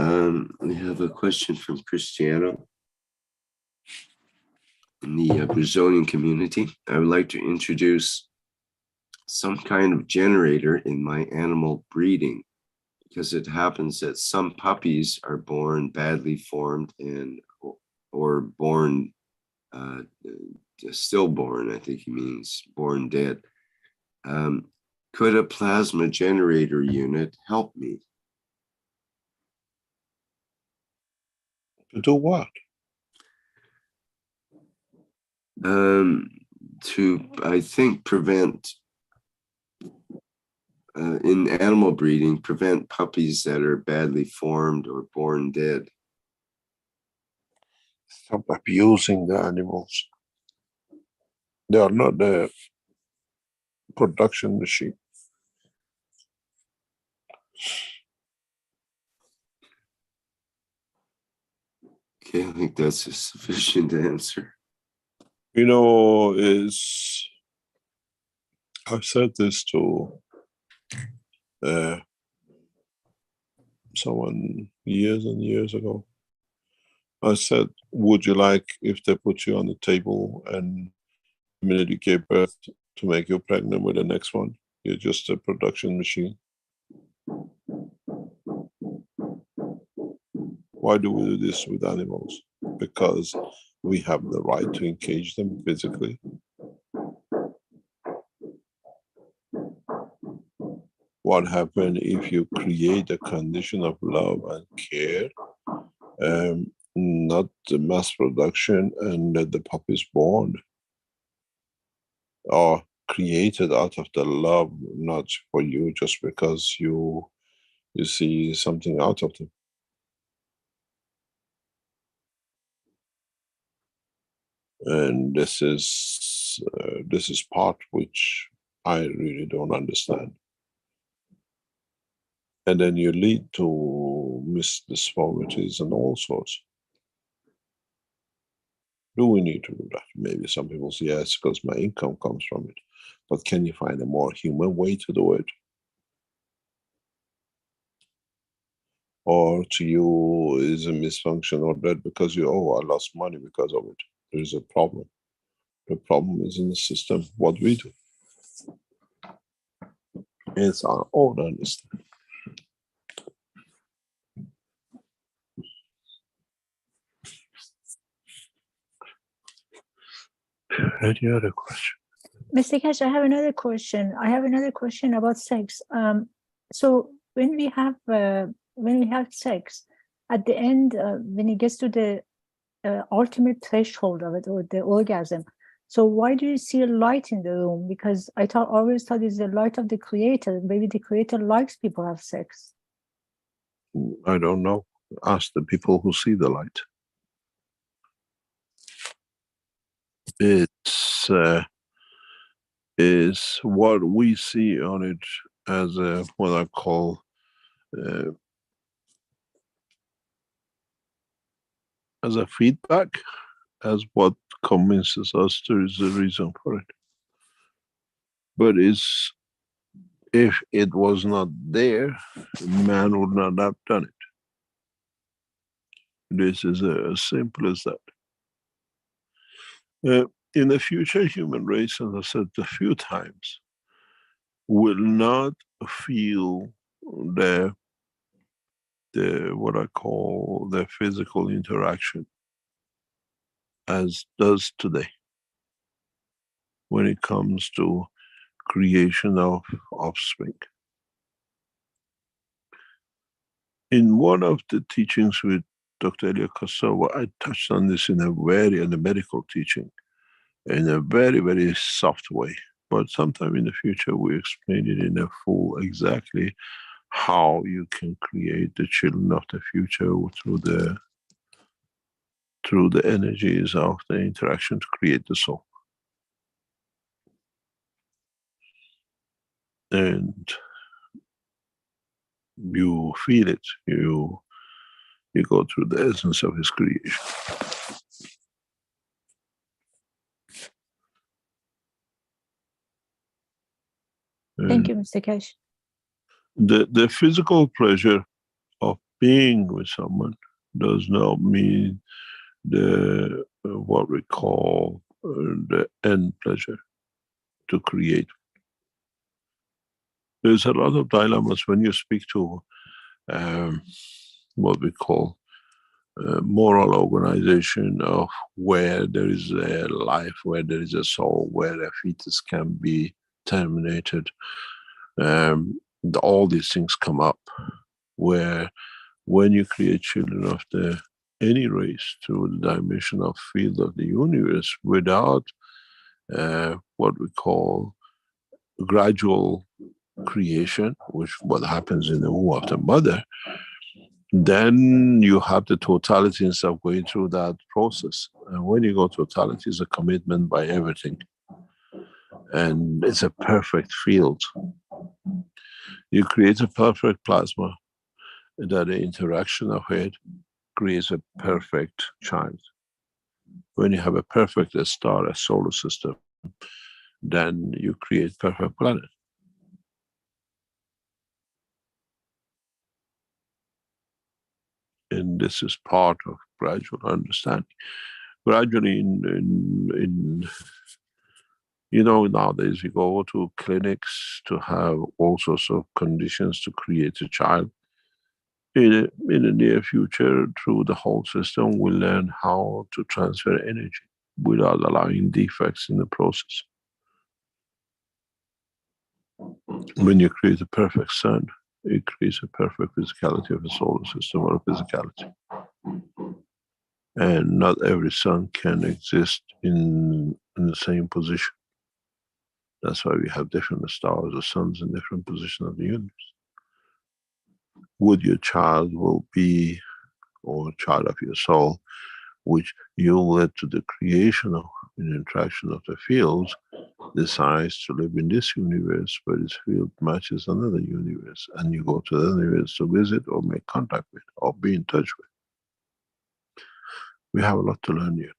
we have a question from Cristiano in the Brazilian community. I would like to introduce some kind of generator in my animal breeding, because it happens that some puppies are born badly formed and or born stillborn, I think he means born dead. Could a plasma generator unit help me? To do what? To, I think, prevent in animal breeding, prevent puppies that are badly formed or born dead? Stop abusing the animals. They are not the production machine. Okay, I think that's a sufficient answer. You know, I've said this to someone years and years ago. I said, would you like if they put you on the table and the minute you gave birth to make you pregnant with the next one, you're just a production machine? Why do we do this with animals? Because we have the right to engage them physically. What happens if you create a condition of love and care, not the mass production, and let the puppies born, or created out of the love, not for you just because you see something out of them? And this is part which I really don't understand. And then you lead to misdeformities and all sorts. Do we need to do that? Maybe some people say yes, because my income comes from it. But can you find a more human way to do it? Or to you is a misfunction or that because you, oh, I lost money because of it. There is a problem. The problem is in the system, what we do. It's our own understanding. Any other question? Mr. Keshe, I have another question. I have another question about sex. So when we have sex, at the end, when it gets to the ultimate threshold of it, or the orgasm, so why do you see a light in the room? Because I always thought it's the light of the Creator. Maybe the Creator likes people have sex. I don't know. Ask the people who see the light. It's is what we see on it as a, what I call as a feedback, as what convinces us there is a reason for it. But it's, if it was not there, man would not have done it. This is as simple as that. In the future, human race, as I said a few times, will not feel the what I call the physical interaction as does today when it comes to creation of offspring. In one of the teachings with Dr. Elia Kosova, I touched on this in the medical teaching, in a very, very soft way. But sometime in the future, we explain it in a full, exactly how you can create the children of the future through the energies of the interaction to create the soul. And you feel it, you go through the essence of his creation. Thank you, Mr. Keshe. The physical pleasure of being with someone does not mean the what we call the end pleasure to create. There's a lot of dilemmas when you speak to what we call moral organization of where there is a life, where there is a soul, where a fetus can be terminated. All these things come up, where when you create children of any race through the dimensional field of the universe without what we call gradual creation, which what happens in the womb of the mother, then you have the totality instead of going through that process. And when you go totality, it's a commitment by everything. And it's a perfect field. You create a perfect plasma, and that the interaction of it creates a perfect child. When you have a perfect star, a solar system, then you create perfect planet. And this is part of gradual understanding. Gradually, you know, nowadays we go to clinics to have all sorts of conditions to create a child. In the near future, through the whole system, we'll learn how to transfer energy without allowing defects in the process. When you create a perfect sun, it creates a perfect physicality of a solar system or a physicality. And not every sun can exist in the same position. That's why we have different stars or suns in different positions of the universe. Would your child will be, or child of your soul, which you led to the creation of an interaction of the fields, decides to live in this universe, but this field matches another universe, and you go to the universe to visit or make contact with or be in touch with. We have a lot to learn yet.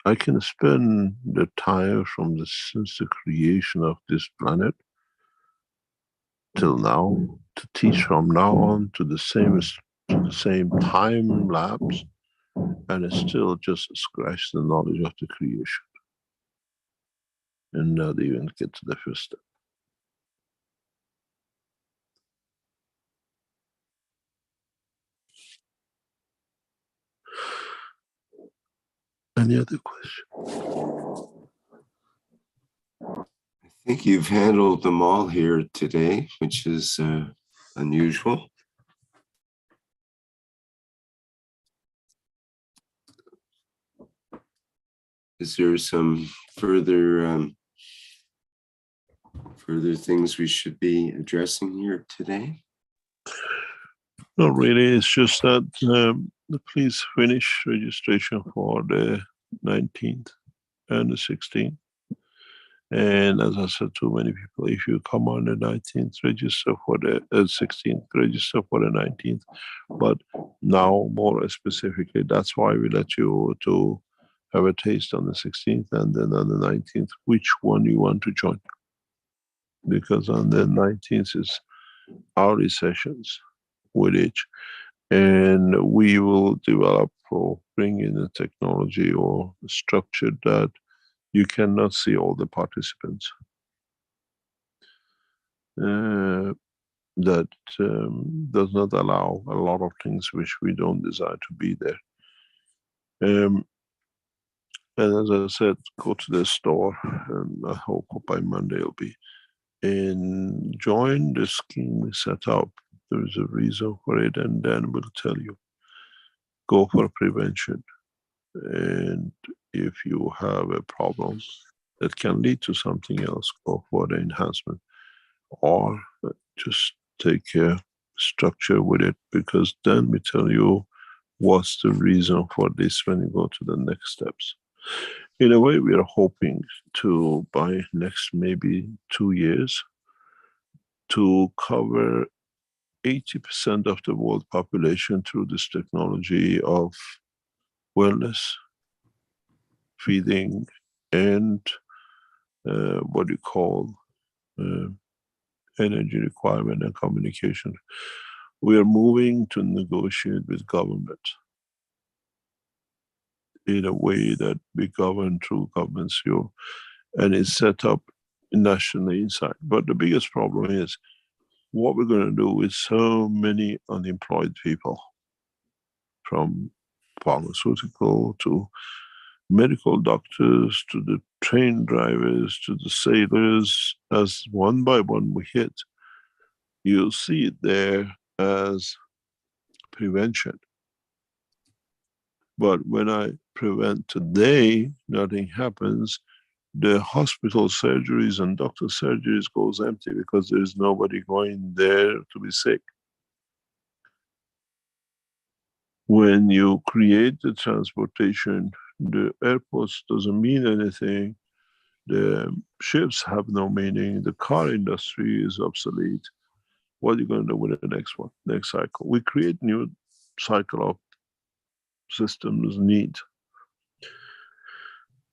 I can spend the time since the creation of this planet till now to teach from now on to the same time lapse, and it's still just scratch the knowledge of the creation, and not even get to the first step. Any other question? I think you've handled them all here today, which is unusual. Is there some further things we should be addressing here today? Not really. It's just that please finish registration for the 19th and the 16th. And as I said to many people, if you come on the 19th, register for the 16th, register for the 19th. But now, more specifically, that's why we let you to have a taste on the 16th and then on the 19th, which one you want to join. Because on the 19th is hourly sessions with each. And we will develop or bring in a technology or a structure that you cannot see all the participants. That does not allow a lot of things which we don't desire to be there. And as I said, go to the store, and I hope by Monday it'll be, and join the scheme we set up. There is a reason for it, and then we'll tell you. Go for prevention. And if you have a problem that can lead to something else, go for the enhancement. Or just take a structure with it, because then we tell you what's the reason for this when you go to the next steps. In a way, we are hoping to, by next maybe 2 years, to cover 80% of the world population through this technology of wellness, feeding, and what you call energy requirement and communication. We are moving to negotiate with government in a way that we govern through governments here, and it's set up nationally inside. But the biggest problem is what we're going to do with so many unemployed people, from pharmaceutical to medical doctors to the train drivers to the sailors. As one by one we hit, you'll see it there as prevention. But when I prevent today, nothing happens. The hospital surgeries and doctor surgeries goes empty because there is nobody going there to be sick. When you create the transportation, the airports doesn't mean anything. The ships have no meaning. The car industry is obsolete. What are you going to do with the next one, next cycle? We create new cycle of systems need.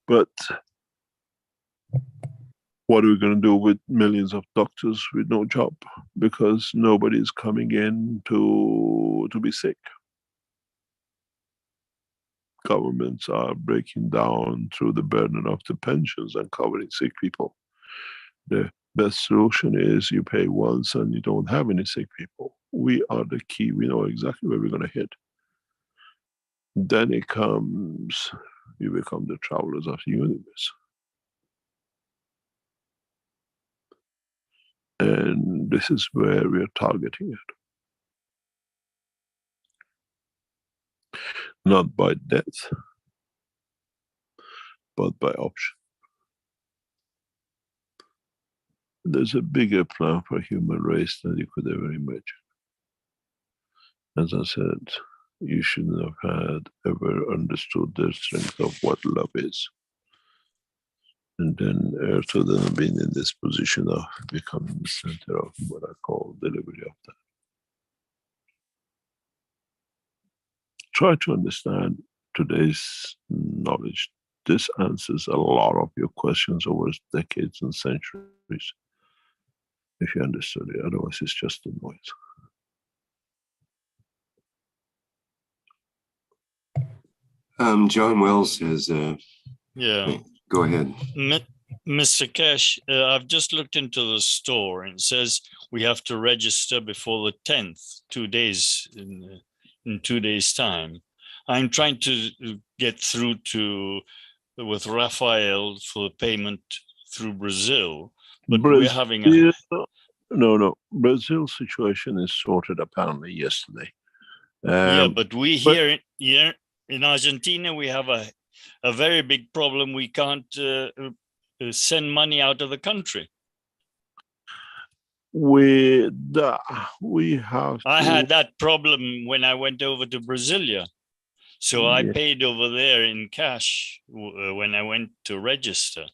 But what are we going to do with millions of doctors with no job because nobody is coming in to be sick? Governments are breaking down through the burden of the pensions and covering sick people. The best solution is you pay once and you don't have any sick people. We are the key. We know exactly where we're going to hit. Then it comes, you become the travelers of the universe. And this is where we are targeting it. Not by death, but by option. There's a bigger plan for human race than you could ever imagine. As I said, you shouldn't have had ever understood the strength of what love is. And then Earth would have been in this position of becoming the center of what I call delivery of that. Try to understand today's knowledge. This answers a lot of your questions over decades and centuries. If you understood it, otherwise it's just a noise. John Wells says, yeah. Go ahead. Mr. Keshe, I've just looked into the store and it says we have to register before the 10th, 2 days, in 2 days' time. I'm trying to get through with Rafael for payment through Brazil, but we're having a... No. Brazil's situation is sorted apparently yesterday. Yeah, but we here in Argentina, we have a very big problem. We can't send money out of the country. We have I had that problem when I went over to Brasilia. So I paid over there in cash when I went to register.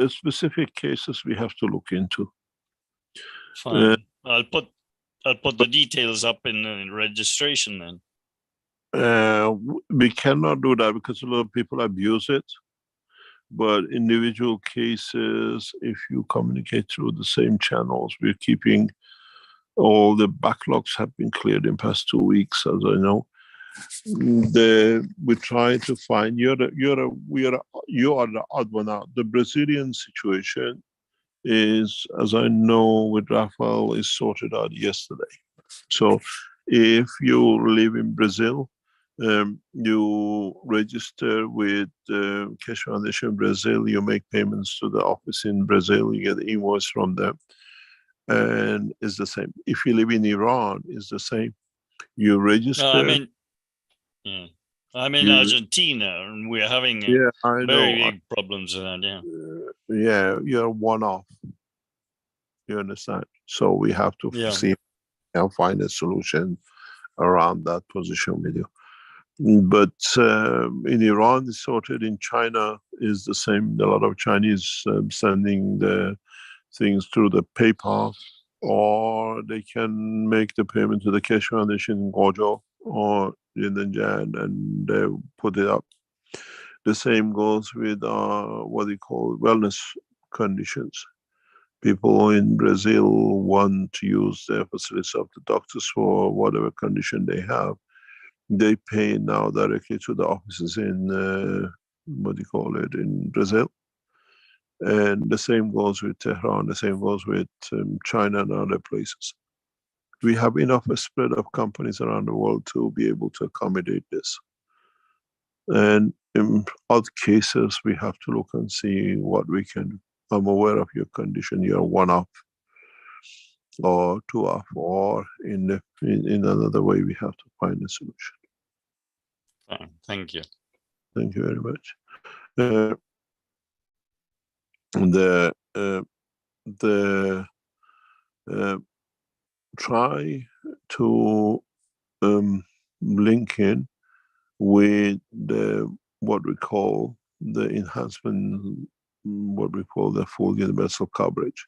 Specific cases we have to look into. Fine. I'll put the details up in the registration then. We cannot do that because a lot of people abuse it. But individual cases, if you communicate through the same channels, we're keeping all the backlogs have been cleared in past 2 weeks, as I know. We try to find you are the odd one out. The Brazilian situation is, as I know, with Rafael, is sorted out yesterday. So if you live in Brazil, you register with Keshe Foundation Brazil, you make payments to the office in Brazil, you get the invoice from them, and it's the same. If you live in Iran, it's the same. You register. No, I'm in Argentina, and we're having very big problems with that. Yeah, you're one-off. You understand? So we have to see and find a solution around that position with you. But in Iran, it's sorted. In China, is the same. A lot of Chinese sending the things through the PayPal, or they can make the payment to the Keshe Foundation in Gojo or in Jan, and they put it up. The same goes with what they call wellness conditions. People in Brazil want to use the facilities of the doctors for whatever condition they have. They pay now directly to the offices in in Brazil. And the same goes with Tehran, the same goes with China and other places. We have enough spread of companies around the world to be able to accommodate this. And in odd cases, we have to look and see what we can do. I'm aware of your condition. You're one off or two off, or in another way, we have to find a solution. Thank you. Thank you very much. uh, the try to link in with what we call the enhancement, what we call the full universal coverage,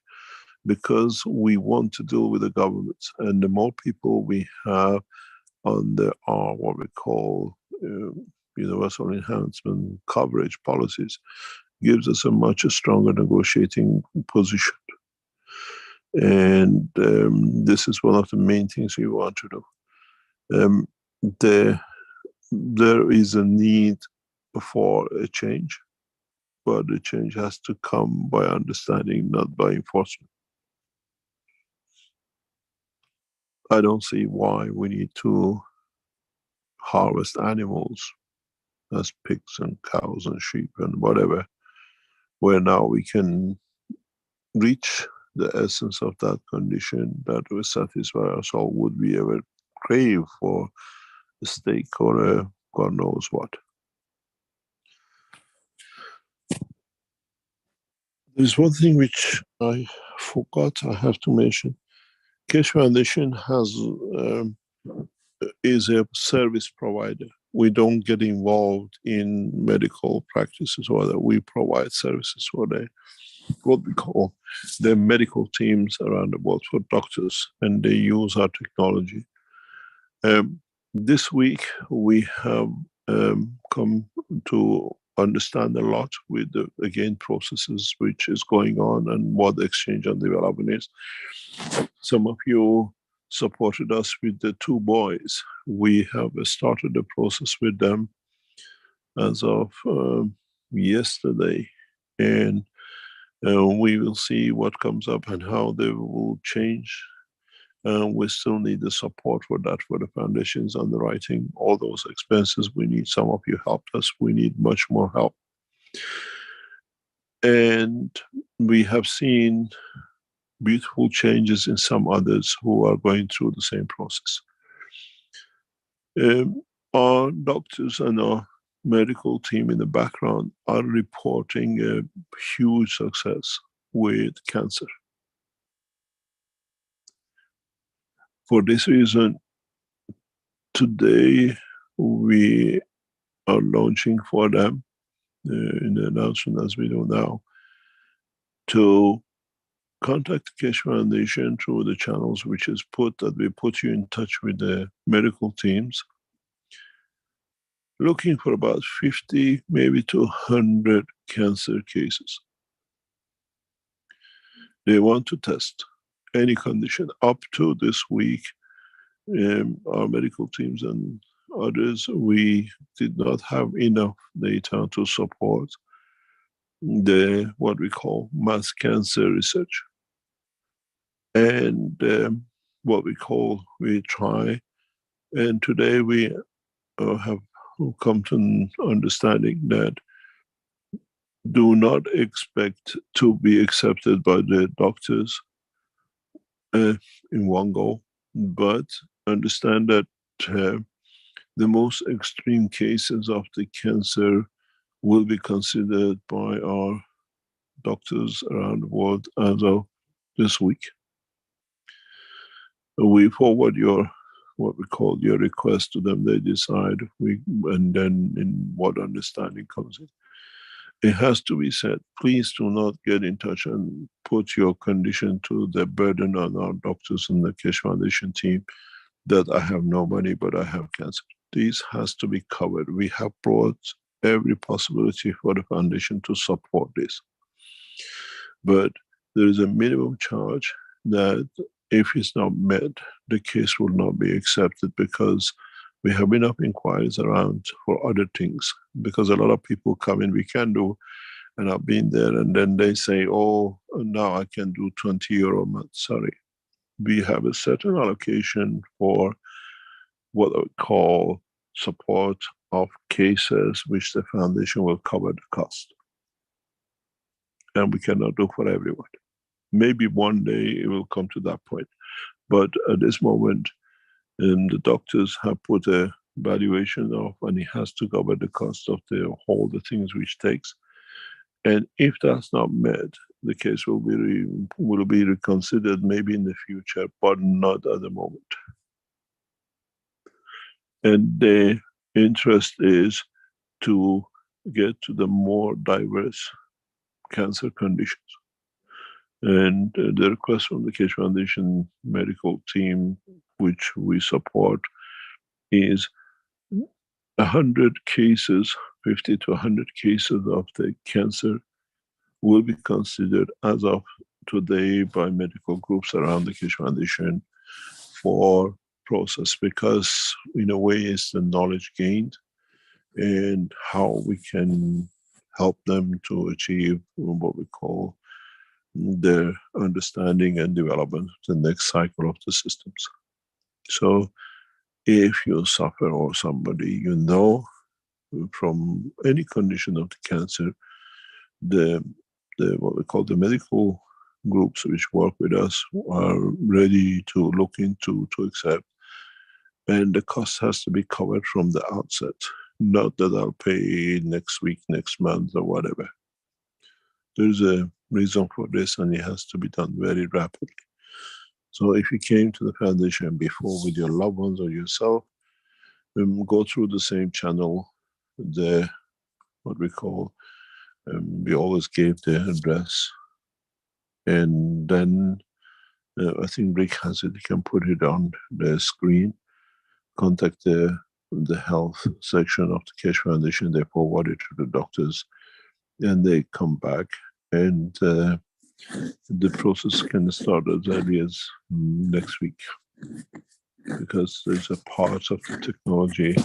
because we want to deal with the governments, and the more people we have under our what we call universal enhancement coverage policies gives us a much stronger negotiating position. And this is one of the main things we want to do. There is a need for a change, but the change has to come by understanding, not by enforcement. I don't see why we need to harvest animals as pigs and cows and sheep and whatever, where now we can reach the essence of that condition that will satisfy us all. Would we ever crave for a steak or a God knows what? There's one thing which I forgot I have to mention. Keshe Foundation is a service provider. We don't get involved in medical practices, or that we provide services for what we call the medical teams around the world for doctors, and they use our technology. This week we have come to understand a lot with the, again, processes which is going on and what the exchange and development is. Some of you supported us with the 2 boys. We have started the process with them as of yesterday, and we will see what comes up and how they will change. We still need the support for that, for the foundations, underwriting, all those expenses. We need, some of you helped us, we need much more help. And we have seen beautiful changes in some others who are going through the same process. Our doctors and our medical team in the background are reporting a huge success with cancer. For this reason, today we are launching for them in the announcement, as we do now, to contact the Keshe Foundation through the channels which is put, that we put you in touch with the medical teams, looking for about 50, maybe to 100 cancer cases. They want to test any condition. Up to this week, our medical teams and others, we did not have enough data to support the what we call mass cancer research. And what we try, and today we have come to an understanding that do not expect to be accepted by the doctors in one go, but understand that the most extreme cases of the cancer will be considered by our doctors around the world as of this week. We forward your, what we call your request to them, they decide, and then in what understanding comes in. It has to be said, please do not get in touch and put your condition to the burden on our doctors and the Keshe Foundation team that I have no money, but I have cancer. This has to be covered. We have brought every possibility for the foundation to support this. But there is a minimum charge that if it's not met, the case will not be accepted, because we have enough inquiries around for other things. Because a lot of people come in, we can do, and I've been there, and then they say, oh, now I can do 20 euro a month. Sorry. We have a certain allocation for what I would call support of cases which the foundation will cover the cost. And we cannot do for everyone. Maybe one day it will come to that point. But at this moment, the doctors have put a valuation of, and it has to cover the cost of all the things which takes. And if that's not met, the case will be reconsidered maybe in the future, but not at the moment. And the interest is to get to the more diverse cancer conditions. And the request from the Keshe Foundation medical team, which we support, is 100 cases, 50 to 100 cases of the cancer will be considered as of today by medical groups around the Keshe Foundation for process, because in a way it's the knowledge gained and how we can help them to achieve what we call their understanding and development, the next cycle of the systems. So if you suffer or somebody you know from any condition of the cancer, the what we call the medical groups which work with us are ready to look into, to accept, and the cost has to be covered from the outset, not that I'll pay next week, next month or whatever. There's a reason for this, and it has to be done very rapidly. So if you came to the foundation before with your loved ones or yourself, go through the same channel, the what we call, we always gave the address, and then I think Rick has it, he can put it on the screen. Contact the health section of the Keshe Foundation, they forward it to the doctors, and they come back, and the process can start as early as next week, because there's a part of the technology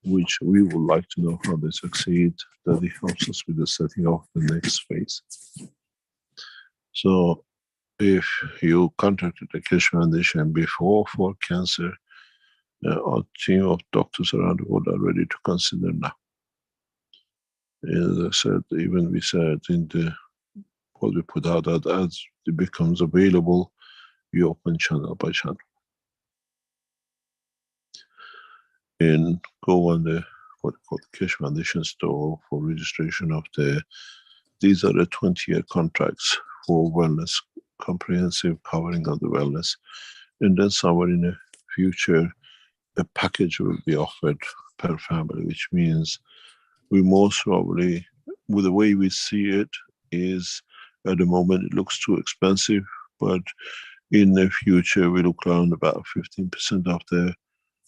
which we would like to know how they succeed, that it helps us with the setting of the next phase. So if you contacted the Keshe Foundation before for cancer, our team of doctors around the world are ready to consider now. As I said, even we said in the what we put out, that as it becomes available, we open channel by channel. And go on the what we call the Keshe Foundation store for registration of these are the 20-year contracts for wellness, comprehensive covering of the wellness. And then somewhere in the future, a package will be offered per family, which means we most probably, with the way we see it, is at the moment it looks too expensive, but in the future we look around about 15% of the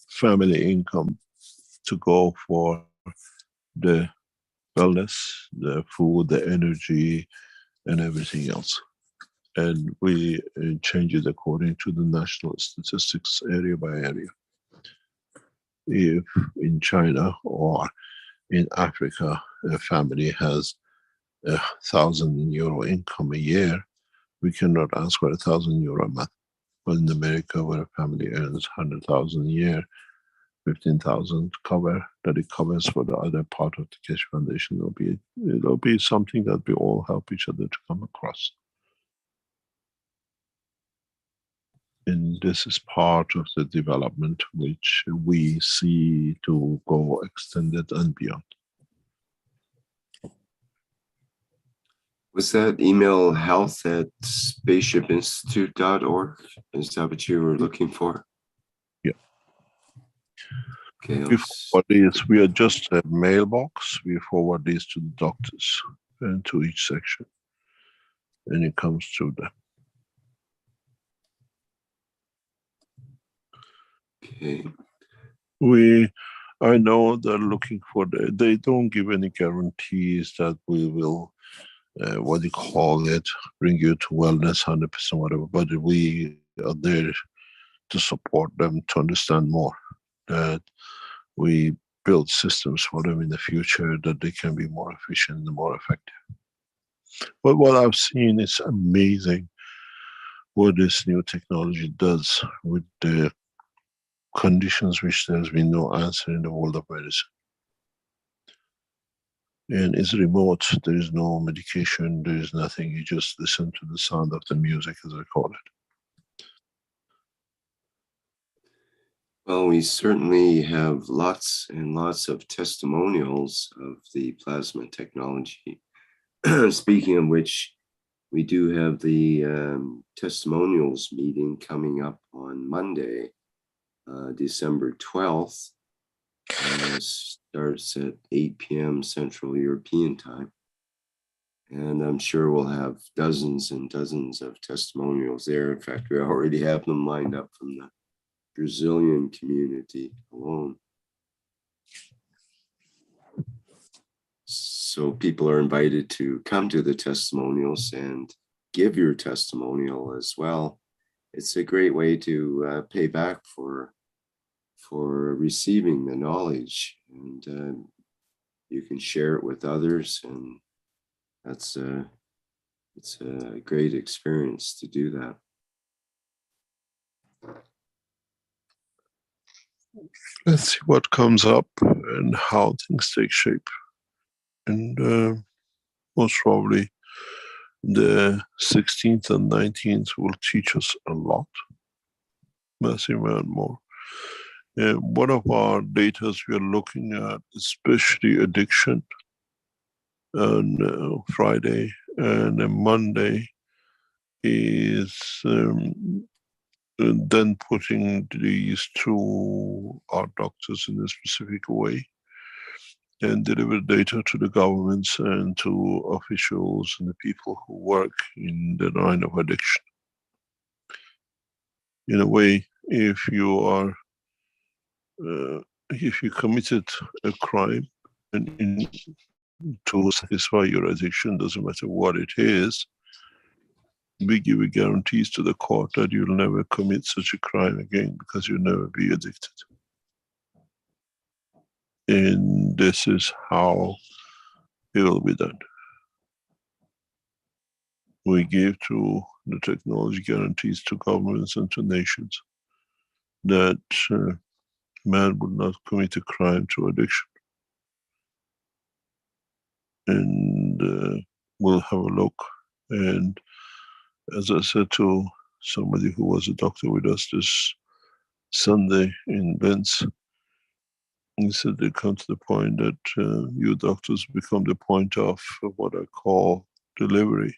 family income to go for the wellness, the food, the energy, and everything else. And we change it according to the national statistics, area by area. If in China or in Africa, a family has €1,000 income a year, we cannot ask for €1,000 a month. But in America, where a family earns 100,000 a year, 15,000 cover, that it covers for the other part of the Keshe Foundation, it'll be something that we all help each other to come across. And this is part of the development which we see to go extended and beyond. Was that email health@spaceshipinstitute.org? Is that what you were looking for? Yeah. Okay. We are just a mailbox. We forward these to the doctors and to each section, and it comes through them. Okay. I know they're looking for they don't give any guarantees that we will, what do you call it, bring you to wellness 100%, whatever, but we are there to support them to understand more, that we build systems for them in the future that they can be more efficient and more effective. But what I've seen is amazing what this new technology does with the conditions which there's been no answer in the world of medicine. And it's remote, there is no medication, there is nothing, you just listen to the sound of the music, as I call it. Well, we certainly have lots and lots of testimonials of the plasma technology. Speaking of which, we do have the testimonials meeting coming up on Monday, December 12th. Starts at 8 p.m. Central European time. And I'm sure we'll have dozens and dozens of testimonials there. In fact, we already have them lined up from the Brazilian community alone. So people are invited to come to the testimonials and give your testimonial as well. It's a great way to pay back for receiving the knowledge, and you can share it with others, and it's a great experience to do that. Let's see what comes up and how things take shape. And most probably the 16th and 19th will teach us a lot, massive amount more. One of our data we are looking at, especially addiction, on Friday and on Monday, is then putting these to our doctors in a specific way and deliver data to the governments and to officials and the people who work in the line of addiction. In a way, if you committed a crime and to satisfy your addiction, doesn't matter what it is, we give you guarantees to the court that you'll never commit such a crime again because you'll never be addicted. And this is how it will be done. We give to the technology guarantees to governments and to nations that man would not commit a crime through addiction. And we'll have a look. And as I said to somebody who was a doctor with us this Sunday in Vence, he said they come to the point that you doctors become the point of what I call delivery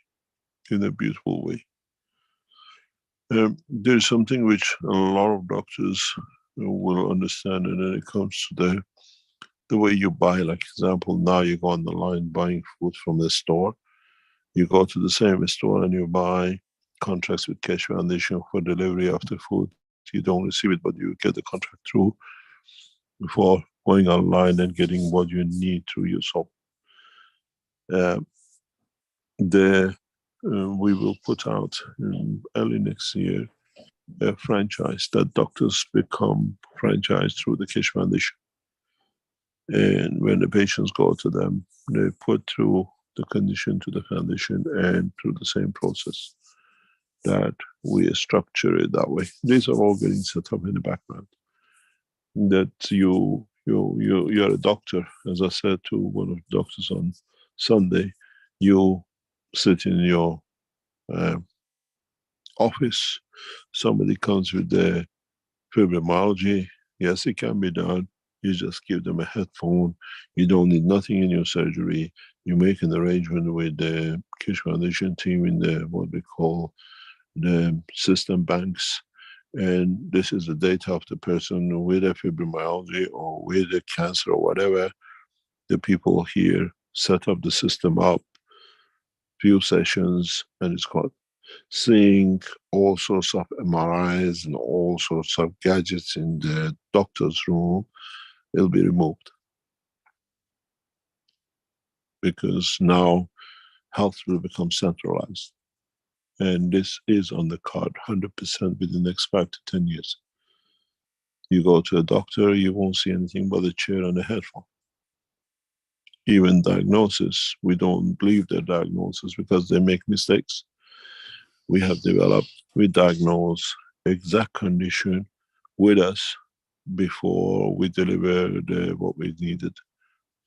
in a beautiful way. There's something which a lot of doctors will understand, and then it comes to the way you buy. Like example, now you go on the line buying food from the store. You go to the same store and you buy contracts with Keshe Foundation for delivery of the food. You don't receive it, but you get the contract through before going online and getting what you need through yourself. We will put out early next year a franchise that doctors become franchised through the Keshe Foundation. And when the patients go to them, they put through the condition to the foundation and through the same process that we structure it that way. These are all getting set up in the background. That you're a doctor, as I said to one of the doctors on Sunday, you sit in your office, somebody comes with the fibromyalgia, yes, it can be done. You just give them a headphone. You don't need nothing in your surgery. You make an arrangement with the Keshe Foundation team in the what we call the system banks. And this is the data of the person with a fibromyalgia or with a cancer or whatever. The people here set up the system up, few sessions, and it's called seeing all sorts of MRIs and all sorts of gadgets in the doctor's room. It'll be removed. Because now health will become centralized. And this is on the card 100% within the next 5 to 10 years. You go to a doctor, you won't see anything but a chair and a headphone. Even diagnosis, we don't believe their diagnosis because they make mistakes. We have developed, we diagnose exact condition with us before we deliver what we needed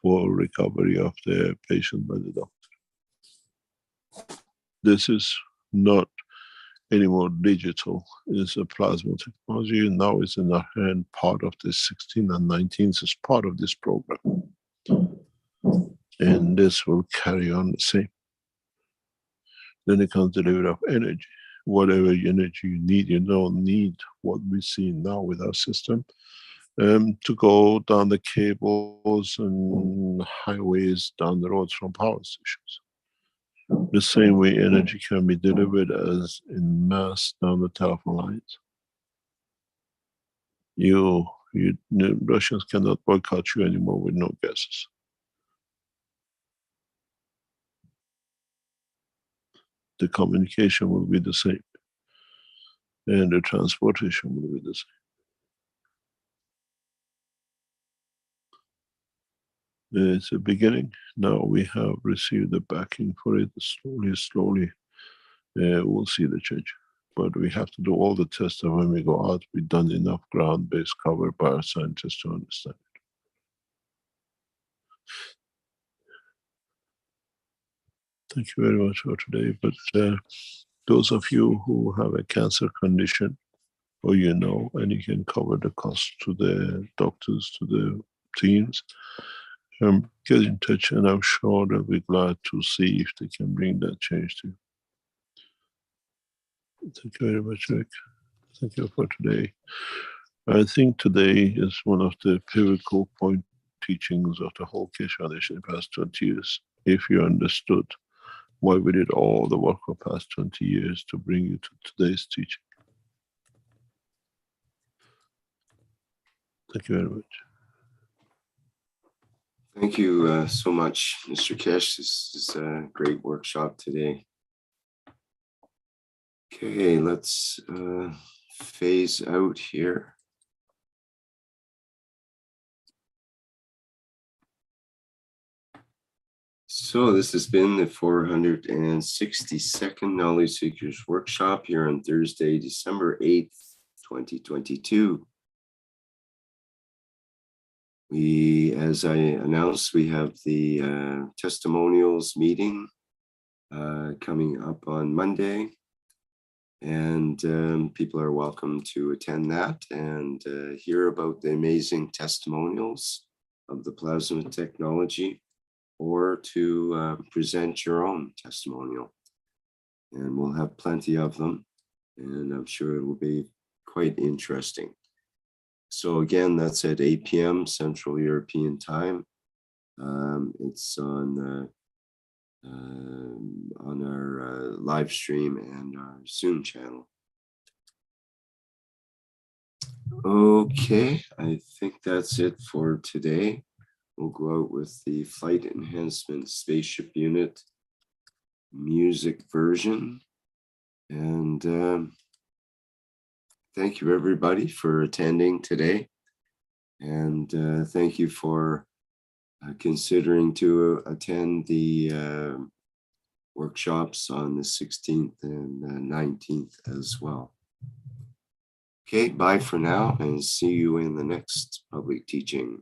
for recovery of the patient by the doctor. This is not anymore digital, it's a plasma technology. Now it's in our hand, part of this 16 and 19th is part of this program. And this will carry on the same. Then it comes delivery of energy. Whatever energy you need, you don't need what we see now with our system to go down the cables and highways down the roads from power stations. The same way energy can be delivered as in mass down the telephone lines. The Russians cannot boycott you anymore with no gases. The communication will be the same, and the transportation will be the same. It's a beginning. Now we have received the backing for it. Slowly, we'll see the change. But we have to do all the tests, and when we go out, we've done enough ground-based cover by our scientists to understand it. Thank you very much for today. But those of you who have a cancer condition, or you know, and you can cover the cost to the doctors, to the teams, get in touch, and I'm sure they'll be glad to see if they can bring that change to you. Thank you very much, Rick. Thank you for today. I think today is one of the pivotal point teachings of the whole Keshe Foundation in the past 20 years. If you understood why we did all the work for the past 20 years to bring you to today's teaching. Thank you very much. Thank you so much, Mr. Keshe. This is a great workshop today. Okay, let's phase out here. So this has been the 462nd Knowledge Seekers Workshop here on Thursday, December 8th, 2022. As I announced, we have the testimonials meeting coming up on Monday, and people are welcome to attend that and hear about the amazing testimonials of the plasma technology, or to present your own testimonial. And we'll have plenty of them, and I'm sure it will be quite interesting. So again, that's at 8 p.m. Central European Time. It's on our live stream and our Zoom channel. Okay, I think that's it for today. We'll go out with the Flight Enhancement Spaceship Unit music version. And thank you everybody for attending today. And thank you for considering to attend the workshops on the 16th and 19th as well. Okay, bye for now, and see you in the next public teaching.